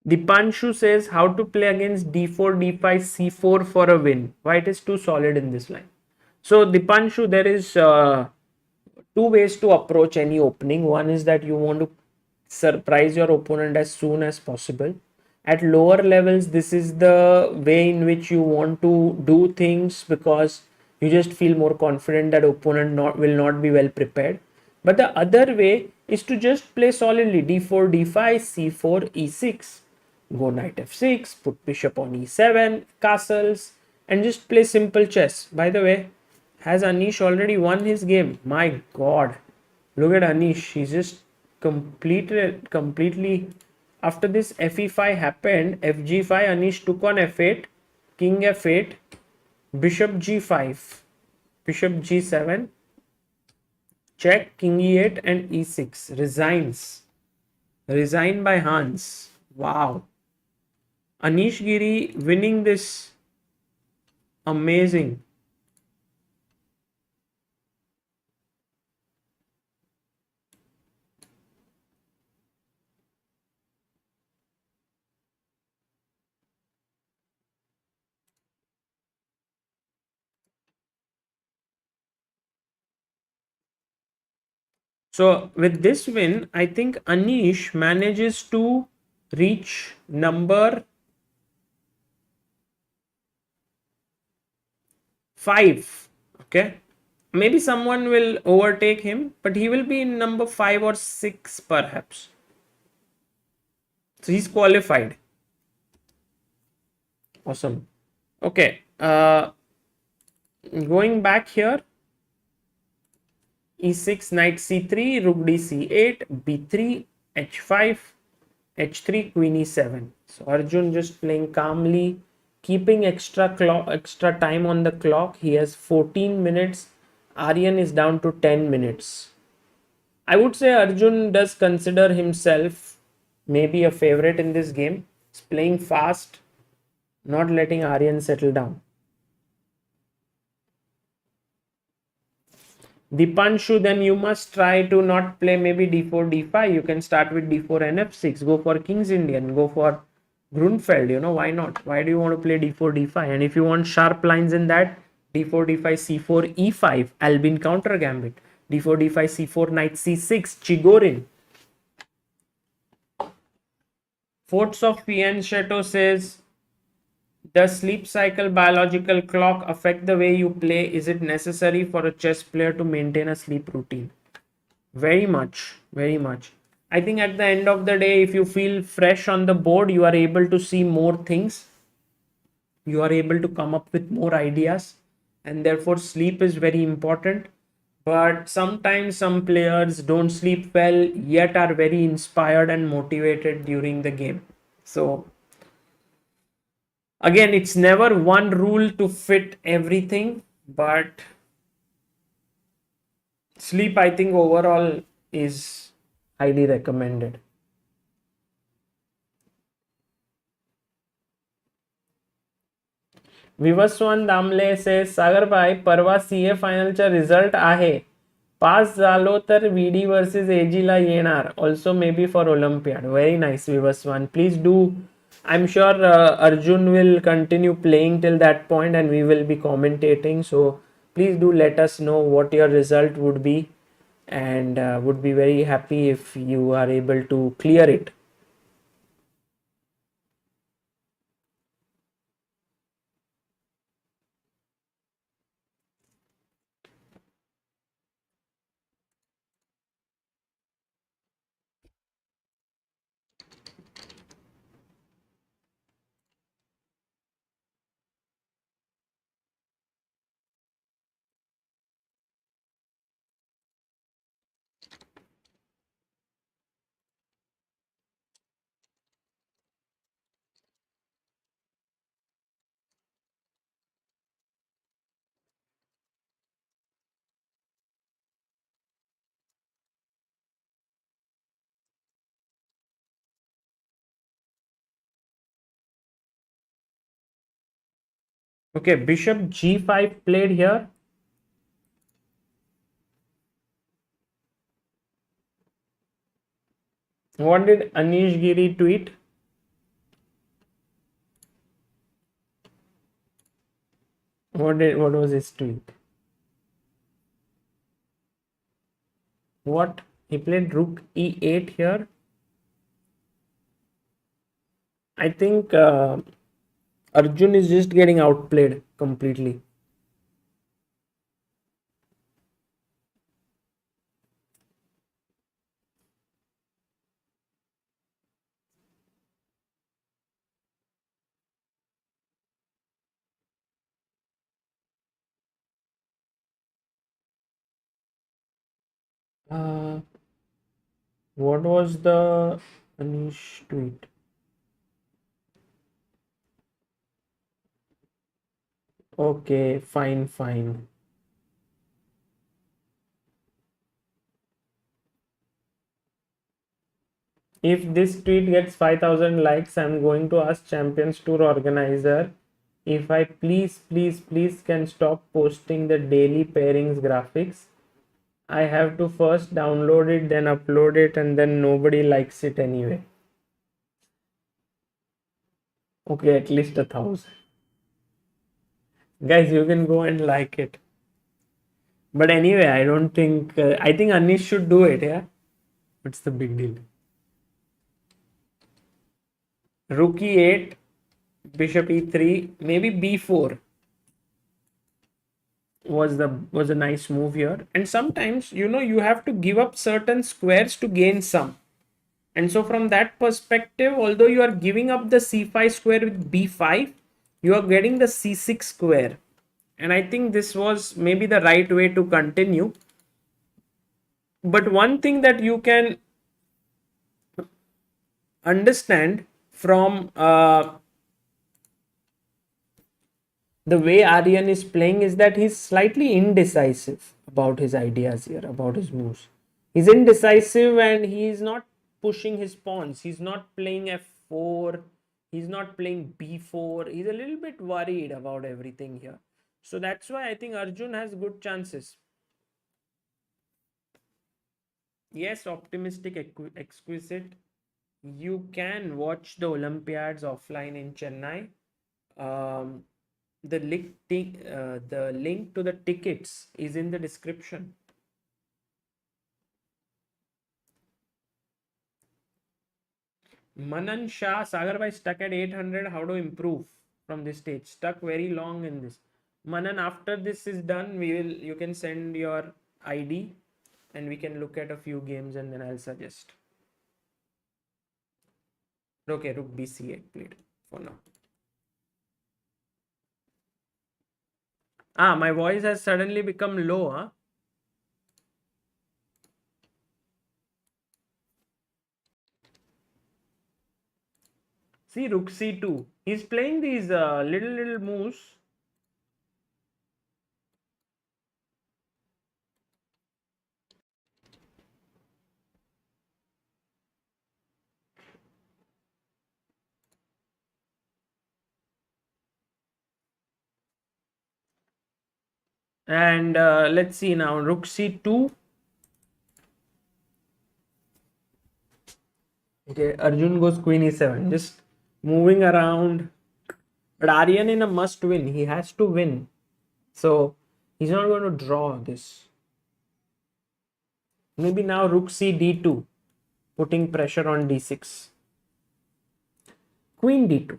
Dipanshu says how to play against d4, d5, c4 for a win. White is too solid in this line. So Dipanshu, there is two ways to approach any opening. One is that you want to surprise your opponent as soon as possible. At lower levels, this is the way in which you want to do things because you just feel more confident that opponent will not be well prepared. But the other way is to just play solidly d4, d5, c4, e6. Go knight f6, put bishop on e7, castles, and just play simple chess. By the way, has Anish already won his game? My god. Look at Anish. He's just completely. After this fe5 happened, fg5, Anish took on f8, king f8, bishop g5, bishop g7, check, king e8, and e6. Resigns. Resigned by Hans. Wow. Anish Giri winning this. Amazing. So with this win, I think Anish manages to reach number 5. Okay. Maybe someone will overtake him, but he will be in number 5 or 6 perhaps. So he's qualified. Awesome. Okay. Going back here, e6, knight c3, rook d c8, b3, h5, h3, queen e7. So Arjun just playing calmly, keeping extra time on the clock. He has 14 minutes. Aryan is down to 10 minutes. I would say Arjun does consider himself maybe a favorite in this game. He's playing fast, not letting Aryan settle down. Dipanshu, then you must try to not play maybe d4, d5. You can start with d4 and f6. Go for King's Indian. Go for Grunfeld. Why not? Why do you want to play d4, d5? And if you want sharp lines in that, d4, d5, c4, e5, Albin counter gambit. d4, d5, c4, knight c6, Chigorin. Forts of Fianchetto says, does sleep cycle biological clock affect the way you play? Is it necessary for a chess player to maintain a sleep routine? Very much, very much. I think at the end of the day, if you feel fresh on the board, you are able to see more things. You are able to come up with more ideas, and therefore sleep is very important. But sometimes some players don't sleep well, yet are very inspired and motivated during the game. So again, it's never one rule to fit everything, but sleep, I think, overall is highly recommended. विवस्वन Damle से सागर भाई परवा CA फायनलचा result आहे. पास झालो तर व्हीडी versus एजीला येणार. Also may be for olympiad. Very nice Vivaswan. Please do. I'm sure Arjun will continue playing till that point and we will be commentating. So please do let us know what your result would be, and would be very happy if you are able to clear it. Okay, bishop g5 played here. What did Anish Giri tweet? What was his tweet? What? He played rook e8 here. I think Arjun is just getting outplayed completely. Uh, what was the Anish tweet? Okay, fine, fine. If this tweet gets 5,000 likes, I'm going to ask Champions Tour organizer if I please can stop posting the daily pairings graphics. I have to first download it, then upload it, and then nobody likes it anyway. Okay, at least 1,000. Guys, you can go and like it. But anyway, I don't think, I think Anish should do it, yeah? What's the big deal? Rook e8, bishop e3, maybe b4 was a nice move here. And sometimes, you have to give up certain squares to gain some. And so from that perspective, although you are giving up the c5 square with b5, you are getting the c6 square. And I think this was maybe the right way to continue. But one thing that you can understand from the way Aryan is playing is that he's slightly indecisive about his ideas here, about his moves. He's indecisive and he's not pushing his pawns. He's not playing f4. He's not playing b4. He's a little bit worried about everything here. So that's why I think Arjun has good chances. Yes, optimistic, exquisite. You can watch the Olympiads offline in Chennai. Um, the link to the tickets is in the description. Manan Shah, Sagar bhai stuck at 800. How to improve from this stage? Stuck very long in this. Manan, after this is done, you can send your ID and we can look at a few games and then I'll suggest. Okay, Rook BC8 played for now. My voice has suddenly become low, huh? See, Rook C2. He's playing these little moves. And let's see now. Rook C2. Okay, Arjun goes Queen E7. Just moving around. But Aryan in a must win. He has to win. So he's not going to draw this. Maybe now Rook C D2. Putting pressure on D6. Queen D2.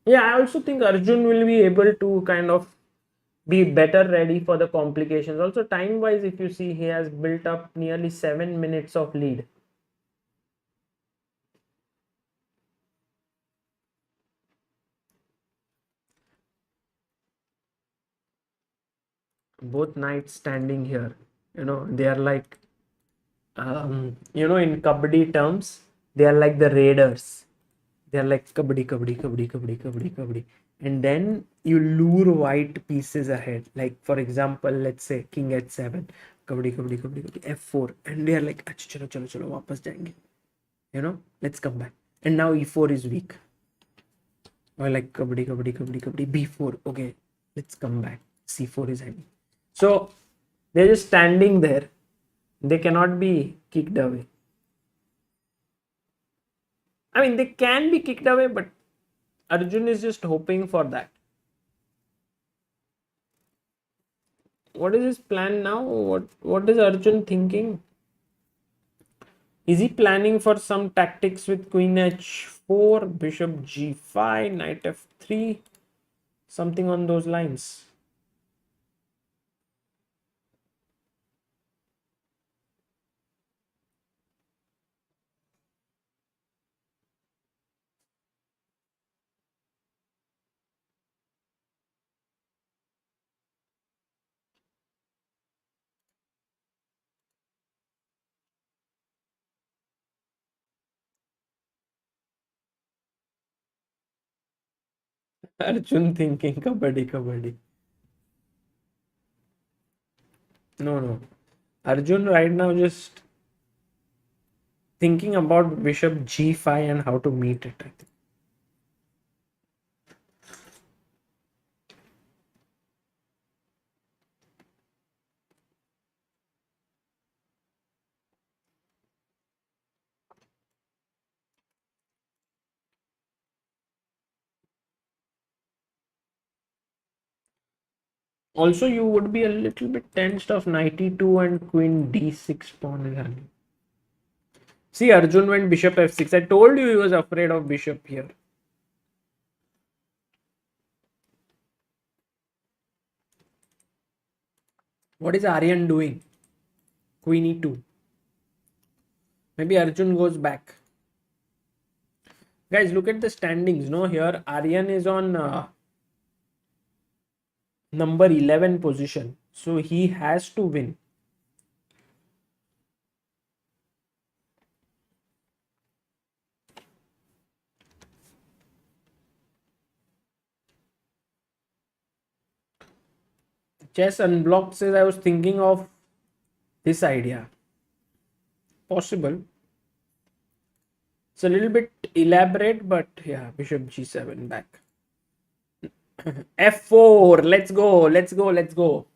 Yeah, I also think Arjun will be able to kind of be better ready for the complications. Also, time wise, if you see, he has built up nearly 7 minutes of lead. Both knights standing here, they are like, in kabaddi terms, they are like the raiders. They are like kabaddi, kabaddi, kabaddi, kabaddi, kabaddi, kabaddi. And then you lure white pieces ahead. Like, for example, let's say king h7, kabaddi, kabaddi, kabaddi, kabaddi, f4. And they are like, "Achha, chalo, chalo, chalo, wapas jayenge. Let's come back." And now e4 is weak. Or like kabaddi, kabaddi, kabaddi, kabaddi, b4. Okay, Let's come back. C4 is ending. So they're just standing there. They cannot be kicked away. I mean, they can be kicked away, but Arjun is just hoping for that. What is his plan now? What is Arjun thinking? Is he planning for some tactics with Queen H4, Bishop G5, Knight F3? Something on those lines. Arjun thinking kabaddi, kabaddi. No, no. Arjun right now just thinking about Bishop G5 and how to meet it, I think. Also, you would be a little bit tensed of knight e2 and queen d6 pawn is hanging. See, Arjun went bishop f6. I told you he was afraid of bishop here. What is Aryan doing? Queen e2. Maybe Arjun goes back. Guys, look at the standings. No, here Aryan is on number 11 position. So he has to win. Chess Unblocked says I was thinking of this idea. Possible. It's a little bit elaborate, but yeah, Bishop G7 back. F4. Let's go. Let's go. Let's go.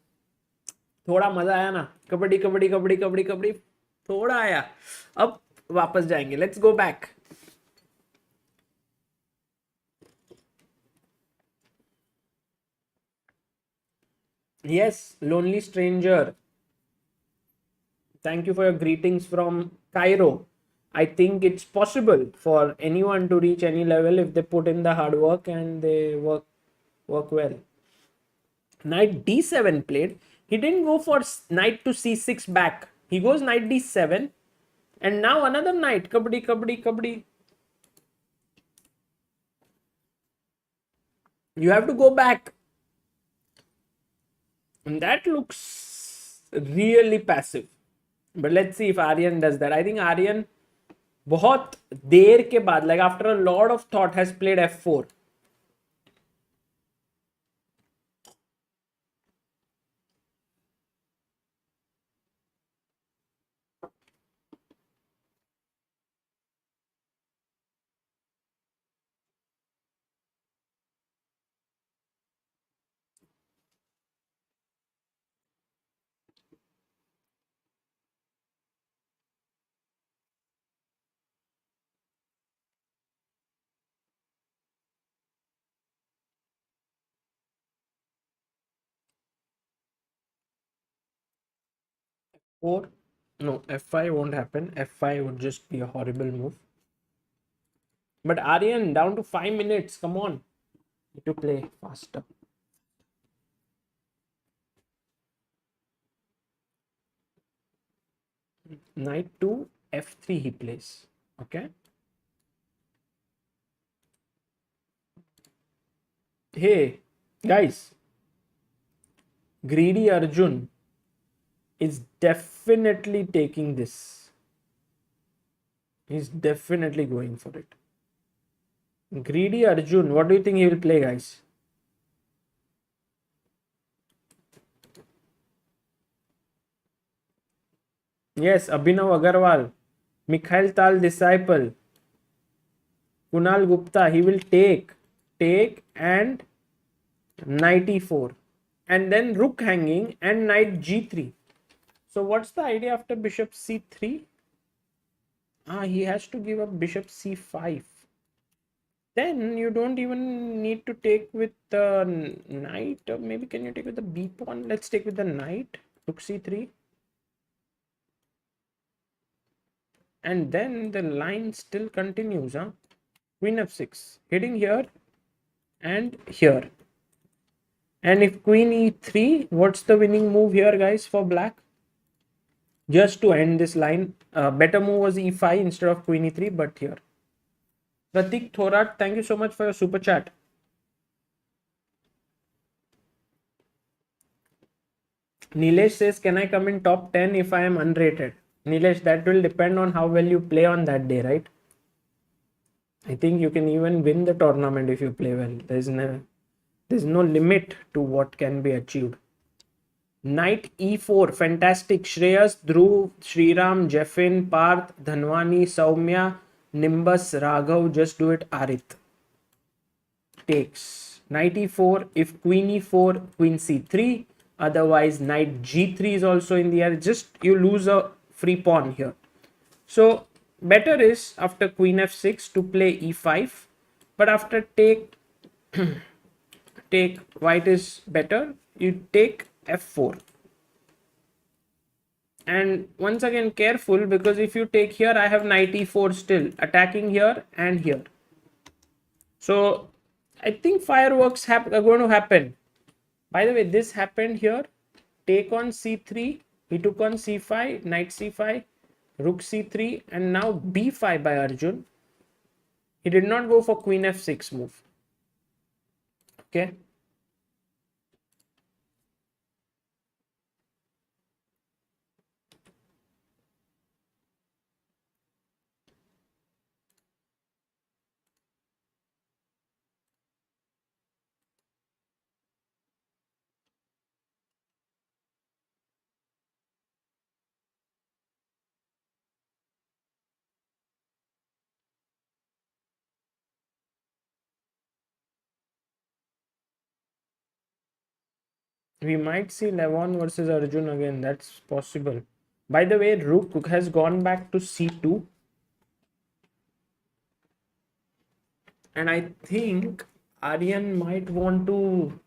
थोड़ा मजा आया ना कबड्डी कबड्डी कबड्डी कबड्डी कबड्डी थोड़ा आया अब वापस जाएंगे let's go back yes lonely stranger thank you for your greetings from Cairo. I think it's possible for anyone to reach any level if they put in the hard work and they work well. Knight d7 played. He didn't go for knight to c6 back. He goes knight d7 and now another knight. Kabaddi, kabaddi, kabaddi. You have to go back. And that looks really passive. But let's see if Aryan does that. I think Aryan बहुत देर के बाद like after a lot of thought has played f4. Four. No, f5 won't happen. f5 would just be a horrible move. But Aryan down to 5 minutes. Come on. Need to play faster. Knight to f3 he plays. Okay. Hey, guys. Greedy Arjun is definitely taking this. He's definitely going for it. Greedy Arjun, what do you think he will play, guys? Yes, Abhinav Agarwal, Mikhail Tal disciple, Kunal Gupta, he will take and knight e4, and then rook hanging and knight g3. So what's the idea after bishop c3? He has to give up bishop c5. Then you don't even need to take with the knight, or maybe can you take with the b pawn? Let's take with the knight, rook c3. And then the line still continues, huh? Queen f6, hitting here and here. And if queen e3, what's the winning move here, guys, for black? Just to end this line, better move was e5 instead of queen e3, but here. Pratik Thorat, thank you so much for your super chat. Nilesh says, can I come in top 10 if I am unrated? Nilesh, that will depend on how well you play on that day, right? I think you can even win the tournament if you play well. There's no limit to what can be achieved. Knight e4, fantastic. Shreyas, Dhruv, Shriram, Jeffin, Parth, Dhanwani, Saumya, Nimbus, Raghav, just do it, Arith. Takes. Knight e4, if queen e4, queen c3. Otherwise, knight g3 is also in the air. Just you lose a free pawn here. So, better is after queen f6 to play e5. But after take white is better. You take f4. And once again, careful, because if you take here, I have knight e4 still attacking here and here. So I think fireworks are going to happen. By the way, this happened here. Take on c3. He took on c5, knight c5, rook c3, and now b5 by Arjun. He did not go for queen f6 move. Okay. We might see Levon versus Arjun again. That's possible. By the way, rook has gone back to c2. And I think Aryan might want to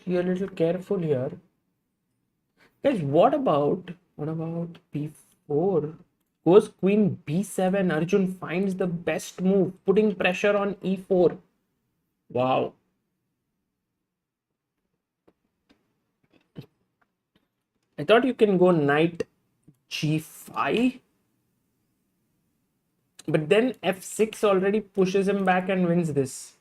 be a little careful here. Guys, what about b4? Goes queen b7. Arjun finds the best move, putting pressure on e4. Wow. I thought you can go knight g5. But then f6 already pushes him back and wins this.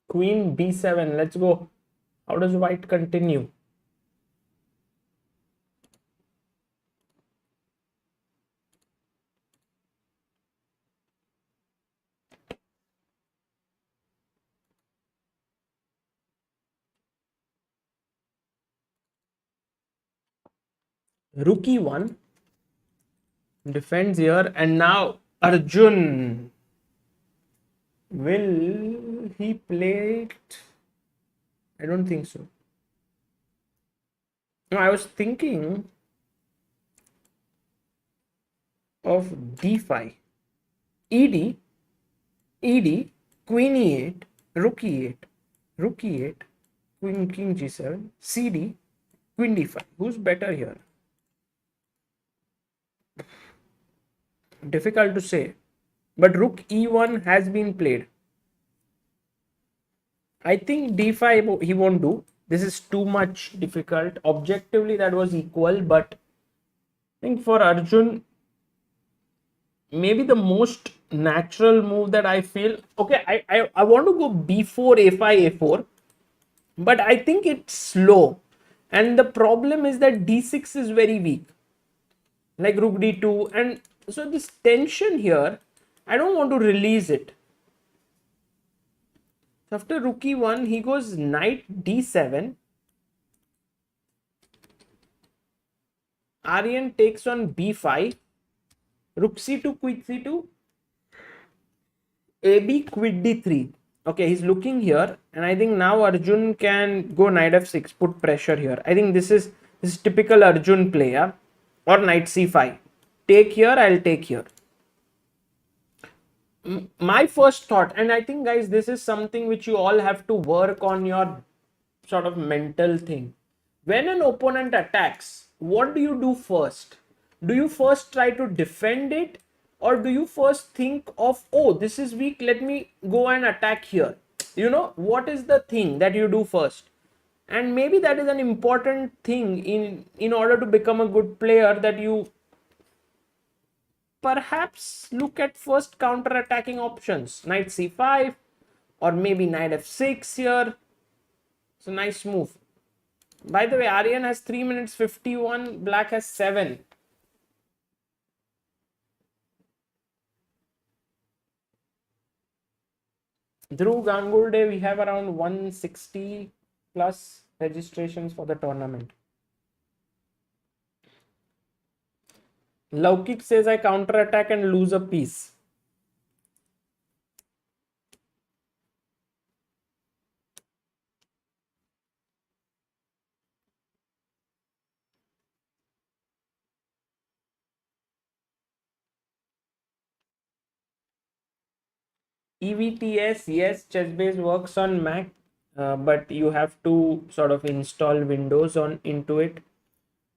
Queen b7. Let's go. How does white continue? Rook e1. Defends here. And now Arjun. Will he play it? I don't think so. No, I was thinking of d5. ed, queen e8, rook e8, rook e8, queen king g7, cd, queen d5. Who's better here? Difficult to say. But rook e1 has been played. I think d5 he won't do. This is too much difficult. Objectively, that was equal, but I think for Arjun, maybe the most natural move that I feel. Okay, I want to go b4, a5, a4, but I think it's slow. And the problem is that d6 is very weak. Like rook d2. And so this tension here, I don't want to release it. So after rook e1, he goes knight d7. Aryan takes on b5. Rook c2, queen c2. AB quit d3. Okay, he's looking here, and I think now Arjun can go knight f6, put pressure here. I think this is typical Arjun play, yeah? Or knight c5. Take here, I'll take here. My first thought, and I think guys, this is something which you all have to work on your sort of mental thing. When an opponent attacks, what do you do first? Do you first try to defend it, or do you first think of, oh, this is weak, let me go and attack here? You know, what is the thing that you do first? And maybe that is an important thing in order to become a good player, that you perhaps look at first counter attacking options, knight c5 or maybe knight f6 here. It's a nice move. By the way, Aryan has 3 minutes 51, black has 7. Dhruv Gangurde, we have around 160 plus registrations for the tournament. Laukik says I counter attack and lose a piece. EVTS, yes, ChessBase works on Mac, but you have to sort of install Windows on into it.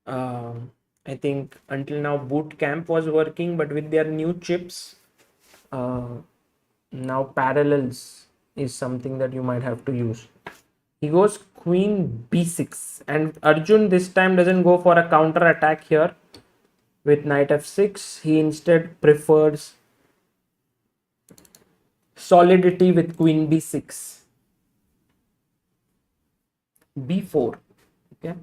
I think until now Boot Camp was working, but with their new chips, now Parallels is something that you might have to use. He goes queen b6, and Arjun this time doesn't go for a counter attack here with knight f6. He instead prefers solidity with queen b6. b4. Okay.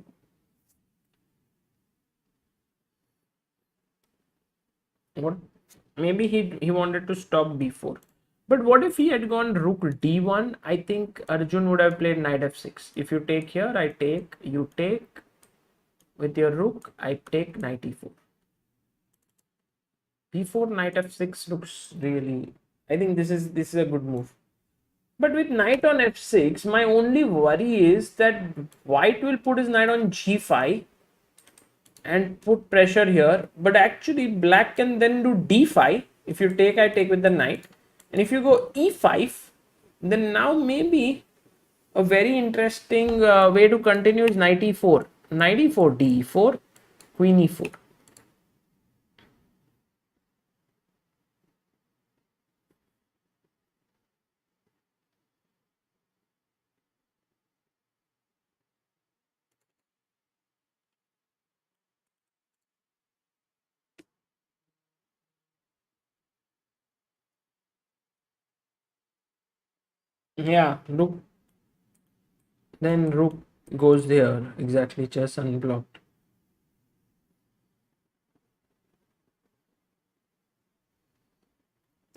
What? Maybe he wanted to stop b4. But what if he had gone rook d1? I think Arjun would have played knight f6. If you take here, I take, you take. With your rook, I take knight e4. b4 knight f6 looks really, I think this is a good move. But with knight on f6, my only worry is that white will put his knight on g5 and put pressure here, but actually black can then do d5. If you take, I take with the knight, and if you go e5, then now maybe a very interesting way to continue is knight e4, knight e4, d4, queen e4. Yeah, rook, then rook goes there, exactly, chess unblocked.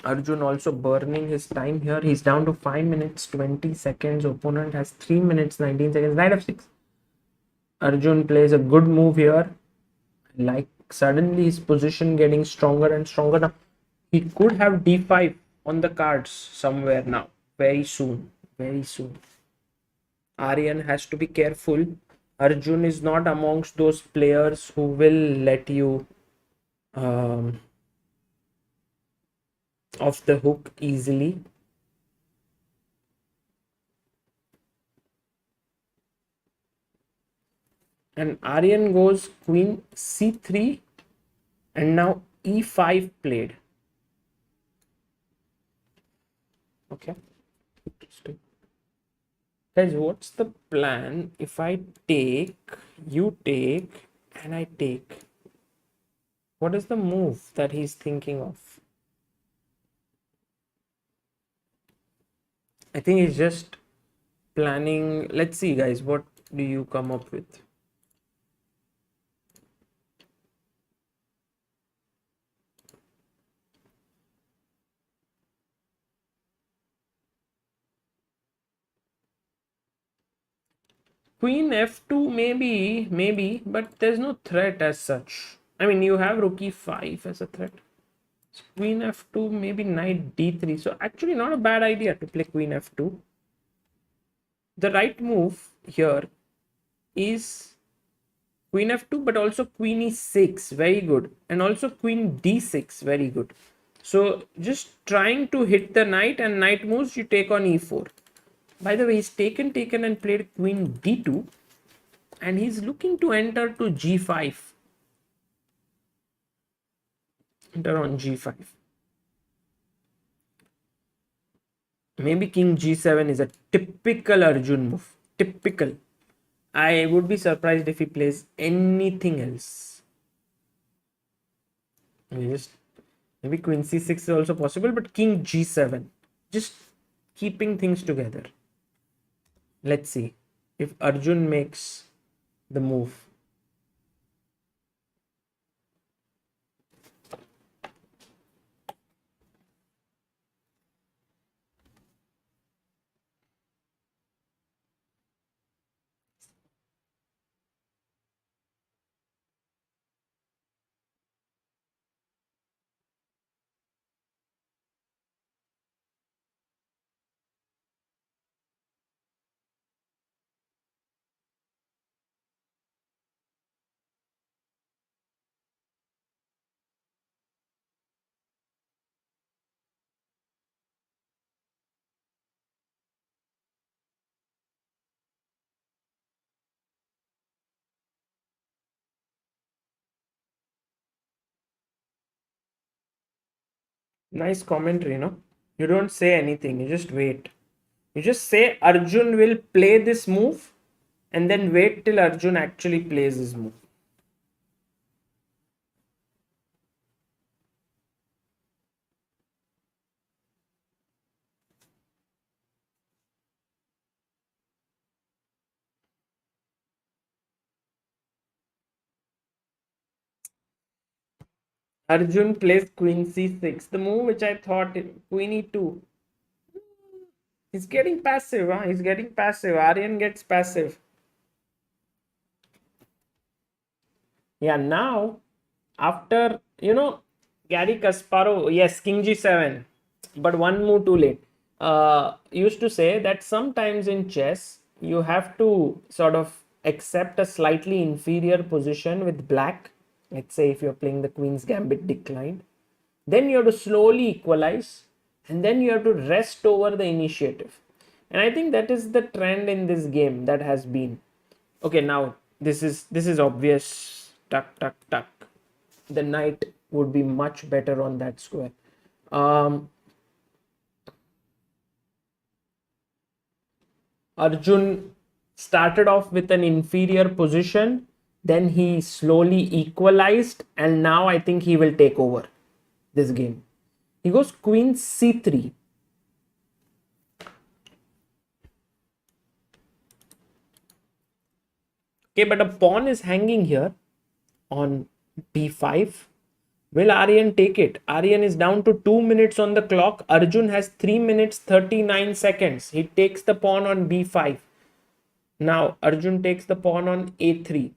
Arjun also burning his time here. He's down to 5 minutes 20 seconds. Opponent has 3 minutes 19 seconds. Knight f6. Arjun plays a good move here. Like suddenly his position getting stronger and stronger now. He could have d5 on the cards somewhere now. Very soon. Very soon. Aryan has to be careful. Arjun is not amongst those players who will let you off the hook easily. And Aryan goes queen c3, and now e5 played. Okay. Interesting. Guys, what's the plan if I take, you take, and I take? What is the move that he's thinking of? I think he's just planning. Let's see, guys, what do you come up with? Queen f2 maybe, but there's no threat as such. I mean, you have rook e5 as a threat. So queen f2, maybe knight d3. So actually not a bad idea to play queen f2. The right move here is queen f2, but also queen e6, very good, and also queen d6, very good. So just trying to hit the knight, and knight moves, you take on e4. By the way, he's taken and played queen d2, and he's looking to enter to g5. Enter on g5. Maybe king g7 is a typical Arjun move. Typical. I would be surprised if he plays anything else. Maybe queen c6 is also possible, but king g7. Just keeping things together. Let's see if Arjun makes the move. Nice commentary, no? You don't say anything, you just wait. You just say Arjun will play this move and then wait till Arjun actually plays his move. Arjun plays queen c6, the move which I thought queen e2. He's getting passive, huh? He's getting passive. Aryan gets passive. Yeah, now after Gary Kasparov, yes, king g7, but one move too late. Used to say that sometimes in chess you have to sort of accept a slightly inferior position with black. Let's say if you're playing the queen's gambit declined, then you have to slowly equalize, and then you have to rest over the initiative. And I think that is the trend in this game that has been. Okay, now this is obvious. Tuck tuck tuck. The knight would be much better on that square. Arjun started off with an inferior position, then he slowly equalized, and now I think he will take over this game. He goes queen c3. Okay, but a pawn is hanging here on b5. Will Aryan take it? Aryan is down to 2 minutes on the clock. Arjun has 3 minutes 39 seconds. He takes the pawn on b5. Now Arjun takes the pawn on a3.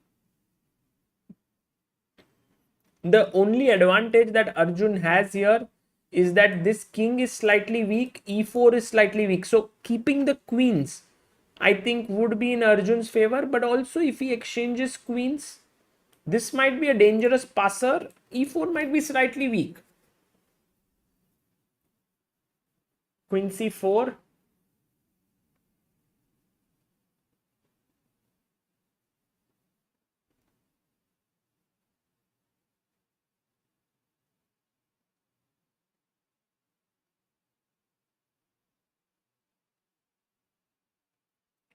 The only advantage that Arjun has here is that this king is slightly weak, e4 is slightly weak. So keeping the queens, I think, would be in Arjun's favor. But also if he exchanges queens, this might be a dangerous passer. e4 might be slightly weak. Queen c4.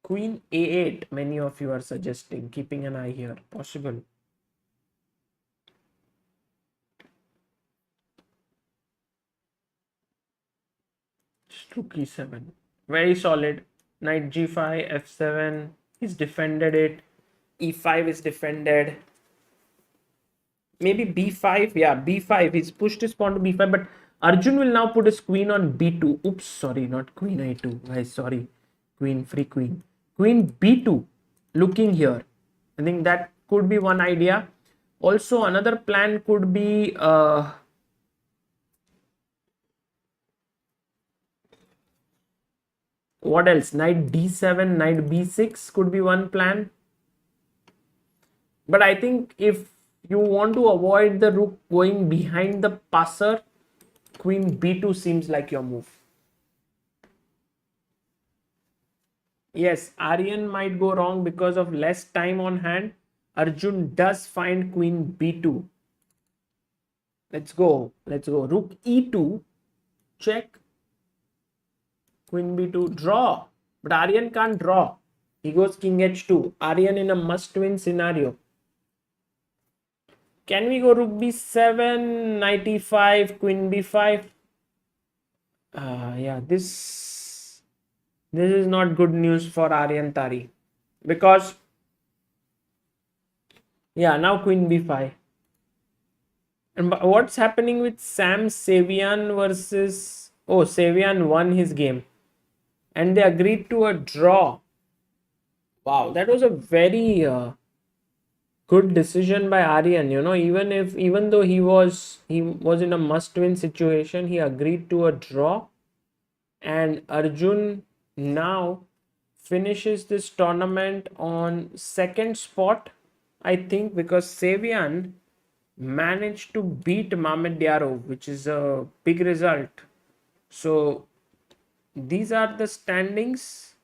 Queen a8, many of you are suggesting, keeping an eye here. Possible. Rook e7. Very solid. Knight g5, f7. He's defended it. e5 is defended. Maybe b5. Yeah, b5. He's pushed his pawn to b5, but Arjun will now put his queen on b2. Oops, sorry, not queen a2. Sorry. Queen, free queen. Queen b2. looking here. I think that could be one idea. Also, another plan could be what else? Knight d7, knight b6 could be one plan. But I think if you want to avoid the rook going behind the passer, queen b2 seems like your move. Yes, Aryan might go wrong because of less time on hand. Arjun does find queen b2. Let's go. Let's go. Rook e2. Check. Queen b2. Draw. But Aryan can't draw. He goes king h2. Aryan in a must-win scenario. Can we go rook b7, knight e5, queen b5? Yeah, this is not good news for Aryan Tari. Because, yeah, now queen b5. And what's happening with Sam Savian versus... Oh, Savian won his game. And they agreed to a draw. Wow, that was a very good decision by Aryan. You know, even though he was in a must-win situation, he agreed to a draw. And Arjun now finishes this tournament on second spot, I think, because Savian managed to beat Mamedyarov, which is a big result. So these are the standings.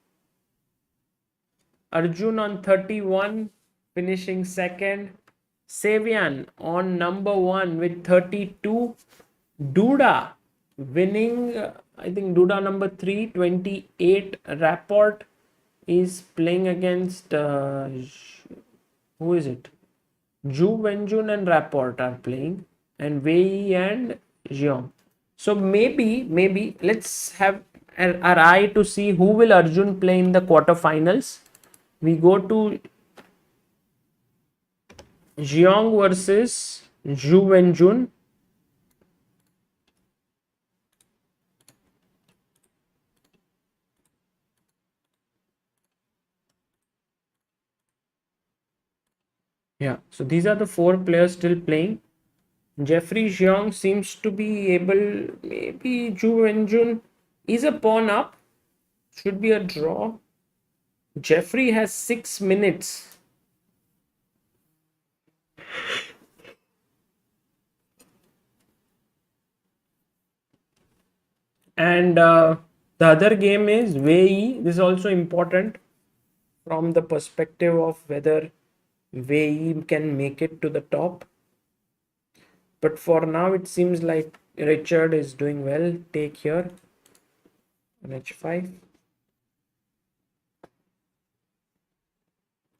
Arjun on 31, finishing second. Savian on number 1 with 32. Duda winning, I think Duda number 3, 28. Rapport is playing against, who is it? Zhu Wenjun and Rapport are playing, and Wei and Jiang. So maybe let's have our eye to see who will Arjun play in the quarterfinals. We go to Jiang versus Zhu Wenjun. Yeah, so these are the 4 players still playing. Jeffrey Jiang seems to be able, maybe Zhu Wenjun is a pawn up. Should be a draw. Jeffrey has 6 minutes. And the other game is Wei. This is also important from the perspective of whether Wei can make it to the top. But for now, it seems like Richard is doing well. Take here. On h5.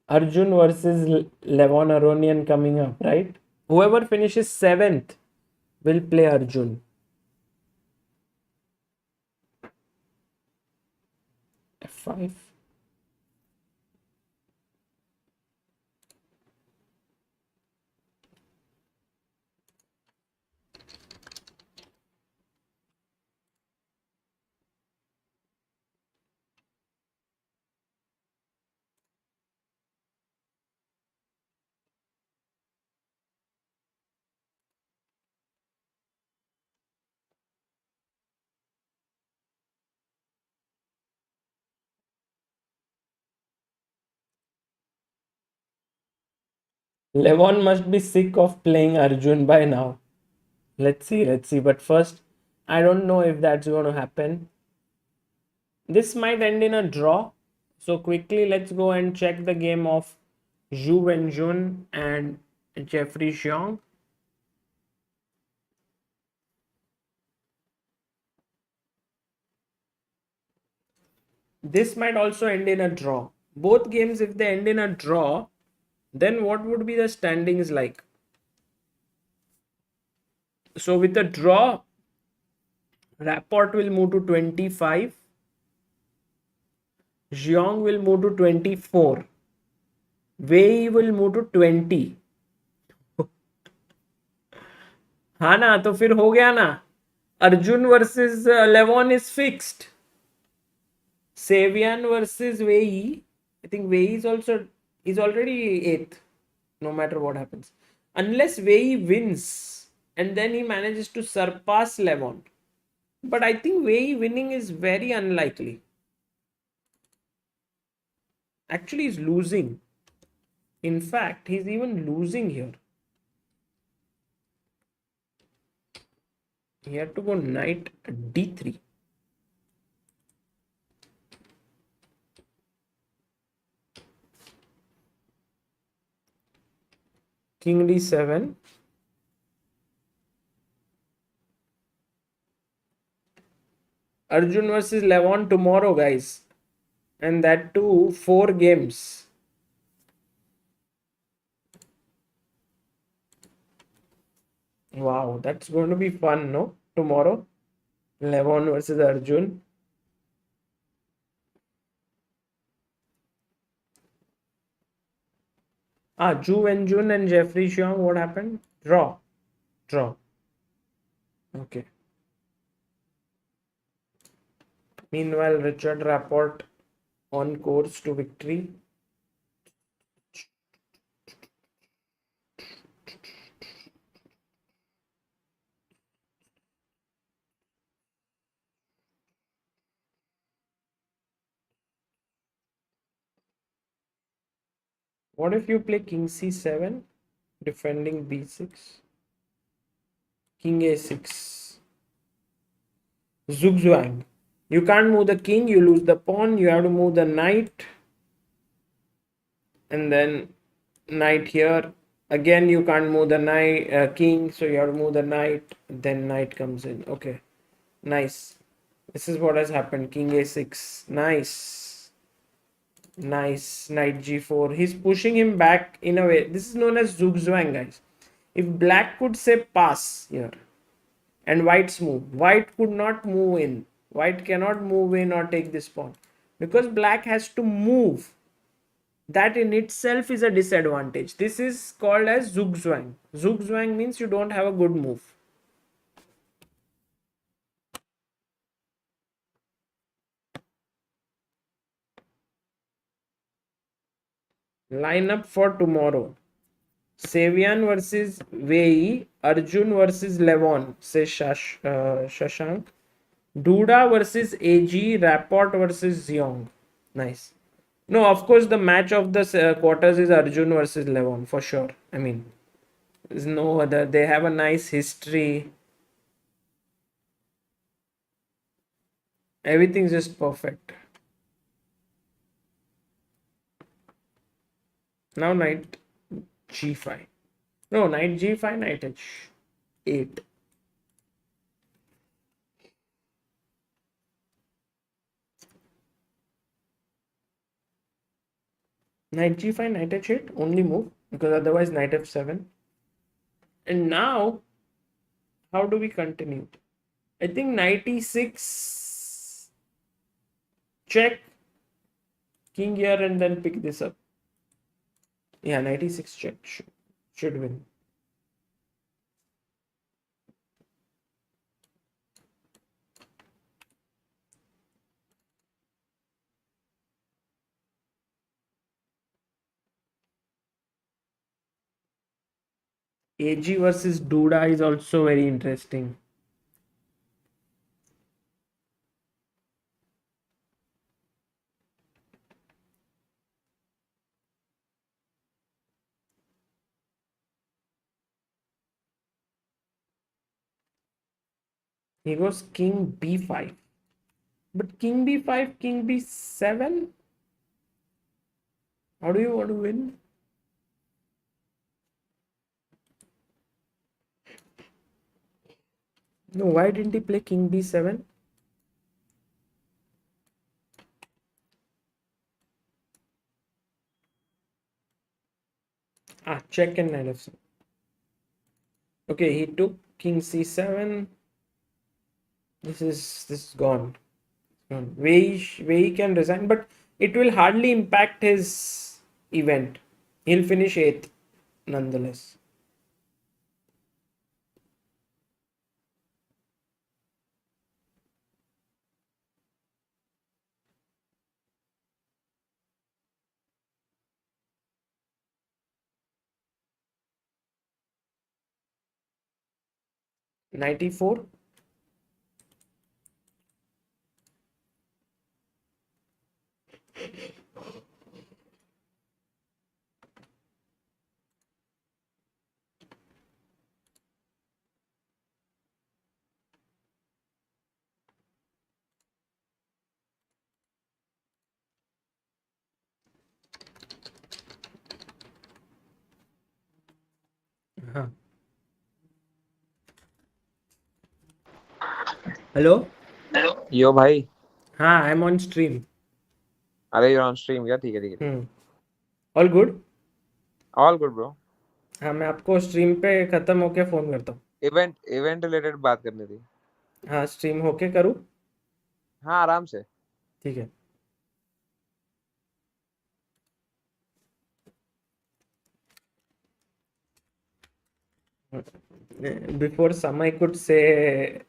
Arjun versus Levon Aronian coming up, right? Whoever finishes 7th will play Arjun. f5. Levon must be sick of playing Arjun by now. Let's see. But first, I don't know if that's going to happen. This might end in a draw. So quickly, let's go and check the game of Zhu Wenjun and Jeffrey Xiong. This might also end in a draw. Both games, if they end in a draw, then what would be the standings like? So with a draw, Rapport will move to 25. Jiang will move to 24. Wei will move to 20. हाँ ना, तो फिर हो गया ना. Arjun versus Levon is fixed. Savian versus Wei. I think Wei is also He's already 8th, no matter what happens. Unless Wei wins and then he manages to surpass Levon. But I think Wei winning is very unlikely. Actually, he's losing. In fact, he's even losing here. He had to go knight d3. King d7. Arjun versus Levon tomorrow, guys. And that too, 4 games. Wow, that's going to be fun, no? Tomorrow. Levon versus Arjun. Ju Wenjun and Jeffrey Xiong, what happened? Draw. Draw. Okay. Meanwhile, Richard Rapport on course to victory. What if you play King C7, defending B6, King A6, Zugzwang. You can't move the king, you lose the pawn, you have to move the knight, and then knight here. Again, you can't move the knight, king, so you have to move the knight, then knight comes in. Okay, nice. This is what has happened. King A6, nice. Nice, knight G4. He's pushing him back in a way. This is known as Zugzwang, guys. If black could say pass here and white's move, white could not move in. White cannot move in or take this pawn because black has to move. That in itself is a disadvantage. This is called as Zugzwang. Zugzwang means you don't have a good move. Lineup for tomorrow. Savian versus Wei, Arjun versus Levon, says Shashank. Duda versus AG, Rapport versus Xiong. Nice. No, of course, the match of the quarters is Arjun versus Levon, for sure. I mean, there's no other. They have a nice history. Everything's just perfect. Now, knight G5. No, knight G5, knight H8. Knight G5, knight H8, only move because otherwise knight F7. And now, how do we continue? I think knight E6, check, king here, and then pick this up. Yeah, knight E6 check should win. AG versus Duda is also very interesting. He goes king b5. But king b5, king b7? How do you want to win? No, why didn't he play king b7? Check and knight f7. Okay, he took king c7. This is gone. Wei can resign, but it will hardly impact his event. He'll finish 8th nonetheless. 94. हाँ. Hello. यो भाई। हाँ, I am on stream. अरे you on stream क्या? ठीक है ठीक है ठीक ऑल गुड. है। All good bro. हाँ, मैं आपको स्ट्रीम पे खत्म होके फोन करता हूँ. इवेंट इवेंट रिलेटेड बात करनी थी। हाँ, स्ट्रीम होके करूँ. हाँ आराम से। ठीक है. Before Samay could say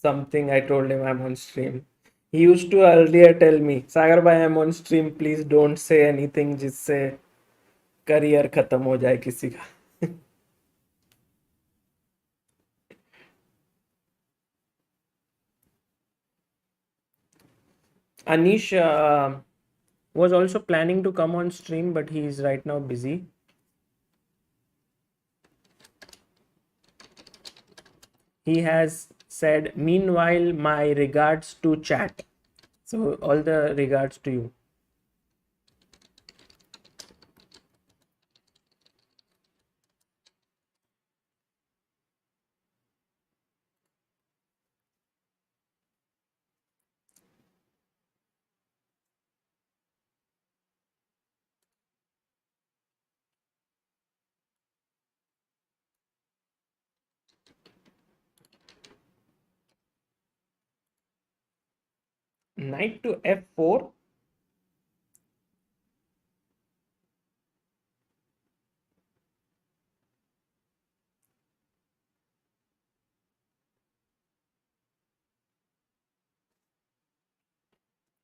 something, I told him I'm on stream. He used to earlier tell me, Sagar bhai, I'm on stream, please don't say anything जिससे करियर खत्म हो जाए किसी का. Anish was also planning to come on stream, but he is right now busy. He has said, meanwhile, my regards to chat. So, all the regards to you. Knight to f4.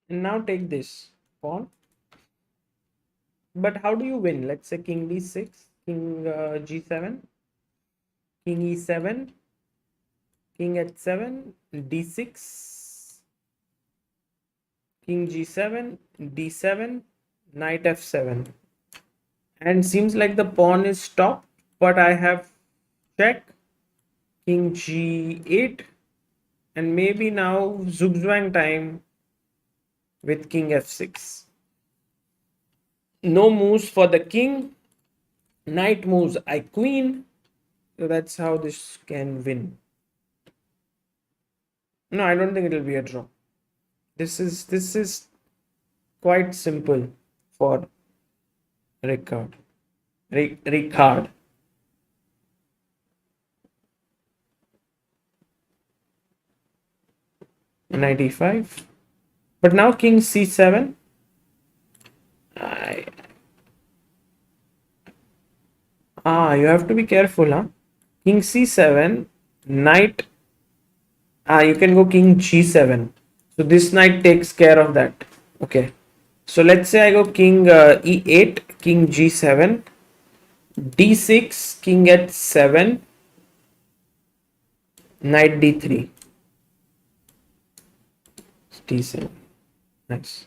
And now take this pawn. But how do you win? Let's say king d6, king g7, king e7, king h7, d6, king g7, d7, knight f7. And seems like the pawn is stopped, but I have check, king g8, and maybe now zugzwang time with king f6. No moves for the king. Knight moves I queen. So that's how this can win. No, I don't think it will be a draw. This is quite simple for Ricard. Ricard. 95. But now king c7. You have to be careful, huh? King c7, knight. You can go king g7. So this knight takes care of that. Okay. So let's say I go king e8, king g7, d6, king h7, knight d3, d7. Nice.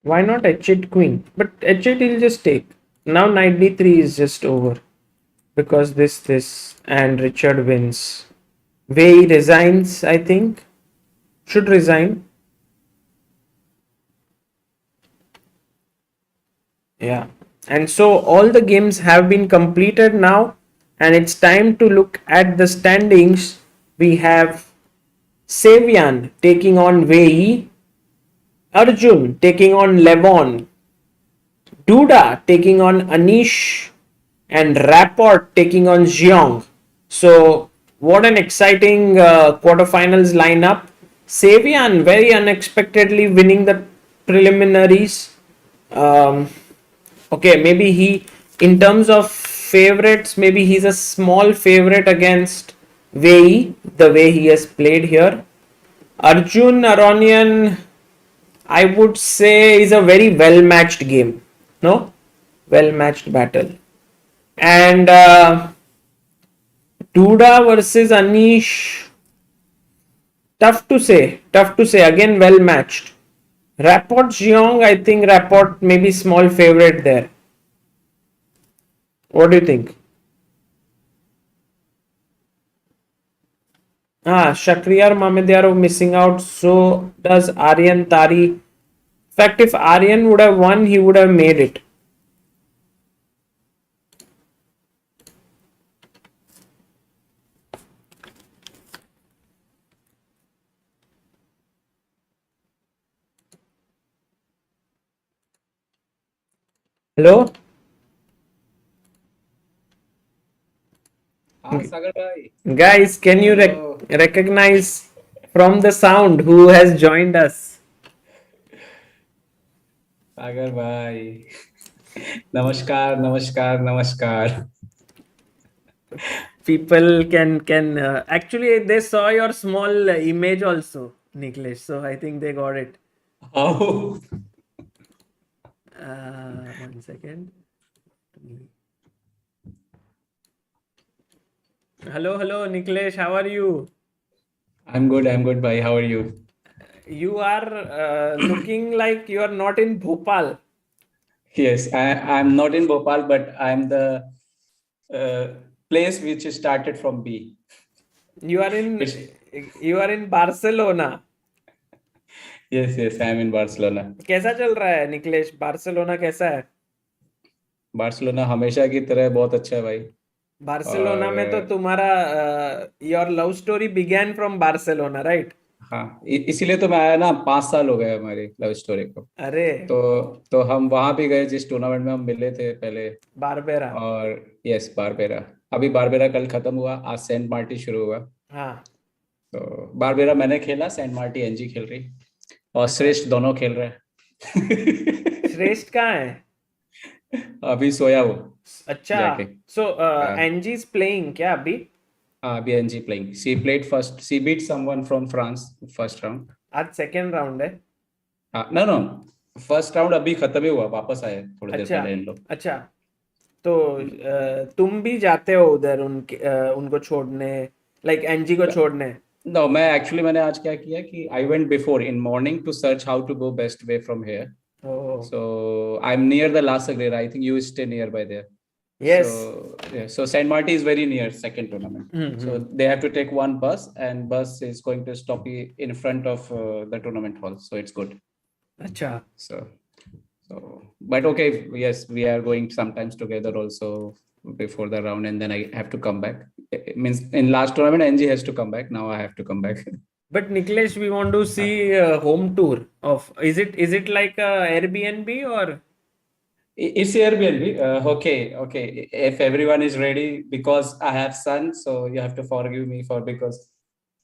Why not h8 queen? But h8 he'll just take. Now knight d3 is just over. Because this and Richard wins. Wei resigns, I think. Should resign. Yeah. And so all the games have been completed now. And it's time to look at the standings. We have Savian taking on Wei. Arjun taking on Levon. Duda taking on Anish. And Rapport taking on Xiong. So, what an exciting quarterfinals lineup. Savian very unexpectedly winning the preliminaries. Okay, maybe he, in terms of favorites. Maybe he's a small favorite against Wei, the way he has played here. Arjun Aronian, I would say, is a very well matched game. No? Well matched battle. And Duda versus Anish. Tough to say. Tough to say. Again, well matched. Rapport Jeong, I think Rapport maybe small favorite there. What do you think? Shakriyar Mamedyarov missing out. So does Aryan Tari. In fact, if Aryan would have won, he would have made it. Hello? Sagar bhai. Guys, can you Hello. recognize from the sound who has joined us? Sagar bhai. Namaskar, namaskar, namaskar. People can actually they saw your small image also, Niklesh. So I think they got it. How? 1 second. Hello, Niklesh. How are you? I'm good, bhai. How are you? You are looking like you are not in Bhopal. Yes, I'm not in Bhopal, but I'm the place which started from B. You are in Which, Barcelona. yes, I'm in Barcelona. कैसा चल रहा है Niklesh? Barcelona कैसा है? Barcelona हमेशा की तरह बहुत अच्छा है भाई. बार्सिलोना में तो तुम्हारा your love story began from Barcelona, right? हाँ, इसीलिए तो मैं आया ना. 5 साल हो गए हमारी लव स्टोरी को. अरे तो हम वहां भी गए जिस टूर्नामेंट में हम मिले थे पहले. बारबेरा. और यस, बारबेरा. अभी बारबेरा कल खत्म हुआ, आज सेंट मार्टी शुरू हुआ. हाँ. तो बारबेरा मैंने खेला, सेंट मार्टी एनजी खेल रही, और श्रेष्ठ दोनों खेल रहे हैं. श्रेष्ठ कहाँ है? अभी सोया वो. अच्छा. जाके. सो एनजी इज प्लेइंग क्या अभी? अभी एनजी playing. She played first, she beat someone from France first round. आज सेकंड राउंड है. नो, फर्स्ट राउंड अभी खत्म ही हुआ, वापस आए थोड़ी देर अच्छा. पहले इन लोग. अच्छा, तो तुम भी जाते हो उधर उनको छोड़ने, लाइक एनजी को छोड़ने? नो, मैंने आज क्या किया कि I went before in morning to search how to go best way from here. So I'm near the La Sagrera. I think you stay nearby there. Yes. So Saint Martin is very near second tournament. So they have to take one bus, and bus is going to stop you in front of the tournament hall. So it's good. अच्छा. So but okay, yes, we are going sometimes together also before the round, and then I have to come back. It means in last tournament NG has to come back. Now I have to come back. But Niklesh, we want to see a home tour of. Is it like a Airbnb or? It's Airbnb. Okay. If everyone is ready, because I have son, so you have to forgive me for because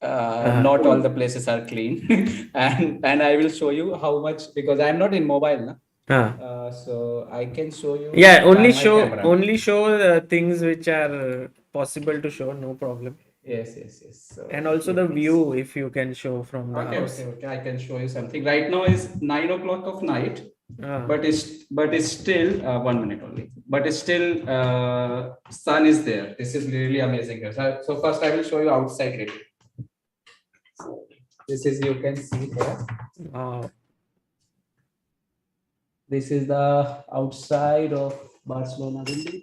not all the places are clean, and I will show you how much, because I'm not in mobile, na. So I can show you. Yeah, only my show camera. things which are possible to show. No problem. Yes. So And also the view, if you can show from the house. Okay. I can show you something. Right now is 9 o'clock of night. But it's still 1 minute only. But it's still sun is there. This is really amazing. So first I will show you outside it. So this is, you can see here. Wow. This is the outside of Barcelona building.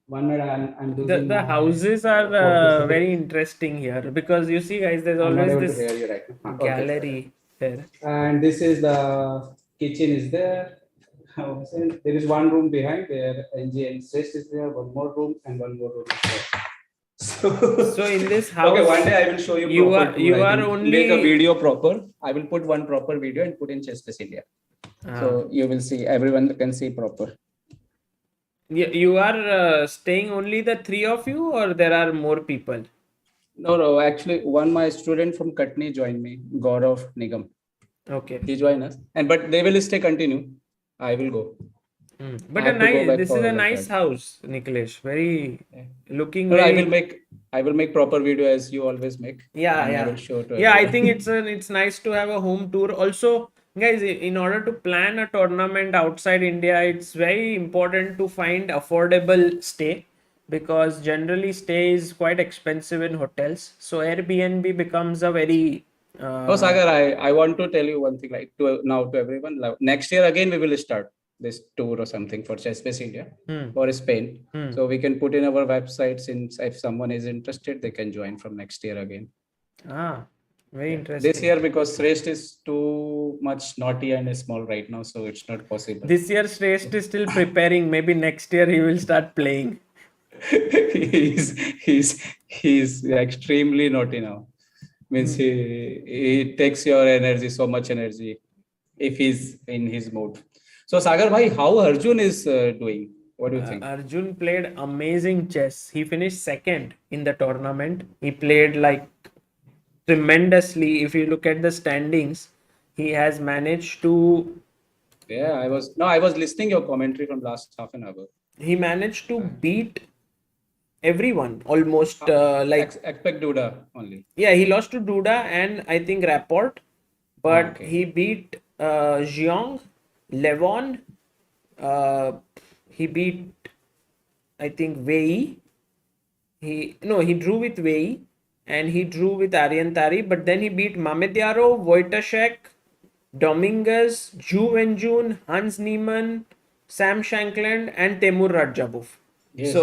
1 minute, I'm doing The houses are very interesting here, because you see, guys, there's always this gallery there. And this is the kitchen is there. There is one room behind where NG and Sresh is there. One more room and one more room is there. So in this house, okay, one day I will show you. You are only make a video proper. I will put one proper video and put in Chess India. So you will see, everyone can see proper. You are staying only the three of you, or there are more people? No, actually my student from Katni joined me, Gaurav Nigam. Okay. He joined us, but they will stay continue. I will go. But I have to go back this for is a Olympiad. nice house, Niklesh. Very looking No, very. I will make proper video as you always make. Yeah, And I yeah. will show to Yeah, I everyone. think it's nice to have a home tour. Also, guys, in order to plan a tournament outside India, it's very important to find affordable stay because generally stay is quite expensive in hotels. So Airbnb becomes a very Oh, Sagar, I want to tell you one thing, like to everyone. Like, next year again we will start this tour or something for Chess Space India or Spain. So we can put in our website, since if someone is interested, they can join from next year again. very This interesting. year, because Shrest is too much naughty and small right now, so it's not possible. This year Shrest is still preparing. Maybe next year he will start playing. he's extremely naughty now. Means he takes your energy, so much energy, if he's in his mood. So Sagar bhai, how Arjun is doing? What do you think? Arjun played amazing chess. He finished second in the tournament. He played like tremendously. If you look at the standings, he has managed to. Yeah, I was listening your commentary from last half an hour. He managed to beat everyone almost. Expect Duda only. Yeah, he lost to Duda and I think Rapport, but he beat Jiang, Levon. He beat I think Wei. He drew with Wei and he drew with Aryantari, but then he beat Mamedyarov, Wojtaszek, Dominguez, Zhu Wenjun, Hans Niemann, Sam Shankland, and Temur Radjabov. Yes.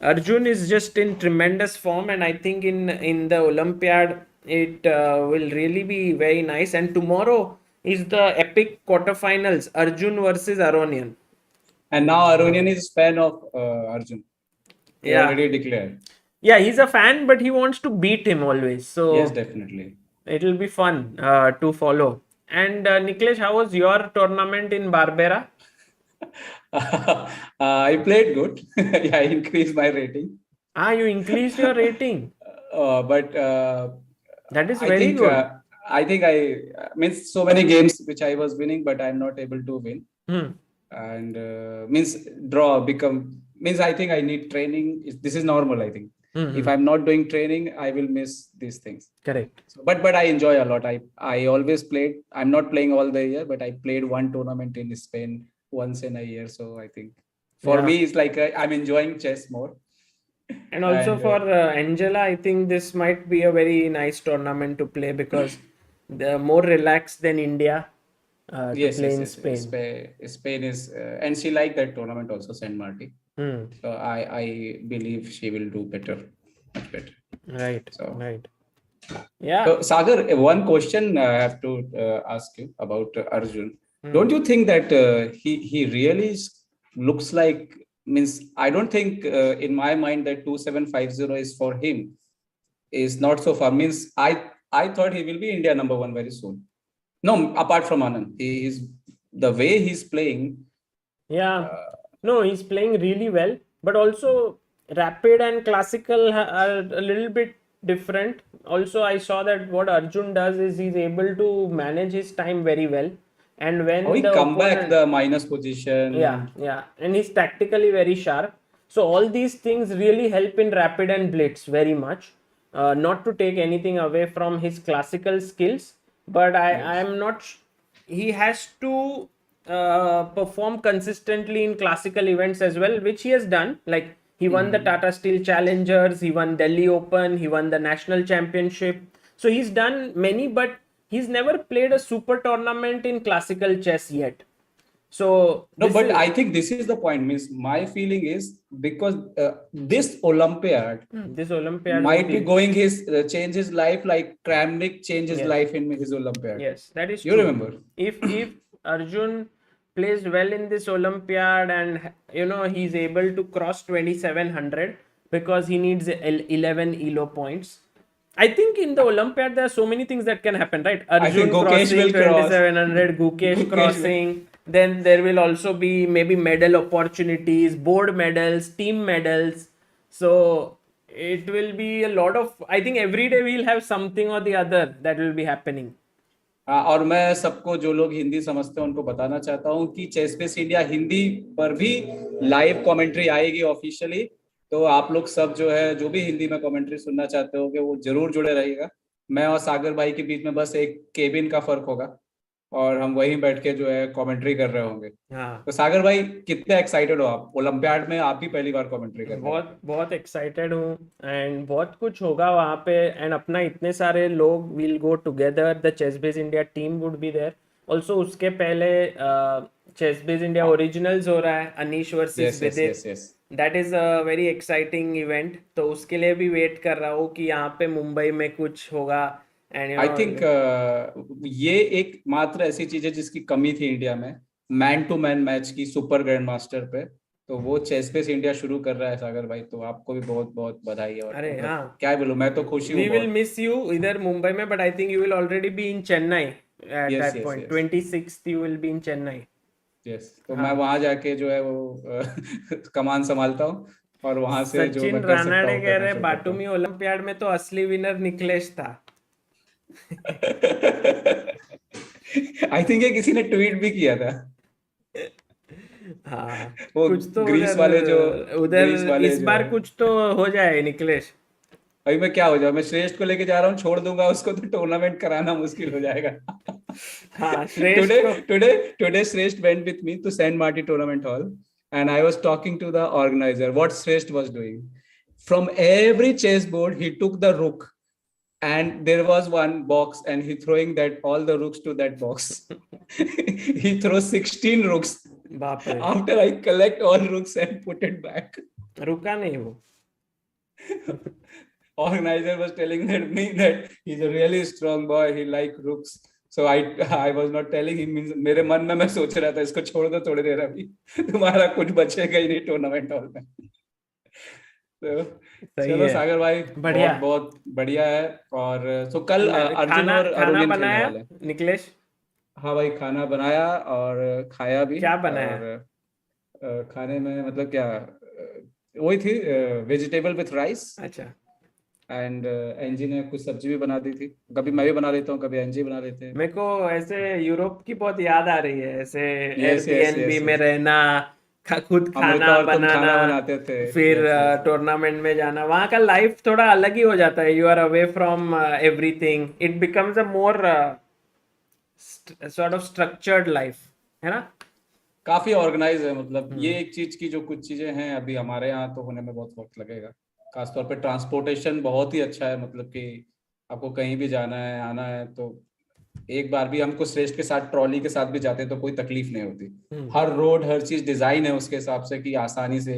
Arjun is just in tremendous form, and I think in the Olympiad it will really be very nice. And tomorrow is the epic quarterfinals: Arjun versus Aronian. And now Aronian is fan of Arjun. He already declared. Yeah, he's a fan, but he wants to beat him always. So yes, definitely. It'll be fun to follow. And Niklesh, how was your tournament in Barbera? I played good. I increased my rating. You increased your rating. But that is very good. I think I means so many games which I was winning, but I'm not able to win. And means draw become means I think I need training. This is normal, I think. If I'm not doing training, I will miss these things. Correct. So, but I enjoy a lot. I always played. I'm not playing all the year, but I played one tournament in Spain once in a year. So I think for me, it's like I'm enjoying chess more. And also for Angela, I think this might be a very nice tournament to play because they're more relaxed than India. To play in Spain. Spain is, and she liked that tournament also, Saint Martin. So I believe she will do better, much better. Right. So right. Yeah. So Sagar, one question I have to ask you about Arjun. Don't you think that he really looks like, means I don't think in my mind that 2750 is for him, is not so far. Means I thought he will be India number one very soon. No, apart from Anand, he is the way he's playing. Yeah. No, he's playing really well, but also rapid and classical are a little bit different. Also, I saw that what Arjun does is he's able to manage his time very well. And when he come back the minus position. Yeah. And he's tactically very sharp. So all these things really help in rapid and blitz very much. Not to take anything away from his classical skills, but I am not. He has to perform consistently in classical events as well, which he has done. Like he won the Tata Steel Challengers, he won Delhi Open, he won the National Championship. So he's done many, but he's never played a super tournament in classical chess yet. So no, but I think this is the point. Means my feeling is because this Olympiad might be going change his life like Kramnik changed his life in his Olympiad. Yes, that is you true. Remember if Arjun plays well in this Olympiad and he's able to cross 2700 because he needs 11 ELO points. I think in the Olympiad there are so many things that can happen, right? Arjun crossing 2700, Gukesh crossing. Then there will also be maybe medal opportunities, board medals, team medals. So it will be a lot of, I think every day we'll have something or the other that will be happening. हाँ, और मैं सबको जो लोग हिंदी समझते हैं उनको बताना चाहता हूँ कि चेस बेस इंडिया हिंदी पर भी लाइव कमेंट्री आएगी ऑफिशियली। तो आप लोग सब जो है, जो भी हिंदी में कमेंट्री सुनना चाहते हो वो जरूर जुड़े रहिएगा। मैं और सागर भाई के बीच में बस एक केबिन का फर्क होगा और हम वहीं बैठ के जो है कमेंट्री कर रहे होंगे। हाँ, तो सागर भाई, कितने एक्साइटेड हो आप? ओलंपियाड में आप ही पहली बार कमेंट्री कर रहे हो। बहुत बहुत एक्साइटेड हूँ। एंड बहुत कुछ होगा वहाँ पे। एंड अपना इतने सारे लोग will go together, the chess base India team would be there also. उसके पहले चेस बेस इंडिया ओरिजिनल्स हो रहा है, Anish versus yes yes Vidit. Yes yes. That is a very exciting event, तो उसके लिए भी वेट कर रहा हूँ कि यहाँ पे मुंबई में कुछ होगा। एंड आई थिंक ये एक मात्र ऐसी चीज है जिसकी कमी थी इंडिया में, मैन टू मैन मैच की सुपर ग्रैंड मास्टर पे। तो वो चेस बेस इंडिया शुरू कर रहा है सागर भाई, तो आपको भी बहुत बहुत बधाई है। और अरे मतलब हाँ, क्या बोलूं, मैं तो खुशी हूँ वी विल बहुत। मिस यू इधर मुंबई में, but I think you will already be in Chennai at yes that yes point. Yes 26th you will be in Chennai. Yes. तो मैं हाँ, वहां जाके जो है वो कमान संभालता हूँ और वहां से जो सचिन मैं कर सकता रानाडे हूँ कह करना रहे शुरू करता बाटुमी ओलंपियाड में तो असली विनर निकलेश था। आई थिंक ये किसी ने ट्वीट भी किया था। हाँ, वो कुछ तो ग्रीस वाले जो, उधर ग्रीस उधर वाले इस जो बार है। कुछ तो हो जाए निकलेश। अभी मैं क्या हो जाऊं, मैं श्रेष्ठ को लेके जा रहा हूँ, छोड़ दूंगा उसको तो टूर्नामेंट कराना मुश्किल हो जाएगा। हाँ, श्रेष्ठ टुडे को। टुडे टुडे श्रेष्ठ went with me to Saint Martin tournament hall, and I was talking to the organizer what Shresht was doing. From every chessboard he took the rook, and there was one box and he throwing that all the rooks to that box. He throws 16 rooks. बाप रे, After I collect all rooks and put it back, रुका नहीं वो। organizer was telling that me that he's a really strong boy, he like rooks. So I was not telling him, means मेरे मन में मैं सोच रहा था इसको छोड़ दो थोड़ी देर, अभी तुम्हारा कुछ बचेगा ही नहीं टूर्नामेंट हॉल में। तो सही चलो है, सागर भाई, बढ़िया। बहुत बहुत बढ़िया है। और तो कल अर्जुन खाना और खाना अरुलिन खेलने बनाया वाले हैं। निकलेश? हाँ भाई, खाना बनाया और खाया भी। क्या बनाया? और खाने में मतलब क्या, वही थी, वेजिटेबल विथ राइस। अच्छा। एंड एनजी ने कुछ सब्जी भी बना दी थी, कभी मैं भी बना लेता हूँ, कभी एनजी बना लेते हैं। मेरे को ऐसे यूरोप की बहुत याद आ रही है, ऐसे यस यस एयरबीएनबी यस में यस। रहना, खुद अमृता खाना और तुम बनाना, खाना बनाते थे। फिर यस यस। टूर्नामेंट में जाना। वहाँ का लाइफ थोड़ा अलग ही हो जाता है। You are away from everything, it becomes a more sort of structured life, है ना? काफी ऑर्गेनाइज है, मतलब ये हम्म। एक चीज की जो कुछ चीजें हैं अभी हमारे यहाँ तो होने में बहुत वक्त लगेगा। खासतौर पे ट्रांसपोर्टेशन बहुत ही अच्छा है, मतलब कि आपको कहीं भी जाना है आना है तो एक बार भी हमको श्रेष्ठ के साथ ट्रॉली के साथ भी जाते हैं तो कोई तकलीफ नहीं होती। हम्म। हर रोड हर चीज डिजाइन है उसके हिसाब से कि आसानी से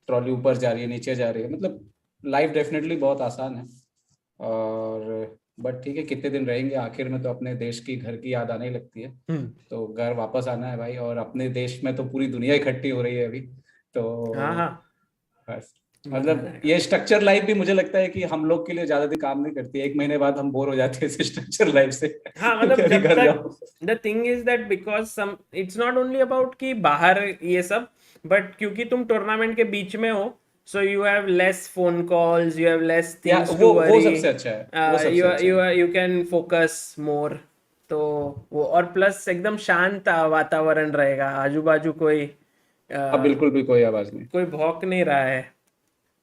ट्रॉली ऊपर जा रही है नीचे जा रही है, मतलब लाइफ डेफिनेटली बहुत आसान है। और बट ठीक है, कितने दिन रहेंगे, आखिर में तो अपने देश की घर की याद आने लगती है। हम्म। तो घर वापस आना है भाई, और अपने देश में तो पूरी दुनिया इकट्ठी हो रही है अभी। तो हाँ हाँ, बस, मजा आ मतलब जाएगा। ये स्ट्रक्चर लाइफ भी मुझे लगता है कि हम लोग के लिए ज्यादा दिन काम नहीं करती है, 1 महीने बाद हम बोर हो जाते हैं इस स्ट्रक्चर लाइफ से। हाँ, क्योंकि मतलब अभी जब घर तक, जाओ। The thing is that because some it's not only about कि बाहर ये सब, बट क्योंकि तुम टूर्नामेंट के बीच में हो, so you have less phone calls, you have less या थिंग्स टू वो वरी, सबसे अच्छा है, वो यू सबसे अच्छा यू है। You can focus more. तो वो, और प्लस एकदम शांत वातावरण रहेगा, आजू बाजू कोई अब uh, बिल्कुल भी कोई आवाज नहीं। कोई भौंक नहीं रहा है।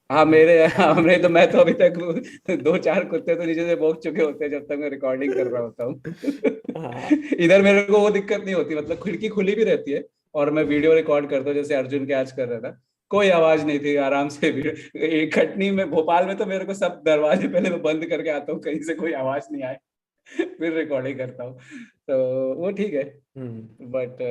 हाँ मेरे हमने तो, मैं तो अभी तक 2-4 कुत्ते तो नीचे से भौंक चुके होते हैं जब तक मैं रिकॉर्डिंग कर रहा होता हूँ। हाँ। इधर मेरे को वो दिक्कत नहीं होती, मतलब खिड़की खुली भी रहती है और मैं वीडियो रिकॉर्ड करता हूँ, जैसे अर्जुन के आज कर रहा था, कोई आवाज नहीं थी, आराम से खटनी में भोपाल में तो मेरे को सब दरवाजे पहले मैं बंद करके आता हूँ कहीं से कोई आवाज नहीं आए, फिर रिकॉर्डिंग करता हूँ। तो वो ठीक है। हम्म। बट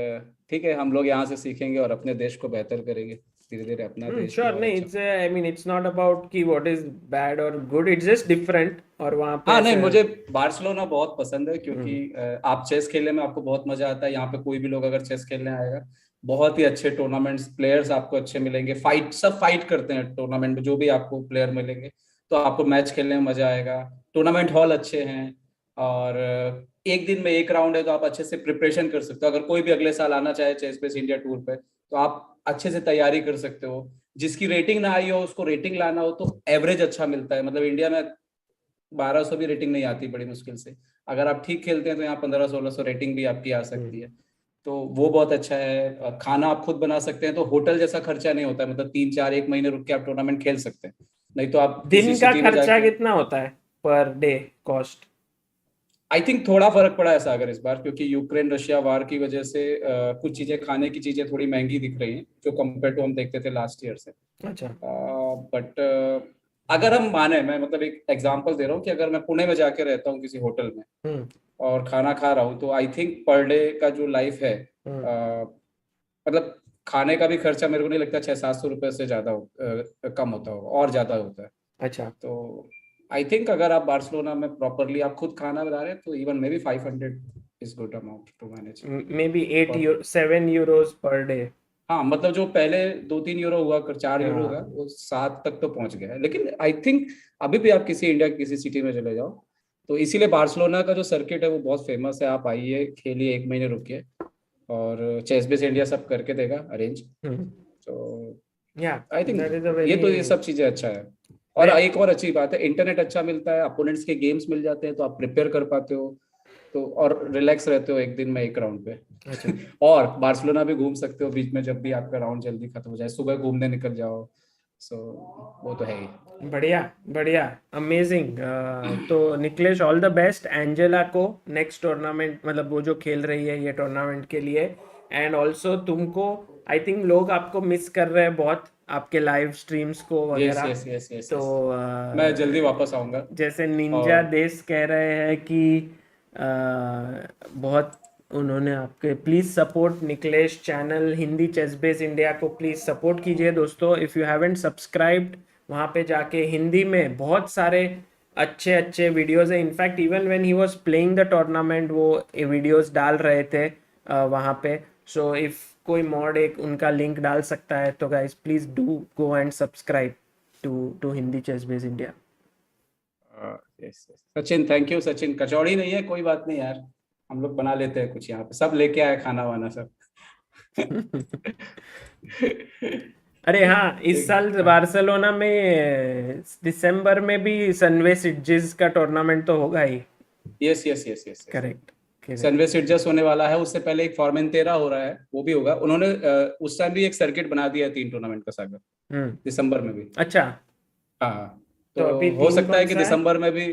ठीक है, हम लोग यहाँ से सीखेंगे और अपने देश को बेहतर करेंगे धीरे धीरे, अपना देश भी श्योर, और नहीं, अच्छा। It's I mean it's not about कि व्हाट इज बैड और गुड, इट्स जस्ट डिफरेंट। और वहाँ पे हाँ नहीं, ऐसे मुझे बार्सिलोना बहुत पसंद है क्योंकि हम्म। आप चेस खेलने में आपको बहुत मजा आता है। यहाँ पे कोई भी लोग अगर चेस खेलने आएगा, बहुत ही अच्छे टूर्नामेंट्स, प्लेयर्स आपको अच्छे मिलेंगे, फाइट सब फाइट करते हैं टूर्नामेंट में, जो भी आपको प्लेयर मिलेंगे तो आपको मैच खेलने में मजा आएगा। टूर्नामेंट हॉल अच्छे हैं और एक दिन में एक राउंड है तो आप अच्छे से प्रिपरेशन कर सकते हो। अगर कोई भी अगले साल आना चाहे चेस बेस इंडिया टूर पे तो आप अच्छे से तैयारी कर सकते हो। जिसकी रेटिंग ना आई हो उसको रेटिंग लाना हो तो एवरेज अच्छा मिलता है, मतलब इंडिया में 1200 भी रेटिंग नहीं आती बड़ी मुश्किल से। अगर आप ठीक खेलते हैं तो यहाँ 1500-1600 रेटिंग भी आपकी आ सकती है, तो वो बहुत अच्छा है। खाना आप खुद बना सकते हैं, तो होटल जैसा खर्चा नहीं होता है, मतलब 3-4 1 महीने रुक के आप टूर्नामेंट खेल सकते हैं। नहीं तो आप किसी दिन का सिटी में खर्चा जाके, कितना होता है per day cost? I think थोड़ा फर्क पड़ा है सागर इस बार, क्योंकि यूक्रेन रशिया वार की वजह से कुछ चीजें, खाने की चीजें थोड़ी महंगी दिख रही हैं जो कंपेयर टू हम देखते थे लास्ट ईयर से। अच्छा। बट अगर हम माने, मैं मतलब एक एग्जांपल दे रहा हूँ कि अगर मैं पुणे में जाके रहता हूँ किसी होटल में हम्म और खाना खा रहा हूँ, तो आई थिंक पर डे का जो लाइफ है, मतलब खाने का भी खर्चा मेरे को नहीं लगता 600-700 रुपये से ज्यादा कम होता होगा, और ज्यादा होता है। अच्छा। तो आई थिंक अगर आप बार्सिलोना में प्रॉपरली आप खुद खाना बना रहे हैं, तो even maybe 500 is good amount to manage. Maybe 7 euros per day. हाँ, मतलब जो पहले 2-3 यूरो हुआ कर 4 यूरो हुआ, वो 7 तक तो पहुंच गया है। लेकिन आई थिंक अभी भी आप किसी इंडिया की किसी सिटी में चले जाओ, तो इसीलिए बार्सिलोना का जो सर्किट है वो बहुत फेमस है। आप आइए, खेलिए, 1 महीने रुकिए, और चेस बेस इंडिया सब करके देगा अरेंज। तो या I think that is a ये सब चीजें अच्छा है। और एक और अच्छी बात है, इंटरनेट अच्छा मिलता है, अपोनेंट्स के गेम्स मिल जाते हैं, तो आप प्रिपेयर कर पाते हो, तो और रिलैक्स रहते हो एक दिन में एक राउंड पे। अच्छा। और बार्सिलोना भी घूम सकते हो बीच में, जब भी आपका राउंड जल्दी खत्म हो जाए, सुबह घूमने निकल जाओ। सो वो तो है ही। बढ़िया बढ़िया, अमेजिंग। तो Niklesh, all the best Angela को नेक्स्ट टूर्नामेंट, मतलब वो जो खेल रही है ये टूर्नामेंट के लिए। एंड ऑल्सो तुमको, आई थिंक लोग आपको मिस कर रहे हैं बहुत, आपके लाइव स्ट्रीम्स को यस वगैरह। यस यस यस तो यस, मैं जल्दी वापस आऊंगा। जैसे निंजा और देश कह रहे हैं कि बहुत उन्होंने आपके, please support Niklesh channel Hindi chess base India को, प्लीज़ सपोर्ट कीजिए दोस्तों। इफ़ यू हैवेंट सब्सक्राइब्ड, वहाँ पे जाके हिंदी में बहुत सारे अच्छे अच्छे वीडियोस है। In fact even when he was playing the tournament वो वीडियोस डाल रहे थे वहाँ पे। सो इफ़ कोई मॉड एक उनका लिंक डाल सकता है तो guys please do go and subscribe to Hindi chess base India. Yes yes, Sachin, thank you Sachin. Kachori नहीं है, कोई बात नहीं यार, हम लोग बना लेते हैं कुछ, यहाँ पे सब लेके आए खाना वाना सब। अरे हाँ, इस साल बार्सिलोना में दिसंबर में भी सनवे सिडजिस का टूर्नामेंट तो होगा ही। Yes yes yes yes, correct. Sunway Sitges होने वाला है, उससे पहले एक फॉर्मेंटेरा हो रहा है, वो भी होगा। उन्होंने उस टाइम भी एक सर्किट बना दिया है 3 टूर्नामेंट का सागर, दिसंबर में भी। अच्छा। हाँ, तो तो अभी हो थीम सकता है कौन कि सा है? दिसंबर में भी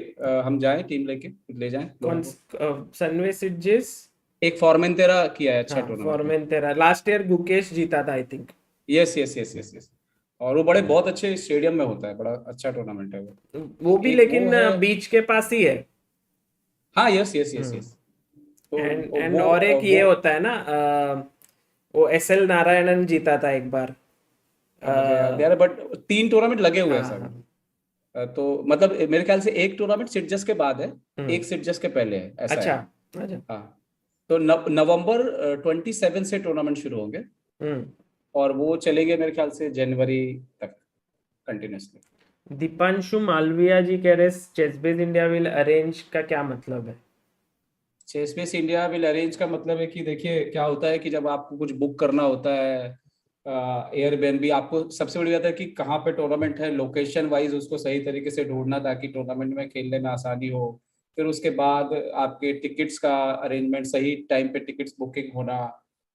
हम जाएं, टीम लेके ले जाएं कौन? लोगों को। सनवे सिडजिस। एक फॉर्मेंटेरा किया है अच्छा हाँ, टूर्नामेंट में। फॉर्मेंटेरा लास्ट ईयर गुकेश जीता था I think. Yes yes yes yes yes, और वो बड़े बहुत अच्छे स्टेडियम में होता है, बड़ा अच्छा टूर्नामेंट है वो। वो भी एक वो लेकिन है, बीच के पास ही है। हाँ यस यस यस यस। तो एंड वो और एक ये वो होता है ना, वो SL नारायणन जीता था एक बार। मुझे याद नहीं आ रहा, बट 3 टूर्नामेंट लगे हुए हैं हाँ सब। हाँ। तो मतलब मेरे ख्याल से एक टूर्नामेंट सिटजस के बाद है, हम्म, एक सिटजस के पहले है, ऐसा अच्छा। है। अच्छा। हाँ, तो नवंबर 27 से टूर्नामेंट शुरू होंगे, हम्म। और वो चलेंगे मेरे ख्याल से जनवरी तक कंटिन्यूसली। दीपांशु मालविया जी कह रहे चेसबेस इंडिया विल अरेंज का क्या मतलब है? चेस इंडिया विल अरेंज का मतलब है कि देखिए क्या होता है कि जब आपको कुछ बुक करना होता है, एयरबीएनबी, आपको सबसे बड़ी बात है कि कहाँ पे टूर्नामेंट है, लोकेशन वाइज उसको सही तरीके से ढूंढना ताकि टूर्नामेंट में खेलने में आसानी हो। फिर उसके बाद आपके टिकट्स का अरेंजमेंट, सही टाइम पे टिकट्स बुकिंग होना।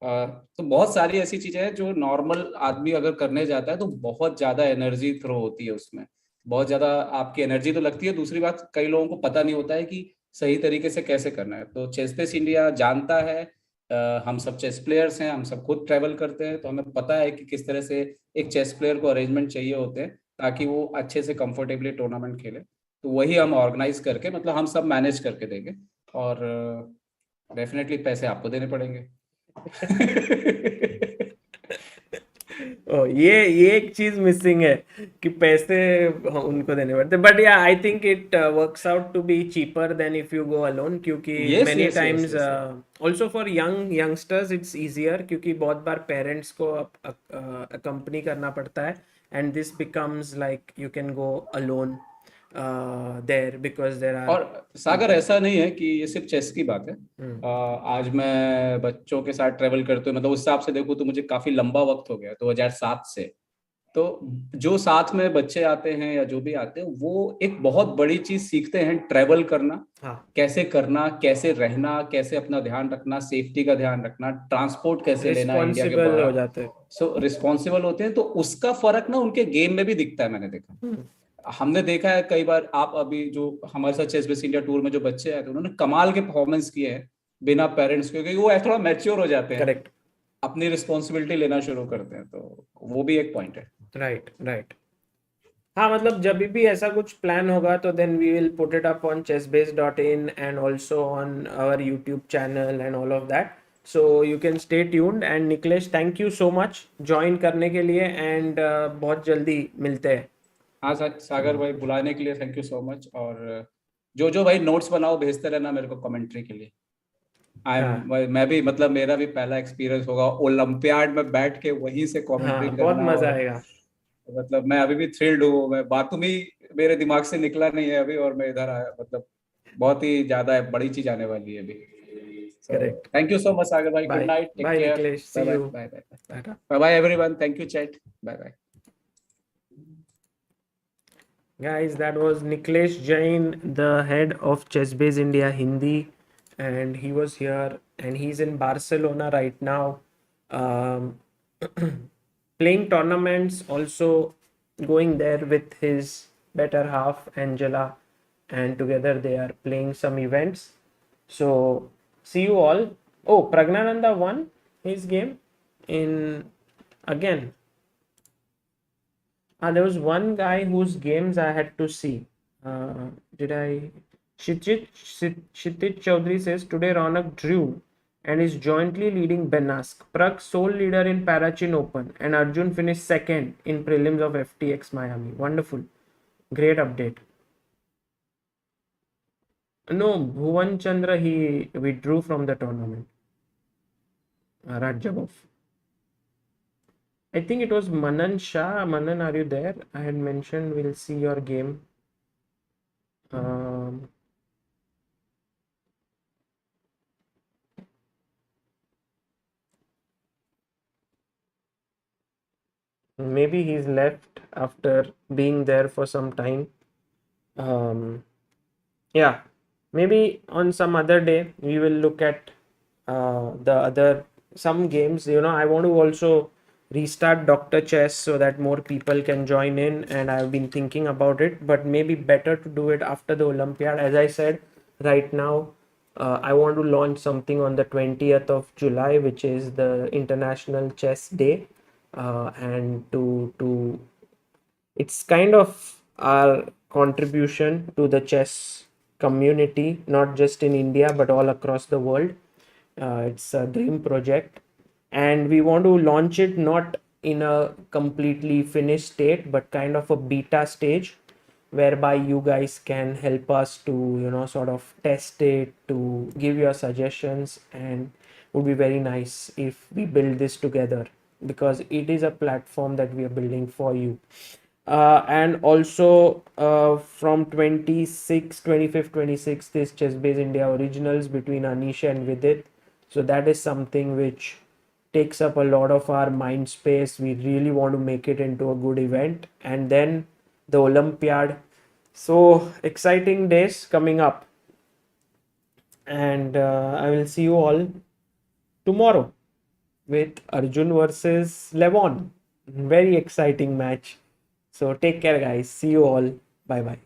तो बहुत सारी ऐसी चीजें हैं जो नॉर्मल आदमी अगर करने जाता है तो बहुत ज्यादा एनर्जी थ्रो होती है उसमें, बहुत ज्यादा आपकी एनर्जी तो लगती है। दूसरी बात, कई लोगों को पता नहीं होता है कि सही तरीके से कैसे करना है। तो चेस इंडिया जानता है, हम सब चेस प्लेयर्स हैं, हम सब खुद ट्रैवल करते हैं, तो हमें पता है कि किस तरह से एक चेस प्लेयर को अरेंजमेंट चाहिए होते हैं ताकि वो अच्छे से कंफर्टेबली टूर्नामेंट खेले। तो वही हम ऑर्गेनाइज करके, मतलब हम सब मैनेज करके देंगे, और डेफिनेटली पैसे आपको देने पड़ेंगे। ओ, ये एक चीज मिसिंग है कि पैसे उनको देने पड़ते, but yeah I think it works out to be cheaper than if you go alone, क्योंकि yes many yes yes times yes. Also for youngsters it's easier, क्योंकि बहुत बार पेरेंट्स को अकम्पनी करना पड़ता है and this becomes like you can go alone there because there are और सागर, ऐसा नहीं है कि ये सिर्फ चेस की बात है। आज मैं बच्चों के साथ ट्रेवल करते हुए, मतलब उस हिसाब से देखूँ तो मुझे काफी लंबा वक्त हो गया 2007 से तो जो साथ में बच्चे आते हैं या जो भी आते हैं वो एक बहुत बड़ी चीज सीखते हैं, ट्रेवल करना, हाँ कैसे करना, कैसे रहना, कैसे अपना ध्यान रखना, सेफ्टी का ध्यान रखना, ट्रांसपोर्ट कैसे लेना इंडिया के रिस्पॉन्सिबल हो बाहर। जाते हैं। सो रिस्पॉन्सिबल होते हैं, तो उसका फर्क ना उनके गेम में भी दिखता है, मैंने देखा। हमने देखा है कई बार, आप अभी जो हमारे साथ चेस बेस इंडिया टूर में जो बच्चे आए थे उन्होंने कमाल के परफॉर्मेंस किए हैं बिना पेरेंट्स के, क्योंकि वो थोड़ा मैच्योर हो जाते हैं, करेक्ट। अपनी रिस्पॉन्सिबिलिटी लेना शुरू करते हैं, तो वो भी एक पॉइंट है। Right right. हाँ मतलब जब भी ऐसा कुछ प्लान होगा तो then we will put it up on chessbase.in and also on our YouTube channel and all of that, so you can stay tuned. And Niklesh, thank you so much join करने के लिए, एंड बहुत जल्दी मिलते हैं। हाँ सागर भाई, बुलाने के लिए थैंक यू सो मच। और जो जो भाई नोट्स बनाओ भेजते रहना मेरे को कमेंट्री के लिए। हाँ मैं भी, मतलब मेरा भी पहला एक्सपीरियंस होगा ओलंपियाड में बैठ के वहीं से कमेंट्री हाँ बहुत करना, मजा और आएगा। मतलब मैं अभी भी थ्रिल्ड हूँ। मैं बातूं ही मेरे दिमाग से निकला नहीं है अभी, और मैं इधर आया, मतलब बहुत ही ज्यादा बड़ी चीज आने वाली है अभी। So correct. Thank you so much Sagar bhai, goodbye night, take bye care, Niklesh, see bye bye you. Bye bye bye bye everyone, thank you chat, bye bye. Guys, that was Niklesh Jain, the head of Chessbase India Hindi, and he was here, and he's in Barcelona right now, um, playing tournaments, also going there with his better half, Angela, and together they are playing some events. So, see you all. Oh, Pragnananda won his game in again. There was one guy whose games I had to see. Did I? Kshitij Chaudhary says today Ronak drew and is jointly leading Benask. Prag sole leader in Parachin Open, and Arjun finished second in prelims of FTX Miami. Wonderful. Great update. No, Bhuvan Chandra, he withdrew from the tournament. Rajabov. I think it was Manan Shah. Manan, are you there? I had mentioned we'll see your game. Um, Maybe he's left after being there for some time. Yeah, maybe on some other day we will look at the other some games. I want to also restart Dr. Chess so that more people can join in, and I've been thinking about it, but maybe better to do it after the Olympiad. As I said, right now, I want to launch something on the 20th of July, which is the International Chess Day, and to it's kind of our contribution to the chess community, not just in India but all across the world. It's a dream project, and we want to launch it not in a completely finished state but kind of a beta stage, whereby you guys can help us to sort of test it, to give your suggestions, and would be very nice if we build this together, because it is a platform that we are building for you. And also from 26th, 25th, 26th is Chessbase India Originals between Anish and Vidit. So that is something which takes up a lot of our mind space. We really want to make it into a good event. And then the Olympiad. So exciting days coming up. And I will see you all tomorrow with Arjun versus Levon. Very exciting match. So take care, guys. See you all. Bye bye.